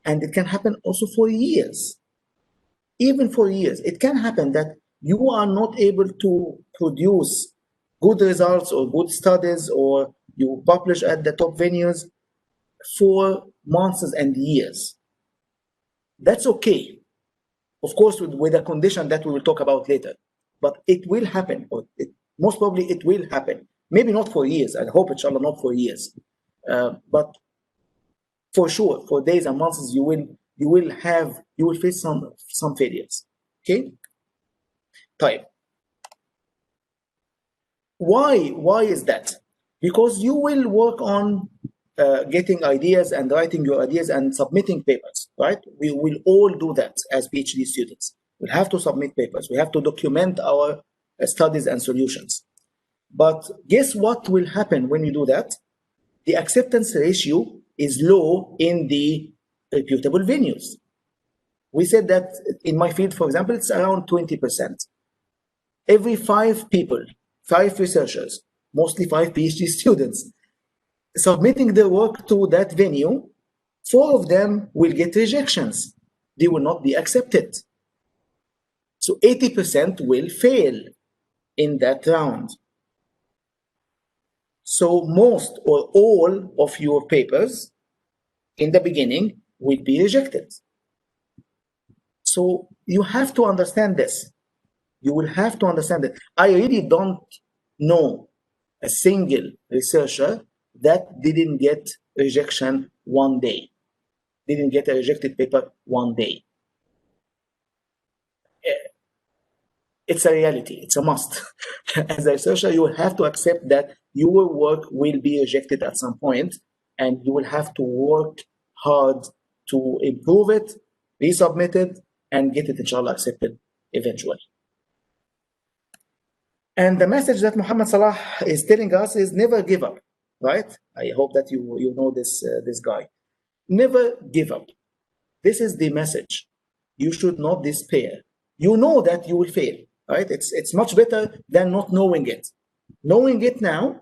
and it can happen also for years. Even for years, it can happen that you are not able to produce good results or good studies, or you publish at the top venues for months and years. That's okay. Of course, with a condition that we will talk about later. But it will happen, or most probably it will happen. Maybe not for years. I hope, inshallah, not for years. But for sure, for days and months, you will face some failures. Okay. Type. Why is that? Because you will work on getting ideas and writing your ideas and submitting papers, right? We will all do that as PhD students. We'll have to submit papers. We have to document our studies and solutions. But guess what will happen when you do that? The acceptance ratio is low in the reputable venues. We said that in my field, for example, it's around 20%. Every 5 people, 5 researchers, mostly 5 PhD students, submitting their work to that venue, 4 of them will get rejections. They will not be accepted. So 80% will fail in that round. So most or all of your papers in the beginning will be rejected. So you have to understand this. You will have to understand it. I really don't know a single researcher that didn't get rejection one day, didn't get a rejected paper one day. It's a reality, it's a must. As a researcher, you will have to accept that your work will be rejected at some point, and you will have to work hard to improve it, resubmit it, and get it, inshallah, accepted eventually. And the message that Muhammad Salah is telling us is never give up, right? I hope that you know this guy. Never give up. This is the message. You should not despair. You know that you will fail, right? It's much better than not knowing it. Knowing it now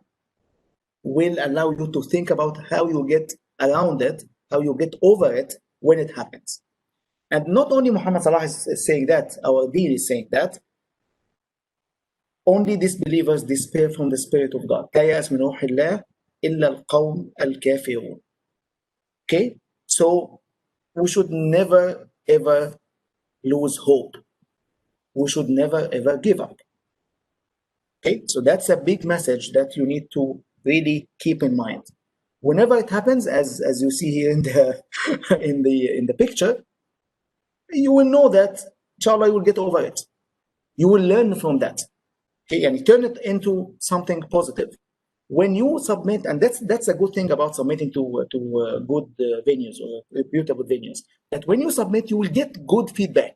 will allow you to think about how you get around it, how you get over it when it happens. And not only Muhammad Salah is saying that, our deen is saying that, only disbelievers despair from the Spirit of God. Okay? So we should never ever lose hope. We should never ever give up. Okay? So that's a big message that you need to really keep in mind. Whenever it happens, as you see here in the in the picture, you will know that inshallah you will get over it. You will learn from that. Okay, and turn it into something positive. When you submit, and that's a good thing about submitting to good venues or reputable venues, that when you submit, you will get good feedback,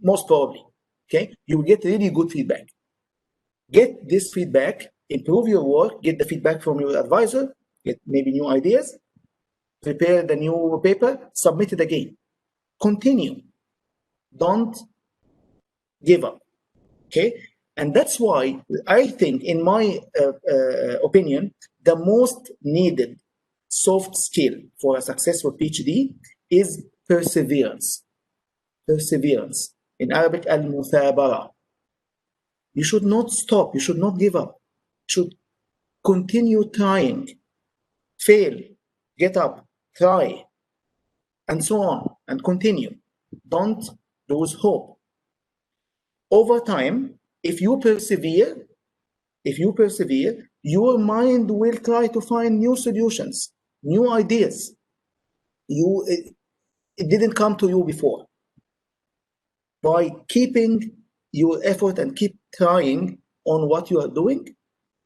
most probably. Okay, you will get really good feedback. Get this feedback, improve your work, get the feedback from your advisor, get maybe new ideas, prepare the new paper, submit it again. Continue. Don't give up. Okay. And that's why I think, in my opinion, the most needed soft skill for a successful PhD is perseverance. Perseverance. In Arabic, al-muthabara. You should not stop. You should not give up. You should continue trying. Fail. Get up. Try. And so on. And continue. Don't lose hope. Over time, if you persevere, your mind will try to find new solutions, new ideas. It didn't come to you before. By keeping your effort and keep trying on what you are doing,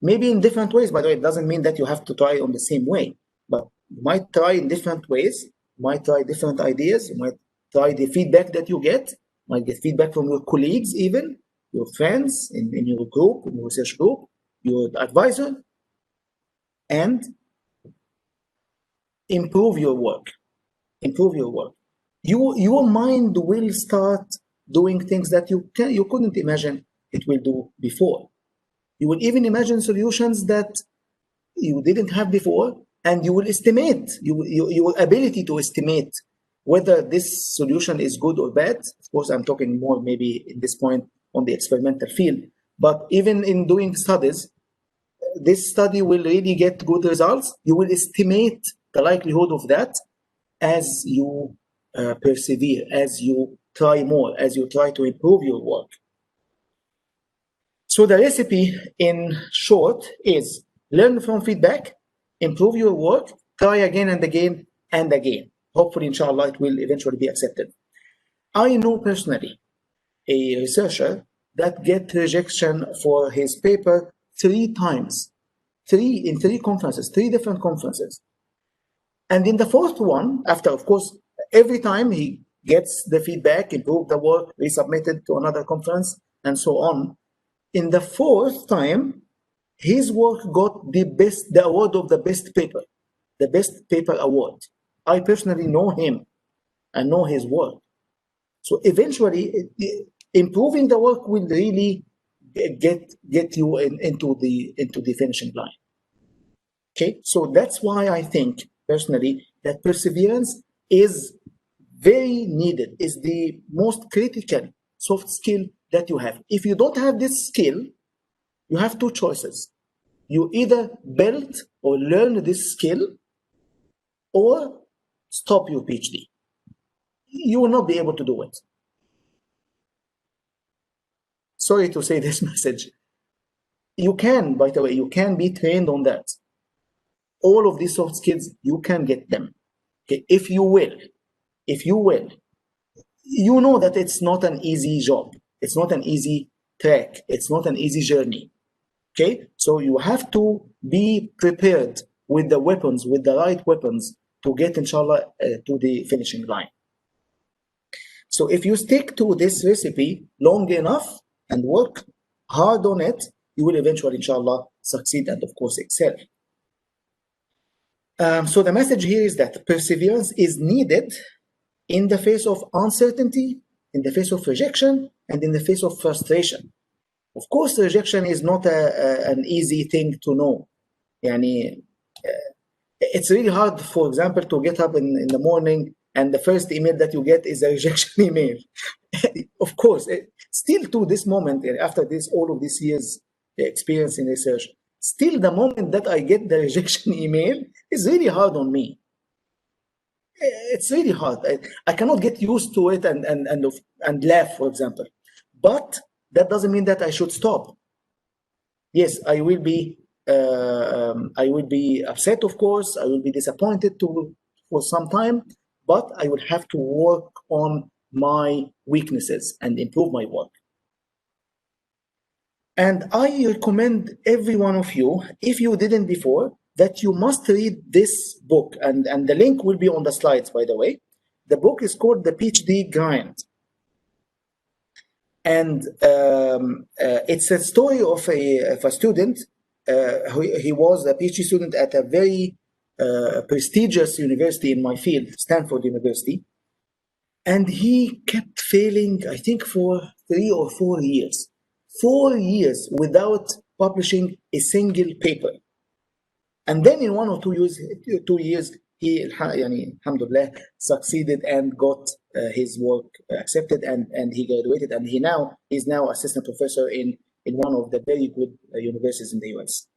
maybe in different ways. By the way, it doesn't mean that you have to try on the same way, but you might try in different ways, might try different ideas, you might try the feedback that you get, might get feedback from your colleagues even, your friends in your group, in your research group, your advisor, and improve your work. Improve your work. Your mind will start doing things that you couldn't imagine it will do before. You will even imagine solutions that you didn't have before, and you will estimate your ability to estimate whether this solution is good or bad. Of course, I'm talking more maybe at this point on the experimental field, but even in doing studies, this study will really get good results. You will estimate the likelihood of that as you persevere, as you try more, as you try to improve your work. So the recipe in short is learn from feedback, improve your work, try again and again and again. Hopefully, inshallah, it will eventually be accepted. I know personally a researcher that get rejection for his paper 3 times, in 3 conferences, 3 different conferences. And in the 4th one, after, of course, every time he gets the feedback, improve the work, resubmit it to another conference, and so on. In the 4th time, his work got the award of the best paper, the best paper award. I personally know him and know his work. So eventually, improving the work will really get you into the finishing line. Okay, so that's why I think personally that perseverance is very needed, is the most critical soft skill that you have. If you don't have this skill, you have 2 choices. You either build or learn this skill, or stop your PhD. You will not be able to do it. Sorry to say this message. You can, by the way, you can be trained on that. All of these soft skills, you can get them. Okay, if you will. You know that it's not an easy job. It's not an easy track. It's not an easy journey. Okay, so you have to be prepared with the weapons, with the right weapons to get, inshallah, to the finishing line. So if you stick to this recipe long enough and work hard on it, you will eventually, inshallah, succeed and, of course, excel. So the message here is that perseverance is needed in the face of uncertainty, in the face of rejection, and in the face of frustration. Of course, rejection is not an easy thing to know. Yani, it's really hard, for example, to get up in the morning and the first email that you get is a rejection email. Of course, still to this moment, after all of these years experience in research, still the moment that I get the rejection email is really hard on me. It's really hard. I cannot get used to it and laugh, for example. But that doesn't mean that I should stop. Yes, I will be upset, of course. I will be disappointed for some time, but I will have to work on my weaknesses and improve my work. And I recommend every one of you, if you didn't before, that you must read this book. And the link will be on the slides, by the way. The book is called The PhD Grind. And it's a story of a student. He was a PhD student at a very prestigious university in my field, Stanford University. And he kept failing, I think, for 3 or 4 years. 4 years without publishing a single paper. And then in 1 or 2 years, he, alhamdulillah, succeeded and got his work accepted, and he graduated, and he's now assistant professor in one of the very good universities in the US.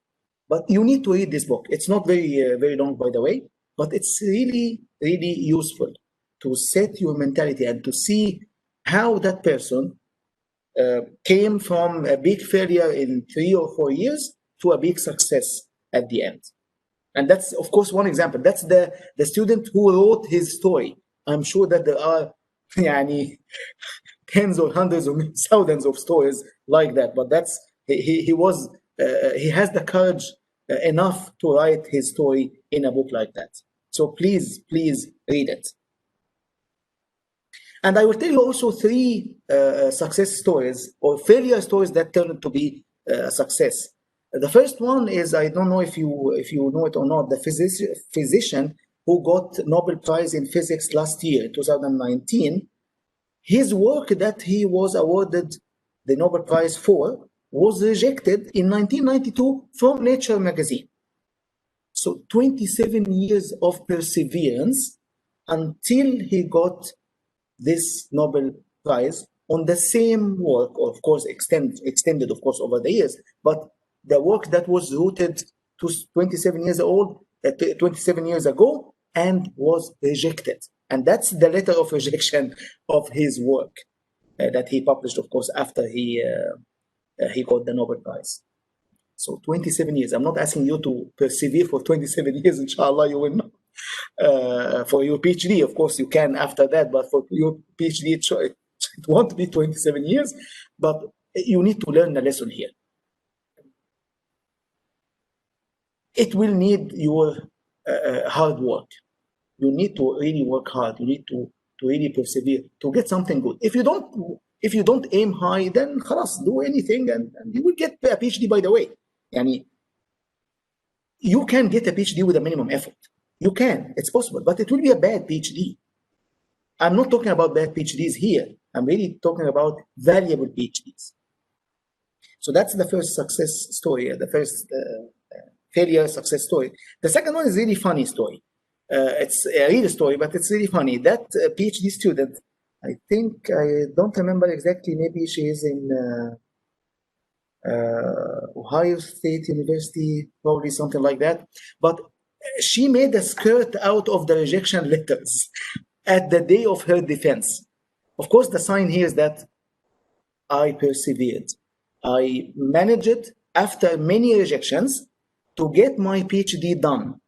But you need to read this book. It's not very long, by the way, but it's really, really useful to set your mentality and to see how that person came from a big failure in 3 or 4 years to a big success at the end. And that's, of course, one example. That's the student who wrote his story. I'm sure that there are tens or hundreds or thousands of stories like that. But that's he has the courage enough to write his story in a book like that. So please read it. And I will tell you also 3 success stories or failure stories that turned to be a success. The first one is, I don't know if you know it or not, the physician who got Nobel Prize in Physics last year, 2019. His work that he was awarded the Nobel Prize for was rejected in 1992 from Nature magazine. So 27 years of perseverance until he got this Nobel Prize on the same work, of course, extended, of course, over the years, but the work that was rooted to 27 years ago and was rejected. And that's the letter of rejection of his work that he published, of course, after he got the Nobel Prize. So 27 years. I'm not asking you to persevere for 27 years, inshallah, you will not. For your PhD, of course, you can after that, but for your PhD, it won't be 27 years, but you need to learn a lesson here. It will need your hard work. You need to really work hard. You need to really persevere to get something good. If you don't aim high, then khalas, do anything and you will get a PhD, by the way. You can get a PhD with a minimum effort. You can, it's possible, but it will be a bad PhD. I'm not talking about bad PhDs here. I'm really talking about valuable PhDs. So that's the first success story, the first failure success story. The second one is really funny story. It's a real story, but it's really funny. That PhD student, I think, I don't remember exactly, maybe she is in Ohio State University, probably something like that. But she made a skirt out of the rejection letters at the day of her defense. Of course, the sign here is that I persevered. I managed, after many rejections, to get my PhD done.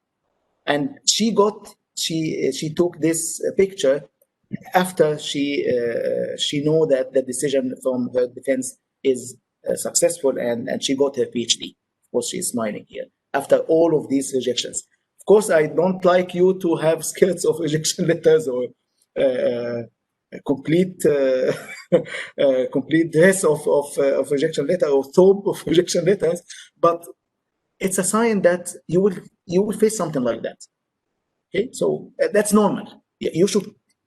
And she took this picture after she know that the decision from her defense is successful, and she got her PhD. Of course, she's smiling here after all of these rejections. Of course, I don't like you to have skirts of rejection letters or complete dress of rejection letter or thobe of rejection letters, but it's a sign that you will face something like that. Okay, so that's normal. You should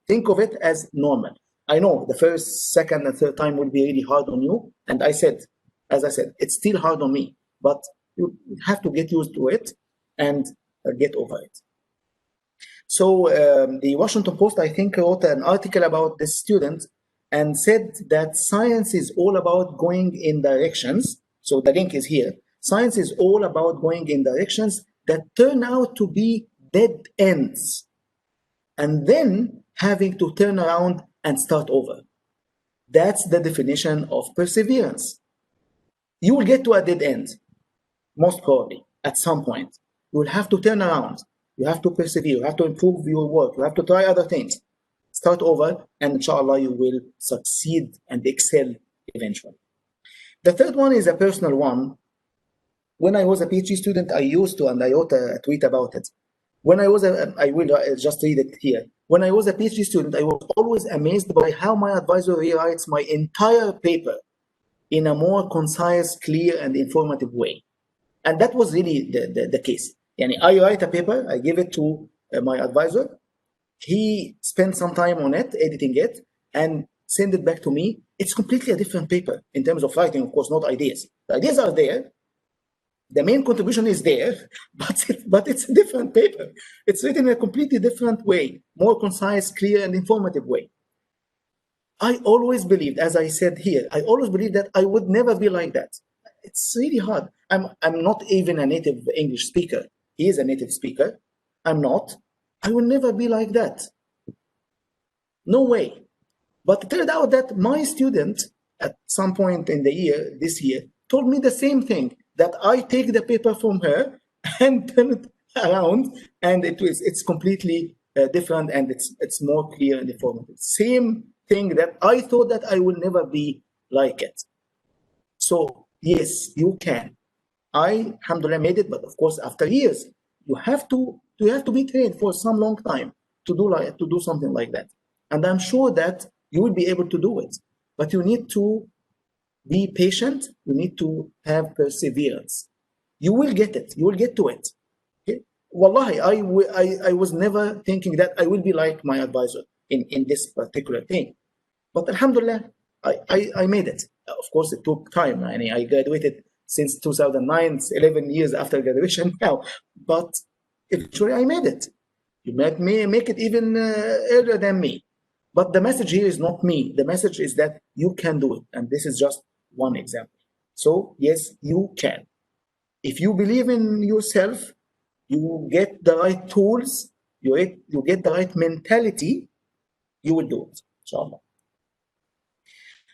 think of it as normal. I know the first, second, and third time will be really hard on you. And as I said, it's still hard on me, but you have to get used to it and get over it. So the Washington Post, I think, wrote an article about this student and said that science is all about going in directions. So the link is here. Science is all about going in directions that turn out to be dead ends, and then having to turn around and start over. That's the definition of perseverance. You will get to a dead end, most probably, at some point. You will have to turn around. You have to persevere. You have to improve your work. You have to try other things. Start over, and inshallah, you will succeed and excel eventually. The third one is a personal one. When I was a PhD student, I used to, and I wrote a tweet about it. When I was I will just read it here. When I was a PhD student, I was always amazed by how my advisor rewrites my entire paper in a more concise, clear, and informative way. And that was really the case. I write a paper, I give it to my advisor. He spent some time on it, editing it, and send it back to me. It's completely a different paper in terms of writing, of course, not ideas. The ideas are there. The main contribution is there, but it's a different paper. It's written in a completely different way, more concise, clear, and informative way. I always believed, as I said here, I always believed that I would never be like that. It's really hard. I'm not even a native English speaker. He is a native speaker. I'm not. I will never be like that. No way. But it turned out that my student, at some point in the year, this year, told me the same thing, that I take the paper from her and turn it around, and it's completely different, and it's more clear and informative. Same thing that I thought that I will never be like it. So yes, you can. I, alhamdulillah, made it, but of course, after years, you have to be trained for some long time to do something like that. And I'm sure that you will be able to do it, but you need to be patient. You need to have perseverance. You will get it. You will get to it. Okay? Wallahi, I was never thinking that I will be like my advisor in this particular thing. But alhamdulillah, I made it. Of course, it took time. I graduated since 2009, it's 11 years after graduation now. But eventually I made it. You may make it even earlier than me. But the message here is not me. The message is that you can do it. And this is just one example. So yes, you can. If you believe in yourself, you get the right tools, you get the right mentality, you will do it, inshallah.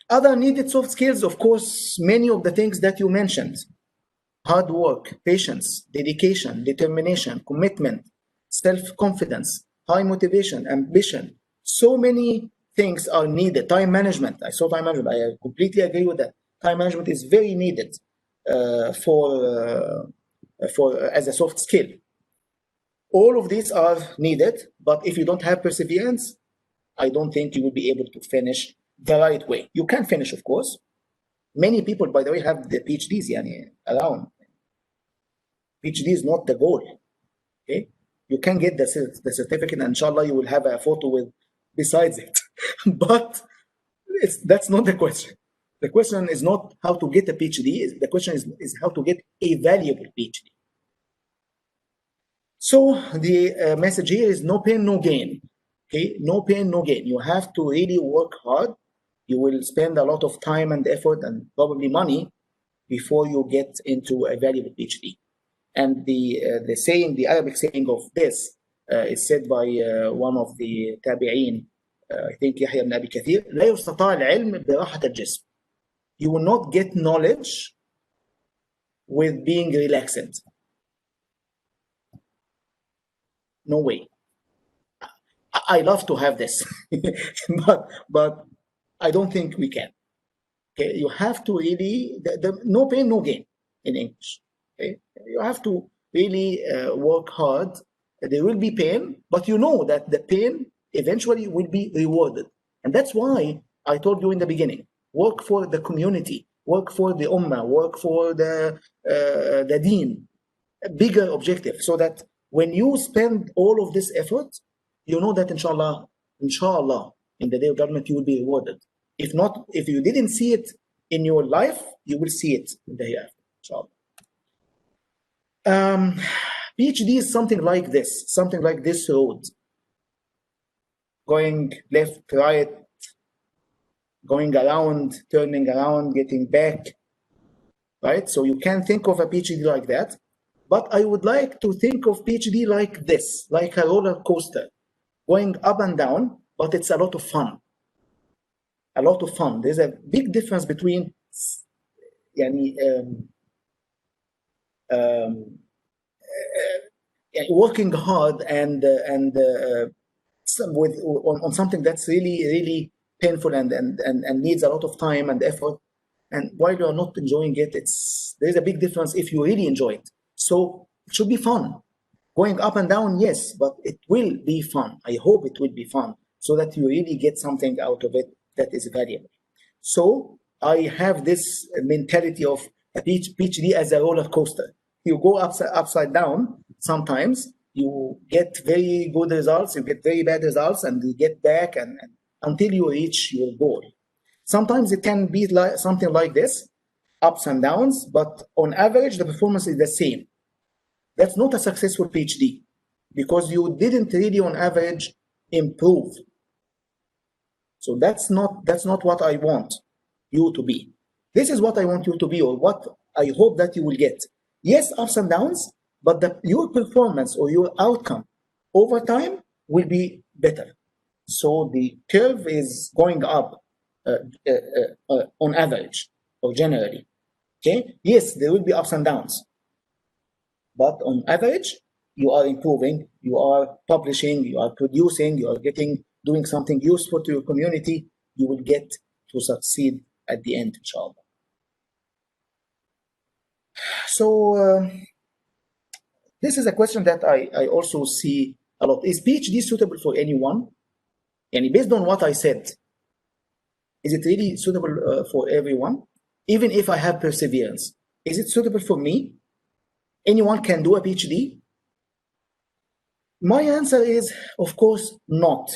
Other needed soft skills, of course, many of the things that you mentioned. Hard work, patience, dedication, determination, commitment, self-confidence, high motivation, ambition. So many things are needed. Time management. I saw time management. I completely agree with that. Time management is very needed for as a soft skill. All of these are needed, but if you don't have perseverance, I don't think you will be able to finish the right way. You can finish, of course. Many people, by the way, have the PhDs around. PhD is not the goal. Okay, you can get the certificate, and inshallah, you will have a photo with besides it. But that's not the question. The question is not how to get a PhD. The question is how to get a valuable PhD. So the message here is no pain, no gain. Okay, no pain, no gain. You have to really work hard. You will spend a lot of time and effort and probably money before you get into a valuable PhD. And the saying, the Arabic saying of this is said by one of the tabi'een, I think Yahya ibn Abi Kathir, لا يستطاع العلم براحة الجسم. You will not get knowledge with being relaxed. No way. I love to have this, but I don't think we can. Okay, you have to really no pain, no gain in English. Okay, you have to really work hard. There will be pain, but you know that the pain eventually will be rewarded, and that's why I told you in the beginning: work for the community, work for the ummah, work for the deen, a bigger objective, so that when you spend all of this effort, you know that inshallah inshallah, in the day of judgment, you will be rewarded. If not, if you didn't see it in your life, you will see it in the hereafter, inshallah. PhD is something like this road, going left, right, going around, turning around, getting back, right? So you can think of a PhD like that, but I would like to think of PhD like this, like a roller coaster, going up and down, but it's a lot of fun. A lot of fun. There's a big difference between working hard and on something that's really painful and needs a lot of time and effort. And while you're not enjoying it, there's a big difference if you really enjoy it. So it should be fun. Going up and down, yes, but it will be fun. I hope it will be fun so that you really get something out of it that is valuable. So I have this mentality of a PhD as a roller coaster. You go upside down sometimes, you get very good results, you get very bad results, and you get back and until you reach your goal. Sometimes it can be like something like this, ups and downs, but on average, the performance is the same. That's not a successful PhD because you didn't really on average improve. So that's not what I want you to be. This is what I want you to be, or what I hope that you will get. Yes, ups and downs, but your performance or your outcome over time will be better. So the curve is going up on average or generally. Okay. Yes, there will be ups and downs, but on average, you are improving, you are publishing, you are producing, you are doing something useful to your community. You will get to succeed at the end, inshallah. So this is a question that I also see a lot. Is PhD suitable for anyone? And based on what I said, is it really suitable for everyone? Even if I have perseverance, is it suitable for me? Anyone can do a PhD? My answer is, of course, not.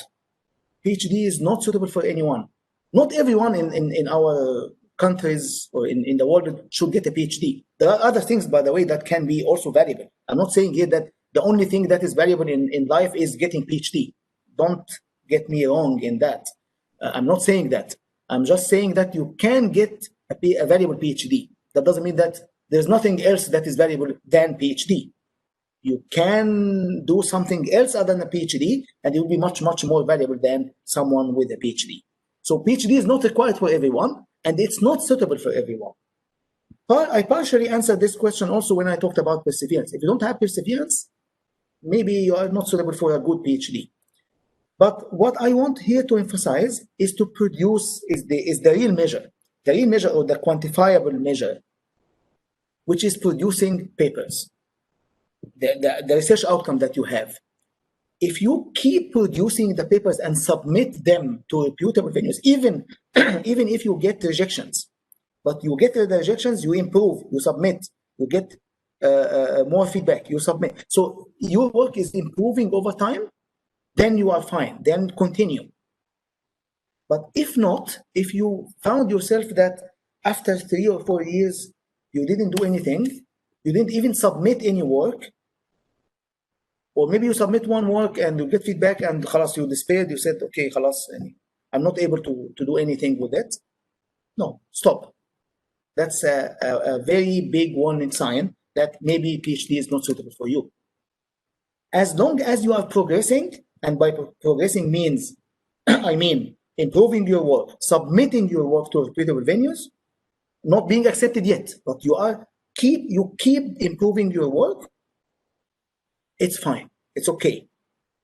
PhD is not suitable for anyone. Not everyone in our countries or in the world should get a PhD. There are other things, by the way, that can be also valuable. I'm not saying here that the only thing that is valuable in life is getting PhD. Don't get me wrong in that. I'm not saying that. I'm just saying that you can get a valuable PhD. That doesn't mean that there's nothing else that is valuable than PhD. You can do something else other than a PhD, and it will be much more valuable than someone with a PhD. So PhD is not required for everyone, and it's not suitable for everyone. But I partially answered this question also when I talked about perseverance. If you don't have perseverance, maybe you are not suitable for a good PhD. But what I want here to emphasize is to produce is the real measure or the quantifiable measure, which is producing papers, the research outcome that you have. If you keep producing the papers and submit them to reputable venues, even if you get rejections, but you get the rejections, you improve, you submit, you get more feedback, you submit. So your work is improving over time, then you are fine, then continue. But if not, if you found yourself that after 3 or 4 years, you didn't do anything, you didn't even submit any work, or maybe you submit one work and you get feedback and khalas, you despaired, you said, okay, khalas, I'm not able to do anything with it. No, stop. That's a very big warning sign that maybe PhD is not suitable for you. As long as you are progressing, and by progressing means, I mean, improving your work, submitting your work to reputable venues, not being accepted yet, but you keep improving your work, it's fine, it's okay,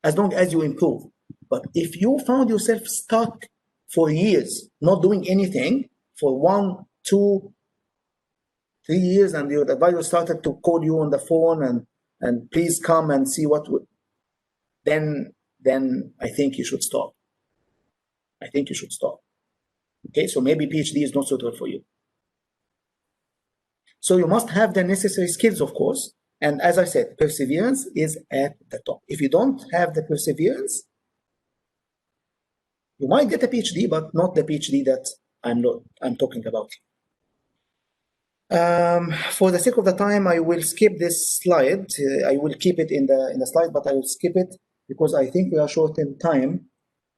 as long as you improve. But if you found yourself stuck for years, not doing anything for 1, 2, 3 years, and your advisor started to call you on the phone and please come and see what would, then I think you should stop. I think you should stop. Okay, so maybe PhD is not suitable for you. So you must have the necessary skills, of course. And as I said, perseverance is at the top. If you don't have the perseverance, You might get a PhD, but not the PhD that I'm talking about. For the sake of the time, I will skip this slide. I will keep it in the slide, but I will skip it because I think we are short in time.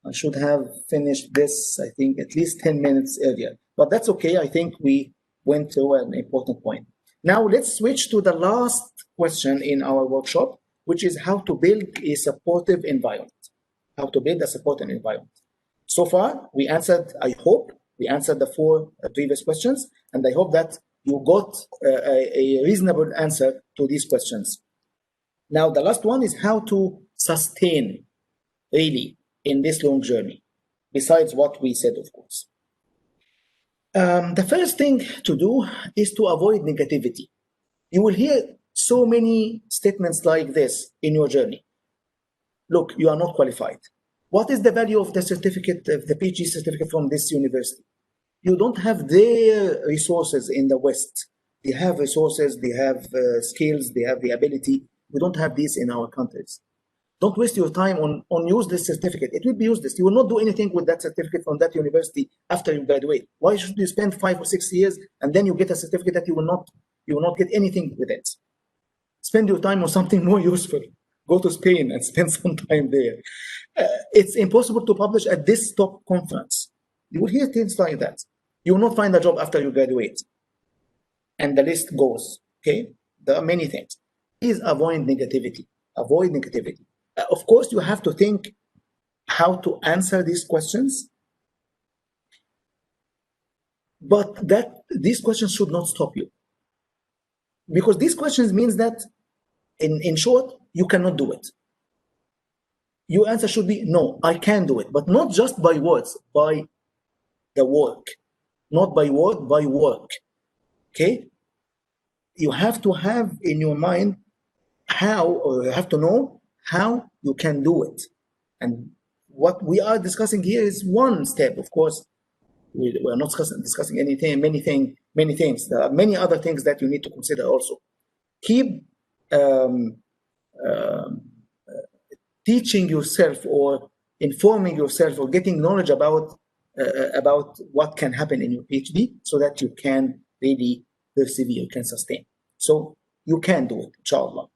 I should have finished this, I think, at least 10 minutes earlier. But that's okay. I think we went to an important point. Now let's switch to the last question in our workshop, which is how to build a supportive environment. How to build a supportive environment. So far, we answered, I hope, we answered the 4 previous questions, and I hope that you got a reasonable answer to these questions. Now, the last one is how to sustain, really, in this long journey, besides what we said, of course. The first thing to do is to avoid negativity. You will hear so many statements like this in your journey. Look, you are not qualified. What is the value of the certificate, of the PhD certificate from this university? You don't have their resources in the West. They have resources, they have skills, they have the ability. We don't have this in our countries. Don't waste your time on useless certificate. It will be useless. You will not do anything with that certificate from that university after you graduate. Why should you spend 5 or 6 years and then you get a certificate that you will not get anything with it? Spend your time on something more useful. Go to Spain and spend some time there. It's impossible to publish at this top conference. You will hear things like that. You will not find a job after you graduate. And the list goes, okay? There are many things. Please avoid negativity. Avoid negativity. Of course, you have to think how to answer these questions, but these questions should not stop you. Because these questions means that, in short, you cannot do it. Your answer should be, no, I can do it, but not just by words, by the work. Not by word, by work, okay? You have to have in your mind how, or you have to know how you can do it. And what we are discussing here is one step. Of course, we are not discussing anything, many things. There are many other things that you need to consider also. Keep teaching yourself or informing yourself or getting knowledge about what can happen in your PhD so that you can really persevere, you can sustain. So you can do it, inshallah.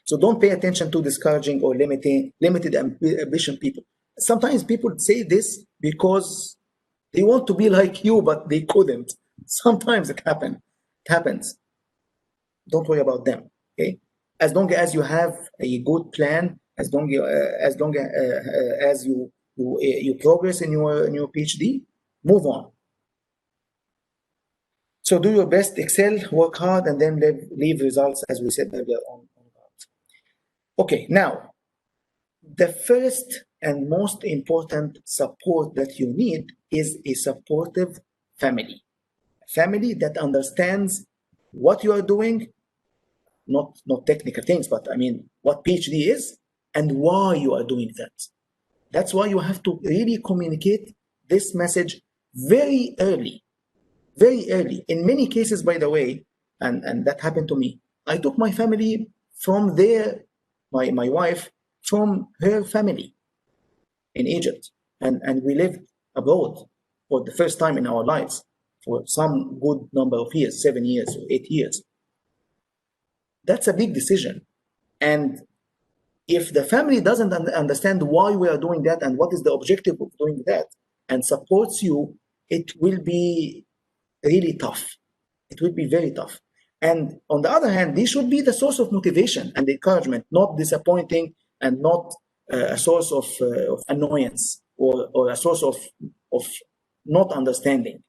So don't pay attention to discouraging or limited ambition people. Sometimes people say this because they want to be like you, but they couldn't. Sometimes it happens. Don't worry about them, okay? As long as you have a good plan, as long as you progress in your PhD, move on. So do your best, excel, work hard, and then leave results, as we said earlier on. Okay, now, the first and most important support that you need is a supportive family. A family that understands what you are doing, not technical things, but I mean what PhD is and why you are doing that. That's why you have to really communicate this message very early. Very early. In many cases, by the way, and that happened to me, I took my family from my wife from her family in Egypt, and we lived abroad for the first time in our lives for some good number of years, 7 years or 8 years. That's a big decision. And if the family doesn't understand why we are doing that and what is the objective of doing that and supports you, it will be really tough. It will be very tough. And on the other hand, this should be the source of motivation and encouragement, not disappointing and not a source of annoyance or a source of not understanding.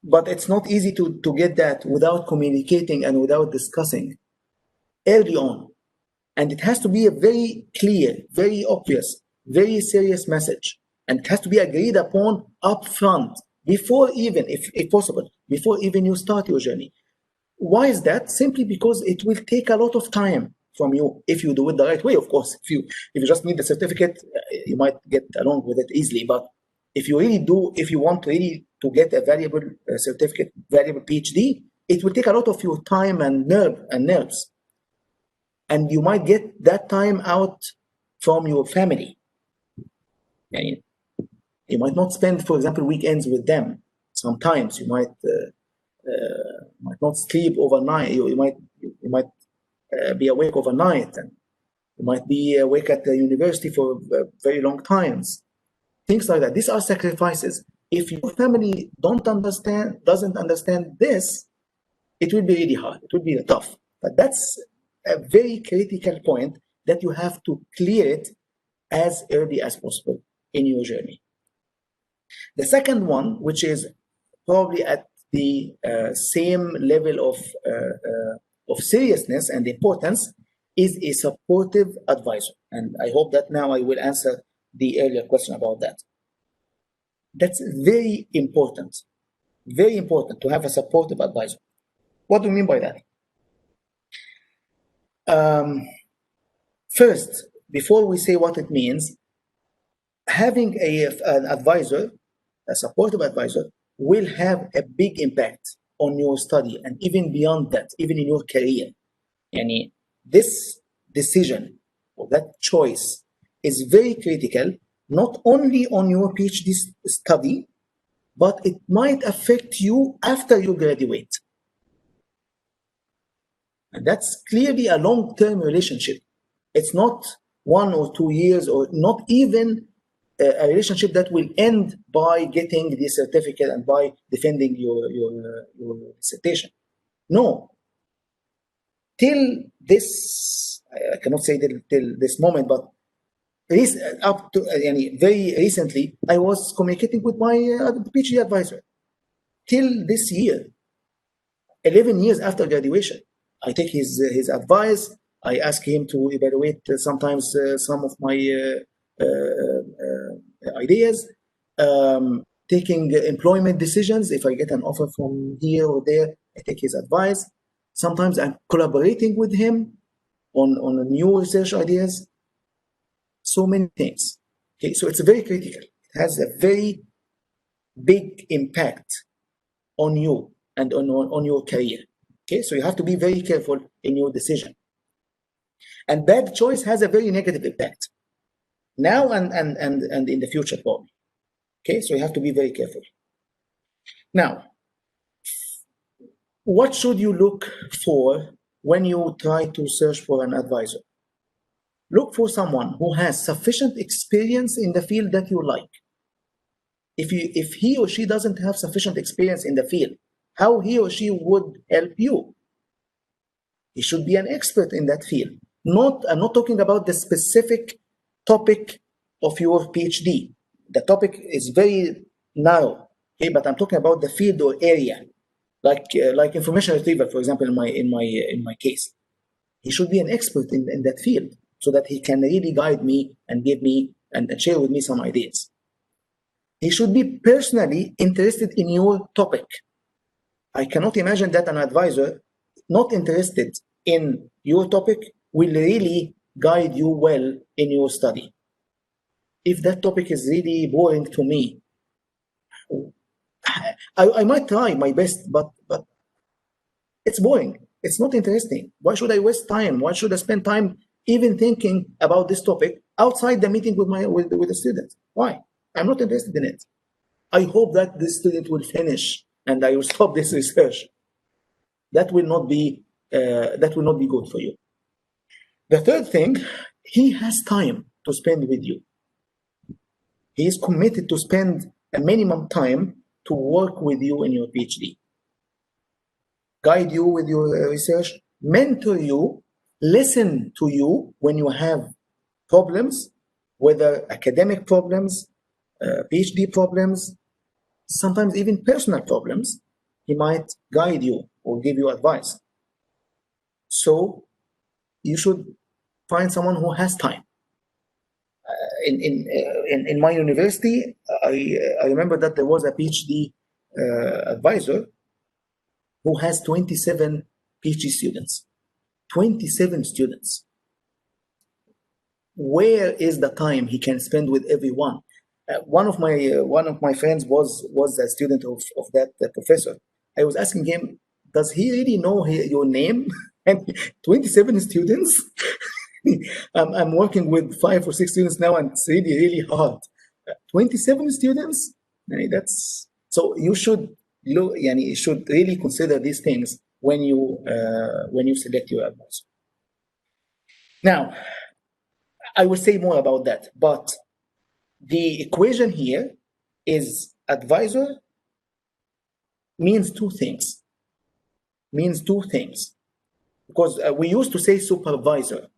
But it's not easy to get that without communicating and without discussing early on. And it has to be a very clear, very obvious, very serious message. And it has to be agreed upon upfront, before even, if possible, before even you start your journey. Why is that? Simply because it will take a lot of time from you if you do it the right way, of course. If you just need the certificate, you might get along with it easily. But if you want really to get a valuable certificate, valuable PhD, it will take a lot of your time and nerves. And you might get that time out from your family. And you might not spend, for example, weekends with them. Sometimes you might not sleep overnight. You might be awake overnight, and you might be awake at the university for very long times. Things like that. These are sacrifices. If your family doesn't understand this, it will be really hard. It will be tough. But that's a very critical point that you have to clear it as early as possible in your journey. The second one, which is probably at the same level of seriousness and importance, is a supportive advisor. And I hope that now I will answer the earlier question about that. That's very important to have a supportive advisor. What do you mean by that? First, before we say what it means, having an advisor, a supportive advisor, will have a big impact on your study and even beyond that, even in your career. Yani, this decision or that choice is very critical, not only on your PhD study, but it might affect you after you graduate. And that's clearly a long-term relationship. It's not 1 or 2 years, or not even a relationship that will end by getting the certificate and by defending your dissertation. No. Till this, I cannot say till this moment, but up to very recently, I was communicating with my PhD advisor. Till this year, 11 years after graduation, I take his advice. I ask him to evaluate sometimes some of my ideas, taking employment decisions. If I get an offer from here or there, I take his advice. Sometimes I'm collaborating with him on new research ideas. So many things. Okay, so it's very critical. It has a very big impact on you and on your career. Okay, so you have to be very careful in your decision. And bad choice has a very negative impact now and in the future probably. Okay, so you have to be very careful. Now, what should you look for when you try to search for an advisor? Look for someone who has sufficient experience in the field that you like. If he or she doesn't have sufficient experience in the field, how he or she would help you? He should be an expert in that field. I'm not talking about the specific topic of your PhD. The topic is very narrow, okay? But I'm talking about the field or area, like information retrieval, for example, in my case. He should be an expert in that field, so that he can really guide me and give me and share with me some ideas. He should be personally interested in your topic. I cannot imagine that an advisor not interested in your topic will really guide you well in your study. If that topic is really boring to me, I might try my best, but it's boring. It's not interesting. Why should I waste time? Why should I spend time even thinking about this topic outside the meeting with the student? Why? I'm not interested in it. I hope that this student will finish and I will stop this research. That will not be good for you. The third thing, he has time to spend with you. He is committed to spend a minimum time to work with you in your PhD, guide you with your research, mentor you, listen to you when you have problems, whether academic problems, PhD problems, sometimes even personal problems. He might guide you or give you advice. So you should find someone who has time. In my university, I remember that there was a PhD advisor who has 27 PhD students. 27 students. Where is the time he can spend with everyone? One of my friends was a student of that professor. I was asking him, does he really know your name? And 27 students? I'm working with 5 or 6 students now, and it's really, really hard. 27 students? That's so you should look, you should really consider these things when you select your advisor. Now, I will say more about that, but the equation here is advisor means two things. Because we used to say supervisor,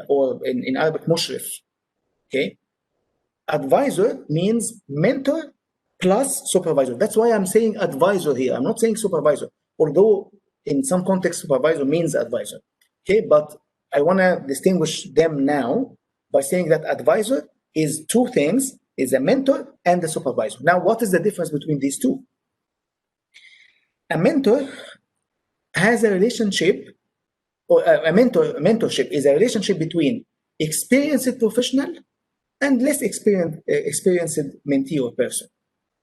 or in Arabic mushrif. Okay, advisor means mentor plus supervisor. That's why I'm saying advisor here. I'm not saying supervisor, although in some context supervisor means advisor. Okay, but I want to distinguish them now by saying that advisor is two things, is a mentor and a supervisor. Now, what is the difference between these two? A mentor has a relationship, or a mentorship is a relationship between experienced professional and less experienced mentee or person.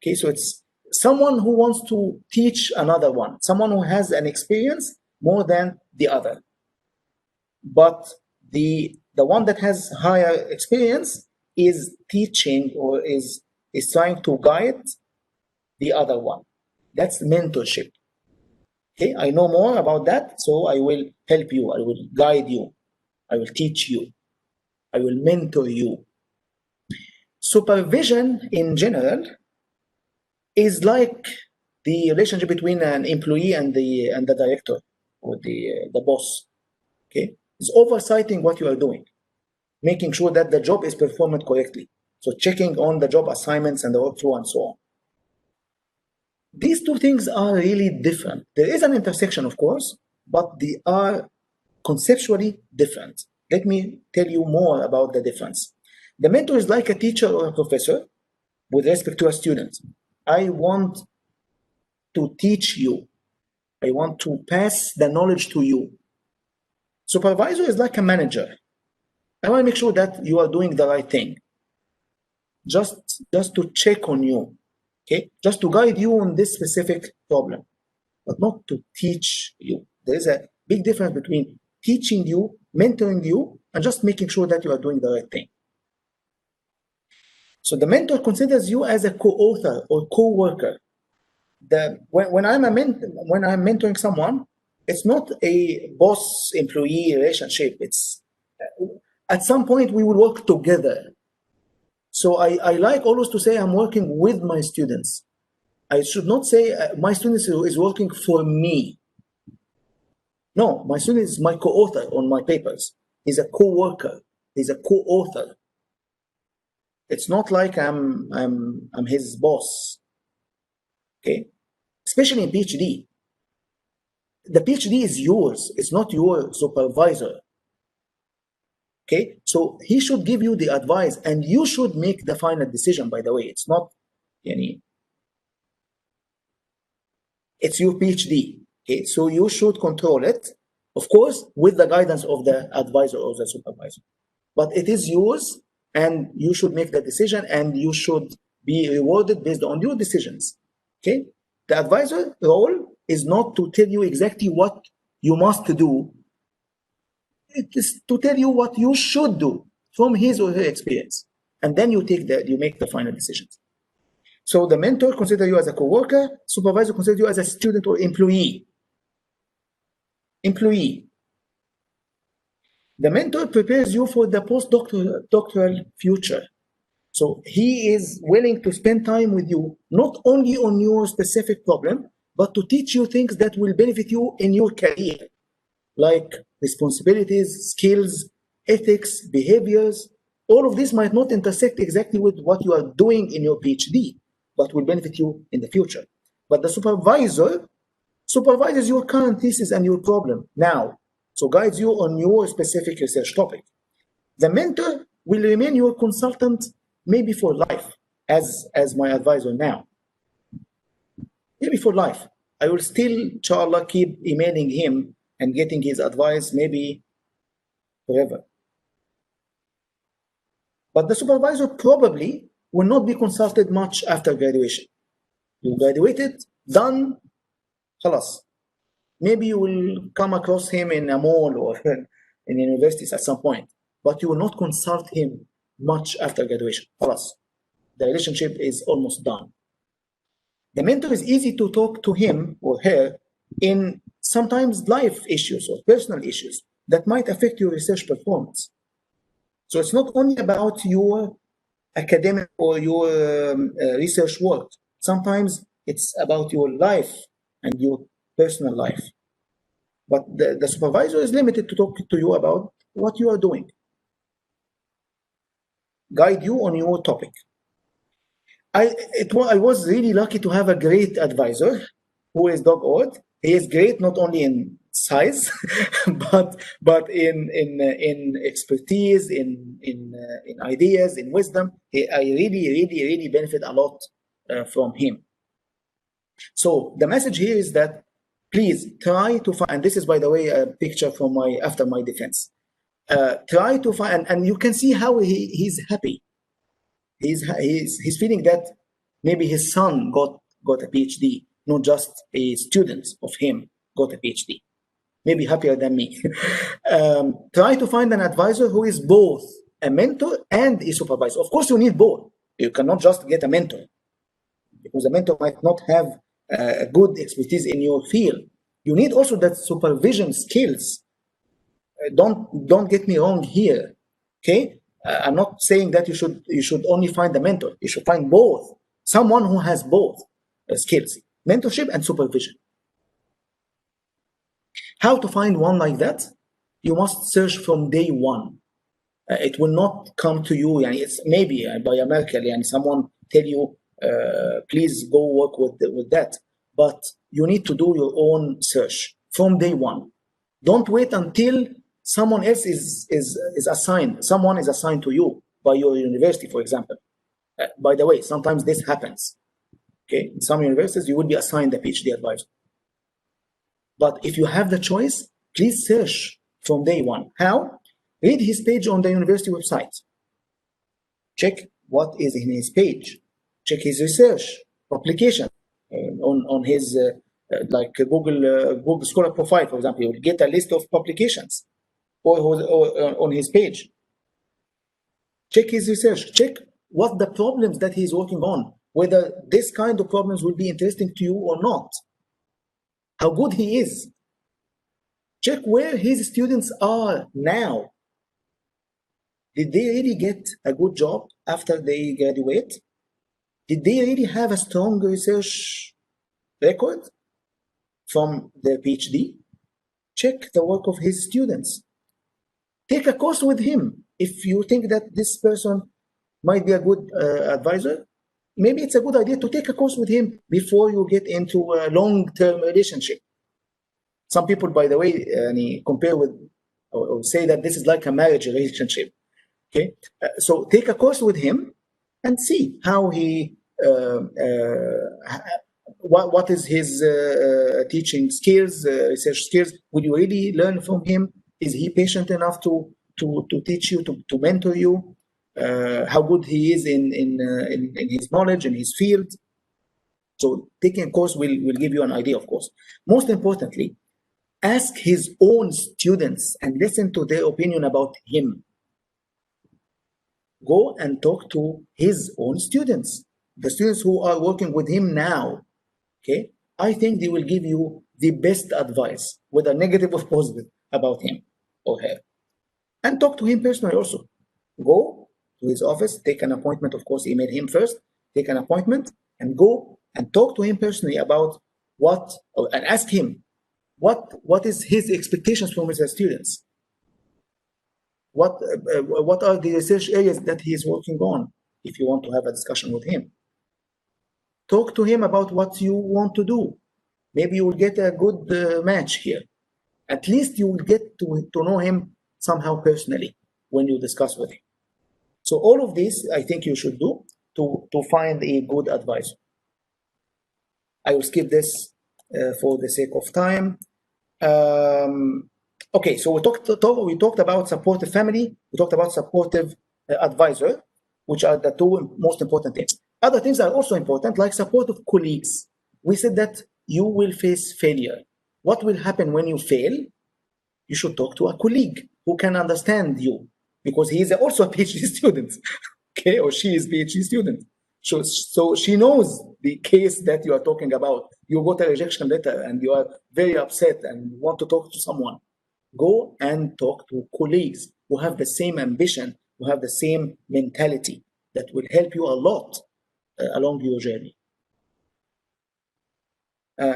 Okay, so it's someone who wants to teach another one, someone who has an experience more than the other. But the one that has higher experience is teaching or is trying to guide the other one. That's mentorship. Okay, I know more about that, so I will help you, I will guide you, I will teach you, I will mentor you. Supervision in general is like the relationship between an employee and the director or the boss. Okay, it's oversighting what you are doing, making sure that the job is performed correctly. So checking on the job assignments and the workflow and so on. These two things are really different. There is an intersection, of course, but they are conceptually different. Let me tell you more about the difference. The mentor is like a teacher or a professor with respect to a student. I want to teach you. I want to pass the knowledge to you. Supervisor is like a manager. I want to make sure that you are doing the right thing. Just to check on you. Okay, just to guide you on this specific problem, but not to teach you. There is a big difference between teaching you, mentoring you, and just making sure that you are doing the right thing. So the mentor considers you as a co-author or co-worker. When I'm mentoring someone, it's not a boss-employee relationship. It's at some point we will work together. So I like always to say I'm working with my students. I should not say my student is working for me. No, my student is my co-author on my papers. He's a co-worker. He's a co-author. It's not like I'm his boss. Okay, especially in PhD. The PhD is yours. It's not your supervisor. Okay, so he should give you the advice and you should make the final decision, by the way. It's not, it's your PhD. Okay, so you should control it, of course, with the guidance of the advisor or the supervisor. But it is yours and you should make the decision and you should be rewarded based on your decisions. Okay, the advisor role is not to tell you exactly what you must do. It is to tell you what you should do from his or her experience, and then you make the final decisions. So the mentor considers you as a co-worker, supervisor considers you as a student or employee. The mentor prepares you for the postdoctoral future. So he is willing to spend time with you, not only on your specific problem, but to teach you things that will benefit you in your career, like responsibilities, skills, ethics, behaviors. All of this might not intersect exactly with what you are doing in your PhD, but will benefit you in the future. But the supervisor supervises your current thesis and your problem now, so guides you on your specific research topic. The mentor will remain your consultant maybe for life, as my advisor now. Maybe for life. I will still, inshallah, keep emailing him and getting his advice maybe forever. But the supervisor probably will not be consulted much after graduation. You graduated, done, khalas. Maybe you will come across him in a mall or in universities at some point, but you will not consult him much after graduation. Plus, the relationship is almost done. The mentor is easy to talk to him or her in sometimes life issues or personal issues that might affect your research performance. So it's not only about your academic or your research work. Sometimes it's about your life and your personal life. But the supervisor is limited to talk to you about what you are doing, guide you on your topic. I was really lucky to have a great advisor who is Doug Ord. He is great not only in size, but in expertise, in ideas, in wisdom. I really benefit a lot from him. So the message here is that please try to find, and this is, by the way, a picture from after my defense. Try to find, and you can see how he's happy. He's feeling that maybe his son got a PhD, not just a student of him got a PhD. Maybe happier than me. Try to find an advisor who is both a mentor and a supervisor. Of course, you need both. You cannot just get a mentor, because a mentor might not have a good expertise in your field. You need also that supervision skills. Don't get me wrong here, okay? I'm not saying that you should only find a mentor. You should find both, someone who has both skills, mentorship and supervision. How to find one like that? You must search from day one. It will not come to you. It's maybe by a miracle, and someone tell you, please go work with that. But you need to do your own search from day one. Don't wait until someone else is assigned. Someone is assigned to you by your university, for example. By the way, sometimes this happens. Okay, in some universities you will be assigned a PhD advisor. But if you have the choice, please search from day one. How? Read his page on the university website. Check what is in his page. Check his research publication on his like Google Scholar profile, for example. You will get a list of publications or on his page. Check his research. Check what the problems that he's working on, whether this kind of problems will be interesting to you or not. How good he is. Check where his students are now. Did they really get a good job after they graduate? Did they really have a strong research record from their PhD? Check the work of his students. Take a course with him. If you think that this person might be a good advisor, maybe it's a good idea to take a course with him before you get into a long-term relationship. Some people, by the way, compare with or say that this is like a marriage relationship. Okay, so take a course with him and see how he, what is his teaching skills, research skills. Will you really learn from him? Is he patient enough to teach you, to mentor you? How good he is in his knowledge, in his field. So taking a course will give you an idea, of course. Most importantly, ask his own students and listen to their opinion about him. Go and talk to his own students, the students who are working with him now. Okay, I think they will give you the best advice, whether negative or positive, about him or her. And talk to him personally also. Go to his office, take an appointment. Of course, email him first, take an appointment, and go and talk to him personally about and ask him what is his expectations from his students. What are the research areas that he is working on, if you want to have a discussion with him. Talk to him about what you want to do. Maybe you will get a good match here. At least you will get to know him somehow personally when you discuss with him. So all of this, I think you should do to find a good advisor. I will skip this for the sake of time. Okay, so we talked about supportive family, we talked about supportive advisor, which are the two most important things. Other things are also important, like supportive colleagues. We said that you will face failure. What will happen when you fail? You should talk to a colleague. who can understand you, because he is also a PhD student, okay, or she is PhD student. So she knows the case that you are talking about. You got a rejection letter and you are very upset and want to talk to someone. Go and talk to colleagues who have the same ambition, who have the same mentality. That will help you a lot along your journey.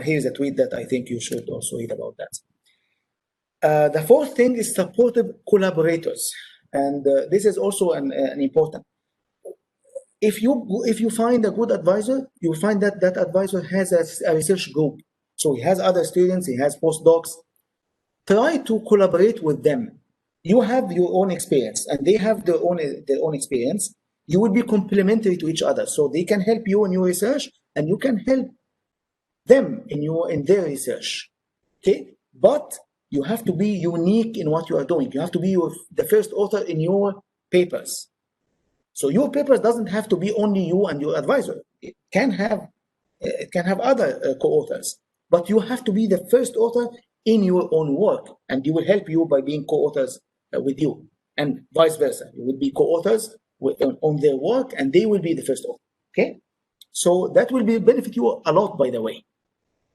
Here's a tweet that I think you should also read about that. The fourth thing is supportive collaborators. And this is also an important. If you find a good advisor, you find that that advisor has a research group. So he has other students, he has postdocs. Try to collaborate with them. You have your own experience and they have their own experience. You will be complementary to each other. So they can help you in your research and you can help them in their research. Okay? But you have to be unique in what you are doing. You have to be the first author in your papers. So your papers doesn't have to be only you and your advisor. It can have other co-authors, but you have to be the first author in your own work, and you will help you by being co-authors with you, and vice versa. You will be co-authors on their work, and they will be the first author. Okay, so that will benefit you a lot. By the way,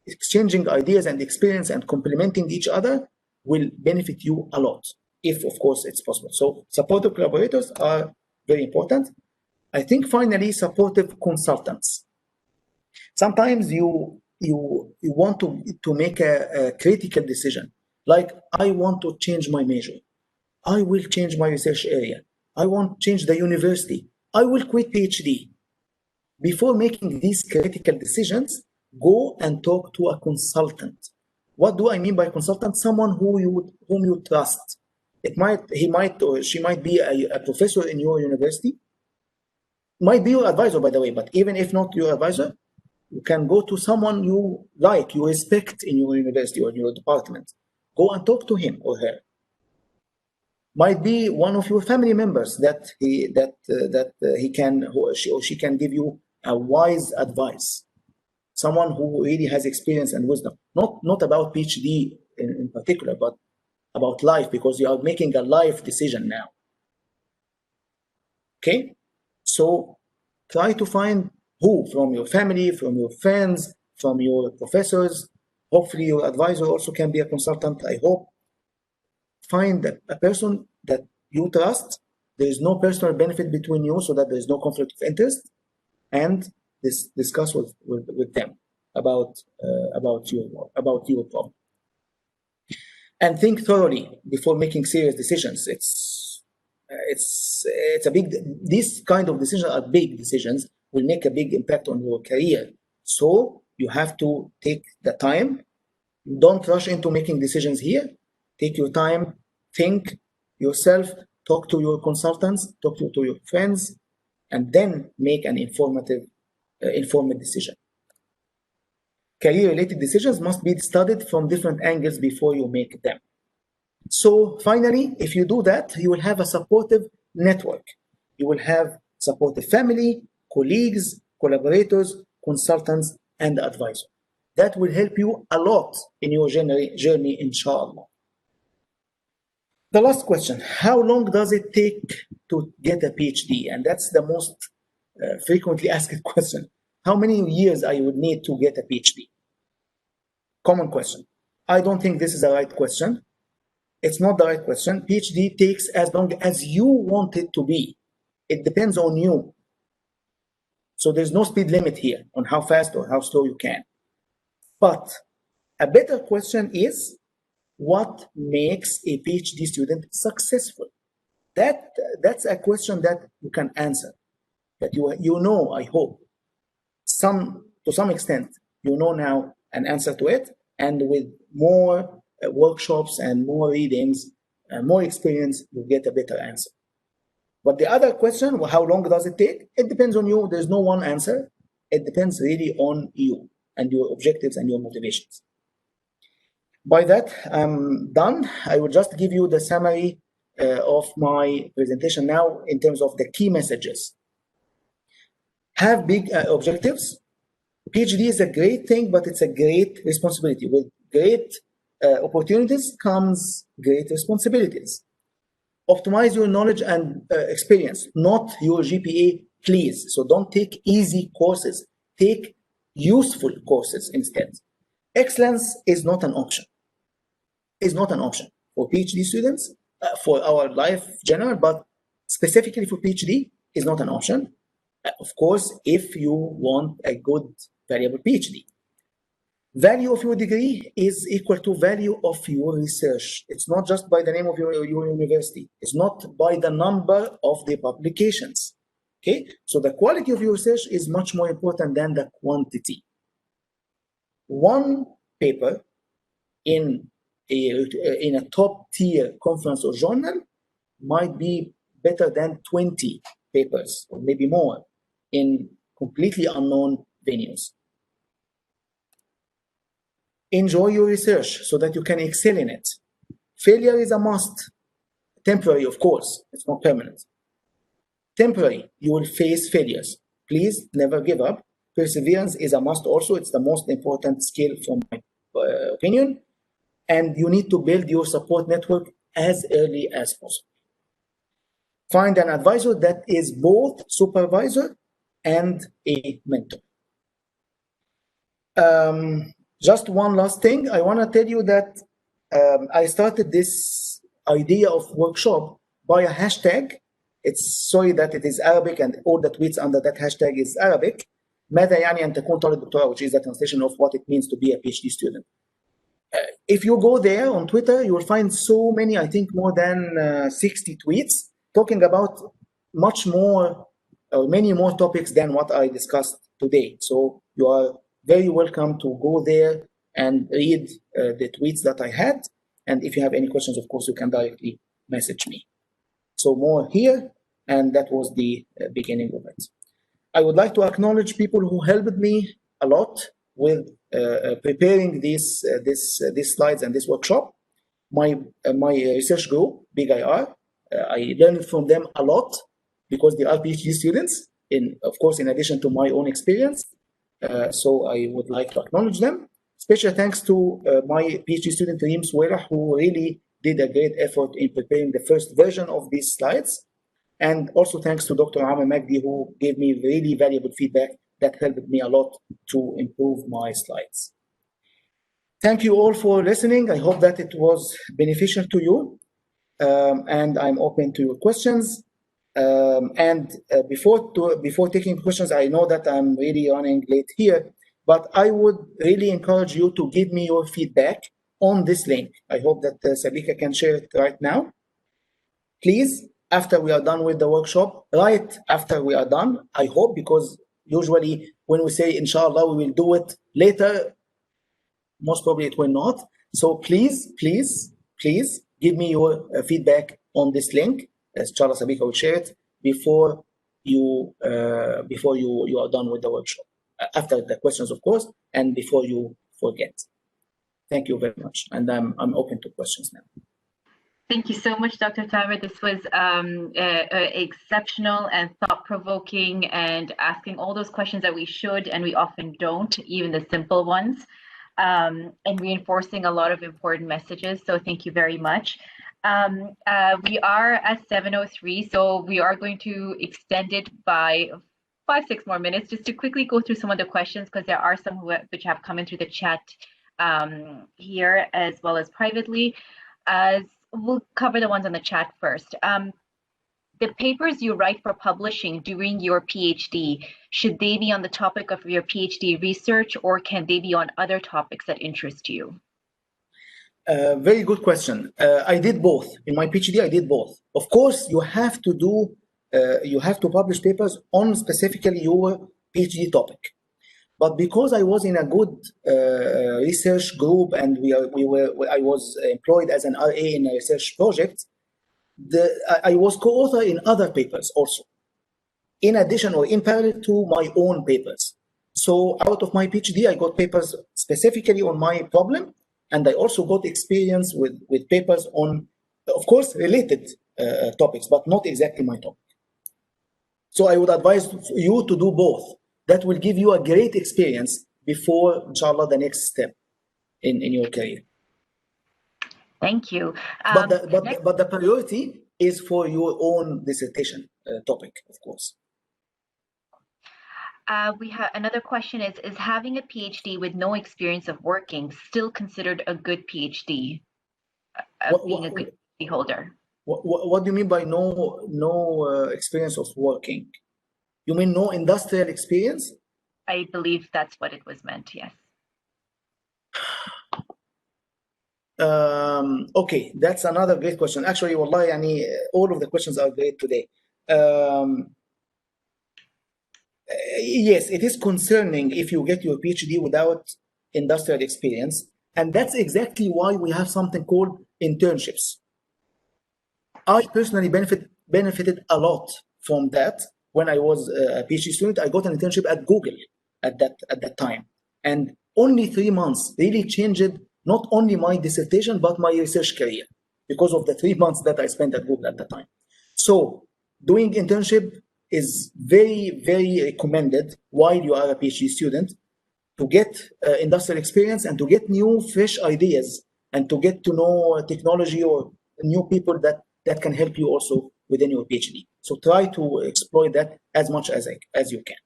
exchanging ideas and experience and complementing each other will benefit you a lot, if of course it's possible. So supportive collaborators are very important. I think finally, supportive consultants. Sometimes you want to make a critical decision, like I want to change my major, I will change my research area, I want to change the university, I will quit PhD. Before making these critical decisions, go and talk to a consultant. What do I mean by consultant? Someone whom you trust. He might or she might be a professor in your university, might be your advisor, by the way, but even if not your advisor, you can go to someone you like, you respect in your university or in your department. Go and talk to him or her. Might be one of your family members that he can, or she can give you a wise advice. Someone who really has experience and wisdom, not about PhD in particular, but about life, because you are making a life decision now. Okay, so try to find who from your family, from your friends, from your professors. Hopefully your advisor also can be a consultant, I hope. Find a person that you trust. There is no personal benefit between you, so that there is no conflict of interest, and discuss with them about your problem. And think thoroughly before making serious decisions. It's a big, these kind of decisions are big decisions, will make a big impact on your career. So you have to take the time. Don't rush into making decisions here. Take your time, think yourself, talk to your consultants, talk to your friends, and then make an informed decision. Career-related decisions must be studied from different angles before you make them. So finally, if you do that, you will have a supportive network. You will have supportive family, colleagues, collaborators, consultants, and advisors. That will help you a lot in your journey, inshallah. The last question, how long does it take to get a PhD? And that's the most frequently asked question. How many years I would need to get a PhD? Common question. I don't think this is the right question. It's not the right question. PhD takes as long as you want it to be. It depends on you. So there's no speed limit here on how fast or how slow you can. But a better question is, what makes a PhD student successful? That's a question that you can answer, that you know, I hope. To some extent, you know now an answer to it, and with more workshops and more readings and more experience, you get a better answer. But the other question, well, how long does it take? It depends on you. There's no one answer. It depends really on you and your objectives and your motivations. By that, I'm done. I will just give you the summary of my presentation now in terms of the key messages. Have big objectives. PhD is a great thing, but it's a great responsibility. With great opportunities comes great responsibilities. Optimize your knowledge and experience, not your GPA, please. So don't take easy courses. Take useful courses instead. Excellence is not an option. Is not an option for PhD students, for our life general, but specifically for PhD is not an option. Of course, if you want a good, valuable PhD. Value of your degree is equal to value of your research. It's not just by the name of your university. It's not by the number of the publications. Okay, so the quality of your research is much more important than the quantity. One paper in a top tier conference or journal might be better than 20 papers or maybe more in completely unknown venues. Enjoy your research so that you can excel in it. Failure is a must. Temporary, of course, it's not permanent. Temporary, you will face failures. Please never give up. Perseverance is a must also. It's the most important skill from my opinion. And you need to build your support network as early as possible. Find an advisor that is both supervisor and a mentor. Just one last thing, I want to tell you that I started this idea of workshop by a hashtag. It's sorry that it is Arabic and all the tweets under that hashtag is Arabic. ماذا يعني أن تكون طالب دكتوراه, which is the translation of what it means to be a PhD student. If you go there on Twitter, you will find so many, I think more than 60 tweets talking about much more, many more topics than what I discussed today. So you are very welcome to go there and read the tweets that I had. And if you have any questions, of course, you can directly message me. So more here, and that was the beginning of it. I would like to acknowledge people who helped me a lot with preparing these slides and this workshop. My research group, Big IR, I learned from them a lot because they are PhD students, of course, in addition to my own experience. So I would like to acknowledge them. Special thanks to my PhD student, Reem Sweirah, who really did a great effort in preparing the first version of these slides. And also thanks to Dr. Amr Magdi, who gave me really valuable feedback that helped me a lot to improve my slides. Thank you all for listening. I hope that it was beneficial to you. And I'm open to your questions. Before taking questions, I know that I'm really running late here, but I would really encourage you to give me your feedback on this link. I hope that Sabika can share it right now. Please, after we are done with the workshop, right after we are done, I hope, because usually when we say, inshallah, we will do it later, most probably it will not. So please, please, please give me your feedback on this link. As Charles Sabika will share it before you are done with the workshop. After the questions, of course, and before you forget. Thank you very much, and I'm open to questions now. Thank you so much, Dr. Tamer. This was exceptional and thought-provoking, and asking all those questions that we should and we often don't, even the simple ones, and reinforcing a lot of important messages. So thank you very much. We are at 7:03, so we are going to extend it by 5-6 more minutes just to quickly go through some of the questions, because there are some which have come in through the chat here as well as privately. We'll cover the ones on the chat first. The papers you write for publishing during your PhD, should they be on the topic of your PhD research, or can they be on other topics that interest you? Very good question. I did both. In my PhD, I did both. Of course, you have to publish papers on specifically your PhD topic. But because I was in a good research group and I was employed as an RA in a research project, I was co-author in other papers also, in addition or in parallel to my own papers. So out of my PhD, I got papers specifically on my problem, and I also got experience with papers on, of course, related topics, but not exactly my topic. So I would advise you to do both. That will give you a great experience before, inshallah, the next step in your career. Thank you. But the priority is for your own dissertation topic, of course. We have another question is having a PhD with no experience of working still considered a good PhD, being a good PhD holder? What do you mean by no experience of working? You mean no industrial experience? I believe that's what it was meant, yes. Okay, that's another great question. Actually, wallahi, yani, all of the questions are great today. Yes, it is concerning if you get your PhD without industrial experience, and that's exactly why we have something called internships. I personally benefited a lot from that. When I was a PhD student, I got an internship at Google at that time, and only 3 months really changed not only my dissertation but my research career because of the 3 months that I spent at Google at the time. So doing internship is very, very recommended while you are a PhD student to get industrial experience and to get new, fresh ideas and to get to know technology or new people that can help you also within your PhD. So try to exploit that as much as you can.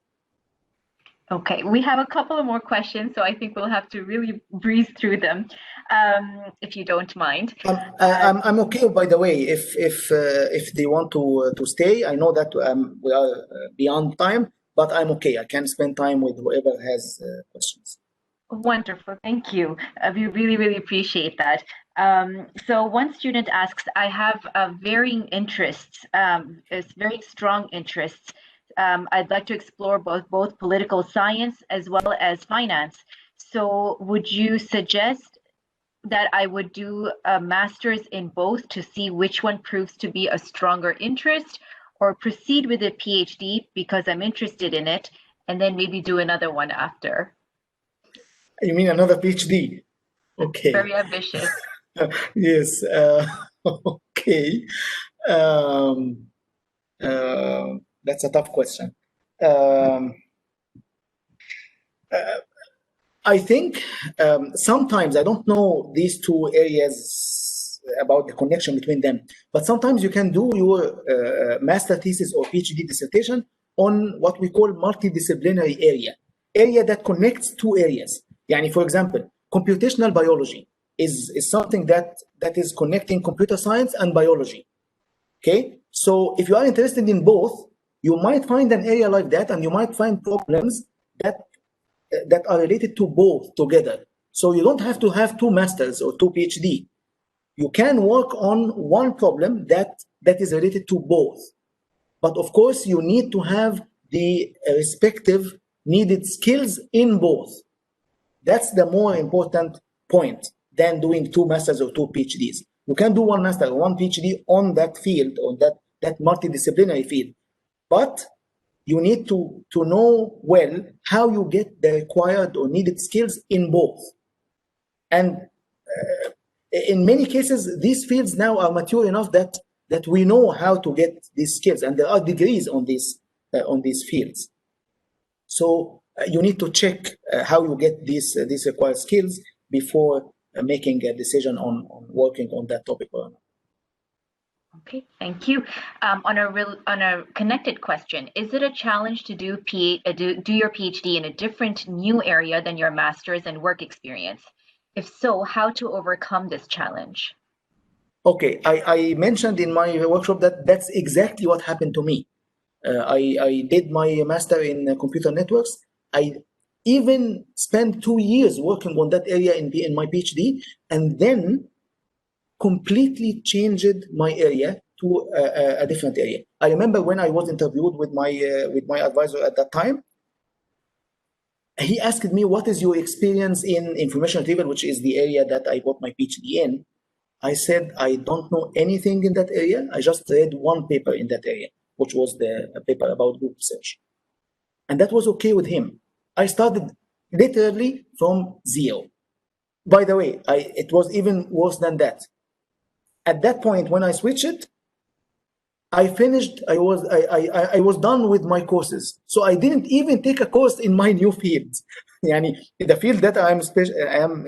Okay, we have a couple of more questions, so I think we'll have to really breeze through them, if you don't mind. I'm okay. By the way, if they want to stay, I know that we are beyond time, but I'm okay. I can spend time with whoever has questions. Wonderful, thank you. We really, really appreciate that. So one student asks, I have varying interests, very strong interests. I'd like to explore both political science as well as finance. So would you suggest that I would do a master's in both to see which one proves to be a stronger interest, or proceed with a PhD because I'm interested in it, and then maybe do another one after? You mean another PhD? Okay. Very ambitious. Yes. Okay. That's a tough question. I think sometimes, I don't know these two areas about the connection between them, but sometimes you can do your master thesis or PhD dissertation on what we call multidisciplinary area that connects two areas. Yani, for example, computational biology is something that is connecting computer science and biology. Okay, so if you are interested in both, you might find an area like that, and you might find problems that are related to both together. So you don't have to have two masters or two PhD. You can work on one problem that is related to both. But of course, you need to have the respective needed skills in both. That's the more important point than doing two masters or two PhDs. You can do one master or one PhD on that field, or that multidisciplinary field. But you need to know well how you get the required or needed skills in both. And in many cases, these fields now are mature enough that we know how to get these skills, and there are degrees on these fields. So you need to check how you get these required skills before making a decision on working on that topic or not. Okay, thank you. On a connected question, is it a challenge to do your PhD in a different new area than your master's and work experience? If so, how to overcome this challenge? Okay, I mentioned in my workshop that that's exactly what happened to me. I did my master in computer networks. I even spent 2 years working on that area in my PhD, and then completely changed my area to a different area. I remember when I was interviewed with my advisor at that time, he asked me, what is your experience in information retrieval, which is the area that I got my PhD in? I said, I don't know anything in that area. I just read one paper in that area, which was a paper about Google search. And that was okay with him. I started literally from zero. By the way, it was even worse than that. At that point, when I switched it, I finished, I was done with my courses. So I didn't even take a course in my new field. Yani, the field that I am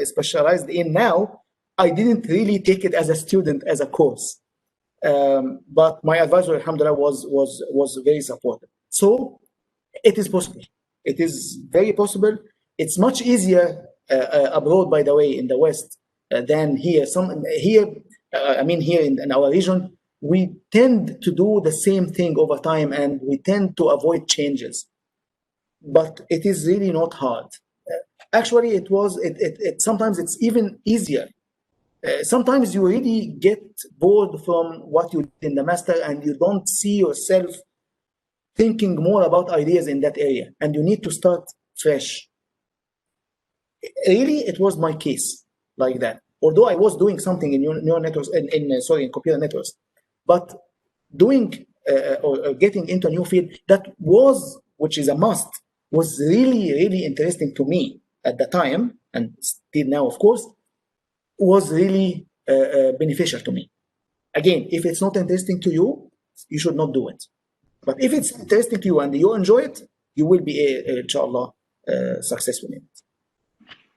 specialized in now, I didn't really take it as a student, as a course. But my advisor, alhamdulillah, was very supportive. So it is possible. It is very possible. It's much easier abroad, by the way, in the West than here. Here in our region, we tend to do the same thing over time, and we tend to avoid changes. But it is really not hard. Actually, sometimes it's even easier. Sometimes you really get bored from what you did in the master, and you don't see yourself thinking more about ideas in that area, and you need to start fresh. Really, it was my case like that. Although I was doing something in neural networks, in computer networks, but doing or getting into a new field which is a must, was really, really interesting to me at the time, and still now, of course, was really beneficial to me. Again, if it's not interesting to you, you should not do it. But if it's interesting to you and you enjoy it, you will be, inshallah, successful in it.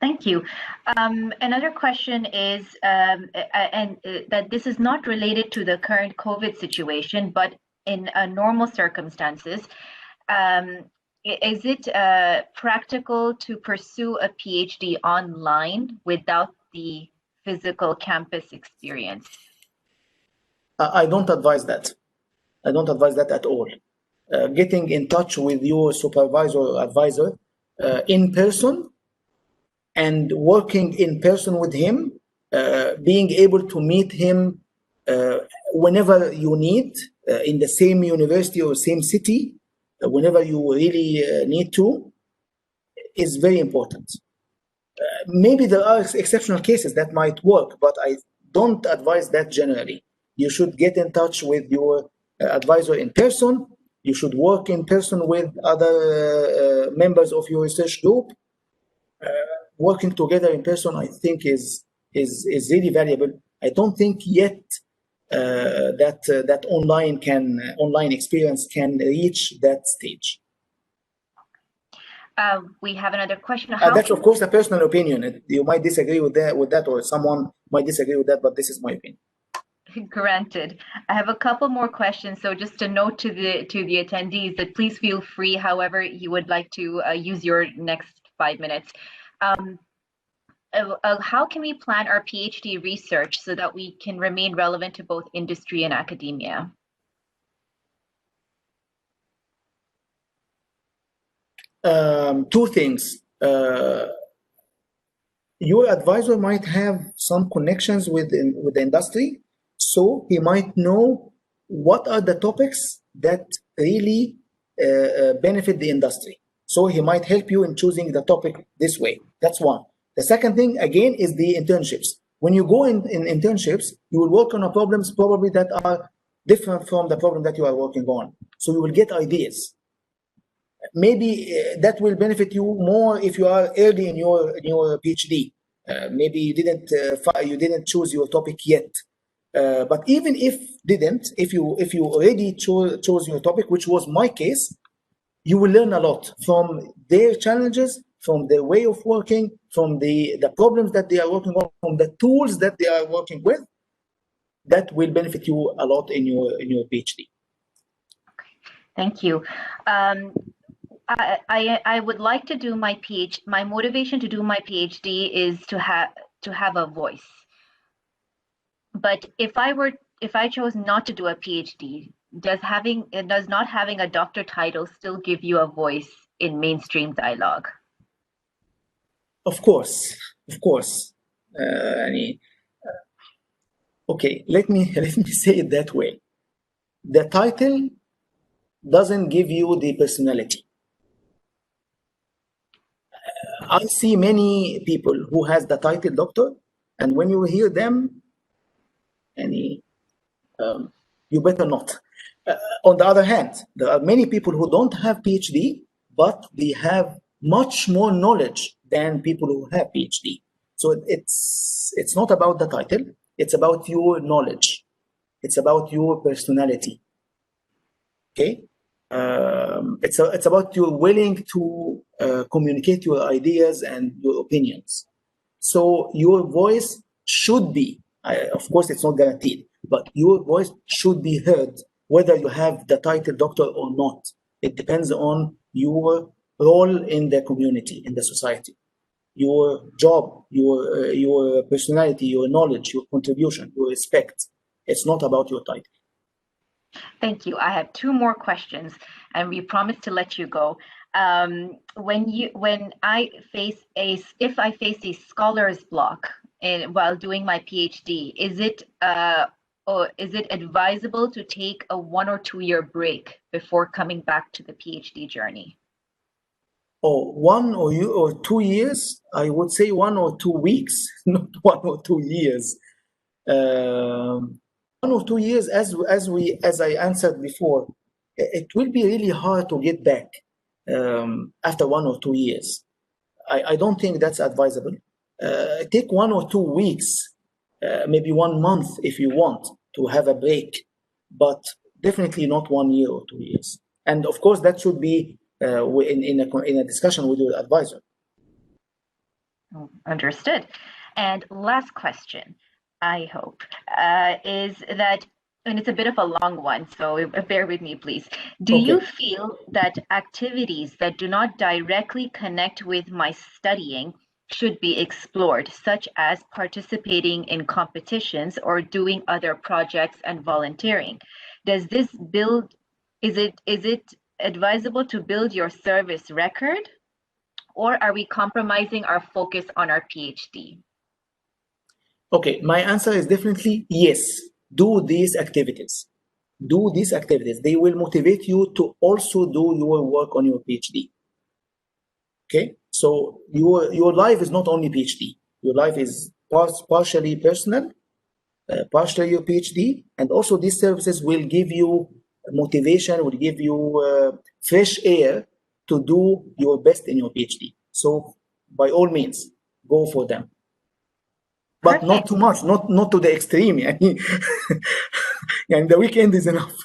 Thank you. Another question is, that this is not related to the current COVID situation, but in normal circumstances, is it practical to pursue a PhD online without the physical campus experience? I don't advise that. I don't advise that at all. Getting in touch with your supervisor or advisor in person and working in person with him, being able to meet him whenever you need, in the same university or same city, whenever you really need to, is very important. Maybe there are exceptional cases that might work, but I don't advise that generally. You should get in touch with your advisor in person. You should work in person with other members of your research group. Working together in person, I think, is really valuable. I don't think yet that online experience can reach that stage. We have another question. That's of course a personal opinion. You might disagree with that, or someone might disagree with that, but this is my opinion. Granted. I have a couple more questions. So just a note to the attendees that please feel free, however you would like to use your next 5 minutes. How can we plan our PhD research so that we can remain relevant to both industry and academia? Two things. Your advisor might have some connections with the industry, so he might know what are the topics that really benefit the industry. So he might help you in choosing the topic this way. That's one. The second thing, again, is the internships. When you go in internships, you will work on problems probably that are different from the problem that you are working on. So you will get ideas. Maybe that will benefit you more if you are early in your PhD. Maybe you didn't choose your topic yet. But even if you already chose your topic, which was my case, you will learn a lot from their challenges, from their way of working, from the problems that they are working on, from the tools that they are working with. That will benefit you a lot in your PhD. Okay, thank you. I would like to do my PhD. My motivation to do my PhD is to have a voice. But if I chose not to do a PhD, does not having a doctor title still give you a voice in mainstream dialogue? Of course. Okay, let me say it that way. The title doesn't give you the personality. I see many people who has the title doctor, and when you hear them, you better not. On the other hand, there are many people who don't have PhD, but they have much more knowledge than people who have PhD. So it's not about the title, it's about your knowledge. It's about your personality. Okay? It's about you willing to communicate your ideas and your opinions. So your voice should be, of course, it's not guaranteed, but your voice should be heard whether you have the title doctor or not. It depends on your role in the community, in the society, your job, your personality, your knowledge, your contribution, your respect. It's not about your title. Thank you. I have two more questions, and we promise to let you go. If I face a scholar's block while doing my PhD, is it advisable to take a 1 or 2 year break before coming back to the PhD journey? Oh, 2 years? I would say 1 or 2 weeks, not 1 or 2 years. 1 or 2 years, as I answered before, it will be really hard to get back after 1 or 2 years. I don't think that's advisable. Take 1 or 2 weeks, maybe 1 month if you want to have a break, but definitely not 1 year or 2 years. And of course, that should be in a discussion with your advisor. Understood. And last question, I hope, is that, and it's a bit of a long one, so bear with me, please. Do you feel that activities that do not directly connect with my studying should be explored, such as participating in competitions or doing other projects and volunteering? Does this build, is it advisable to build your service record, or are we compromising our focus on our PhD? Okay, my answer is definitely yes. Do these activities. Do these activities. They will motivate you to also do your work on your PhD. Okay, so your life is not only PhD. Your life is partially personal, partially your PhD, and also these services will give you motivation, will give you fresh air to do your best in your PhD. So by all means, go for them. But Perfect. not too much, not to the extreme. And the weekend is enough.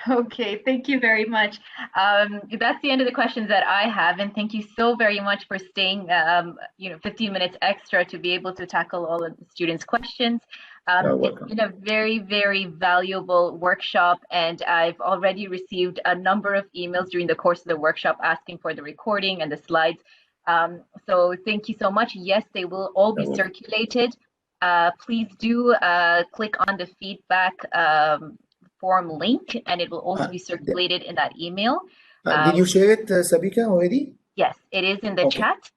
Okay, thank you very much. That's the end of the questions that I have, and thank you so very much for staying 15 minutes extra to be able to tackle all of the students' questions. It's been a very, very valuable workshop, and I've already received a number of emails during the course of the workshop asking for the recording and the slides. So thank you so much. Yes, they will all be circulated. Please do click on the feedback form link, and it will also be circulated in that email. Did you share it, Sabika, already? Yes, it is in the chat.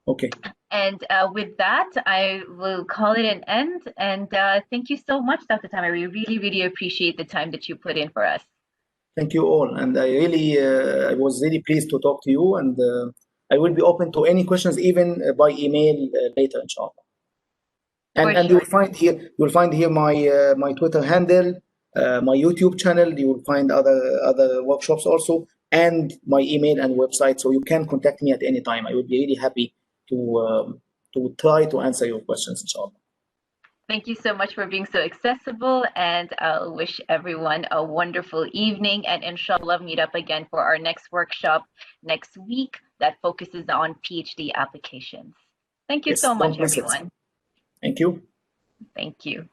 Okay. And with that, I will call it an end. And thank you so much, Dr. Tamer. We really, really appreciate the time that you put in for us. Thank you all. And I was really pleased to talk to you. And I will be open to any questions, even by email later, inshallah. And you'll find here my Twitter handle, my YouTube channel. You will find other workshops also, and my email and website. So you can contact me at any time. I would be really happy to try to answer your questions, inshallah. Thank you so much for being so accessible, and I'll wish everyone a wonderful evening, and inshallah meet up again for our next workshop next week that focuses on PhD applications. Thank you so much, everyone. Thank you. Thank you.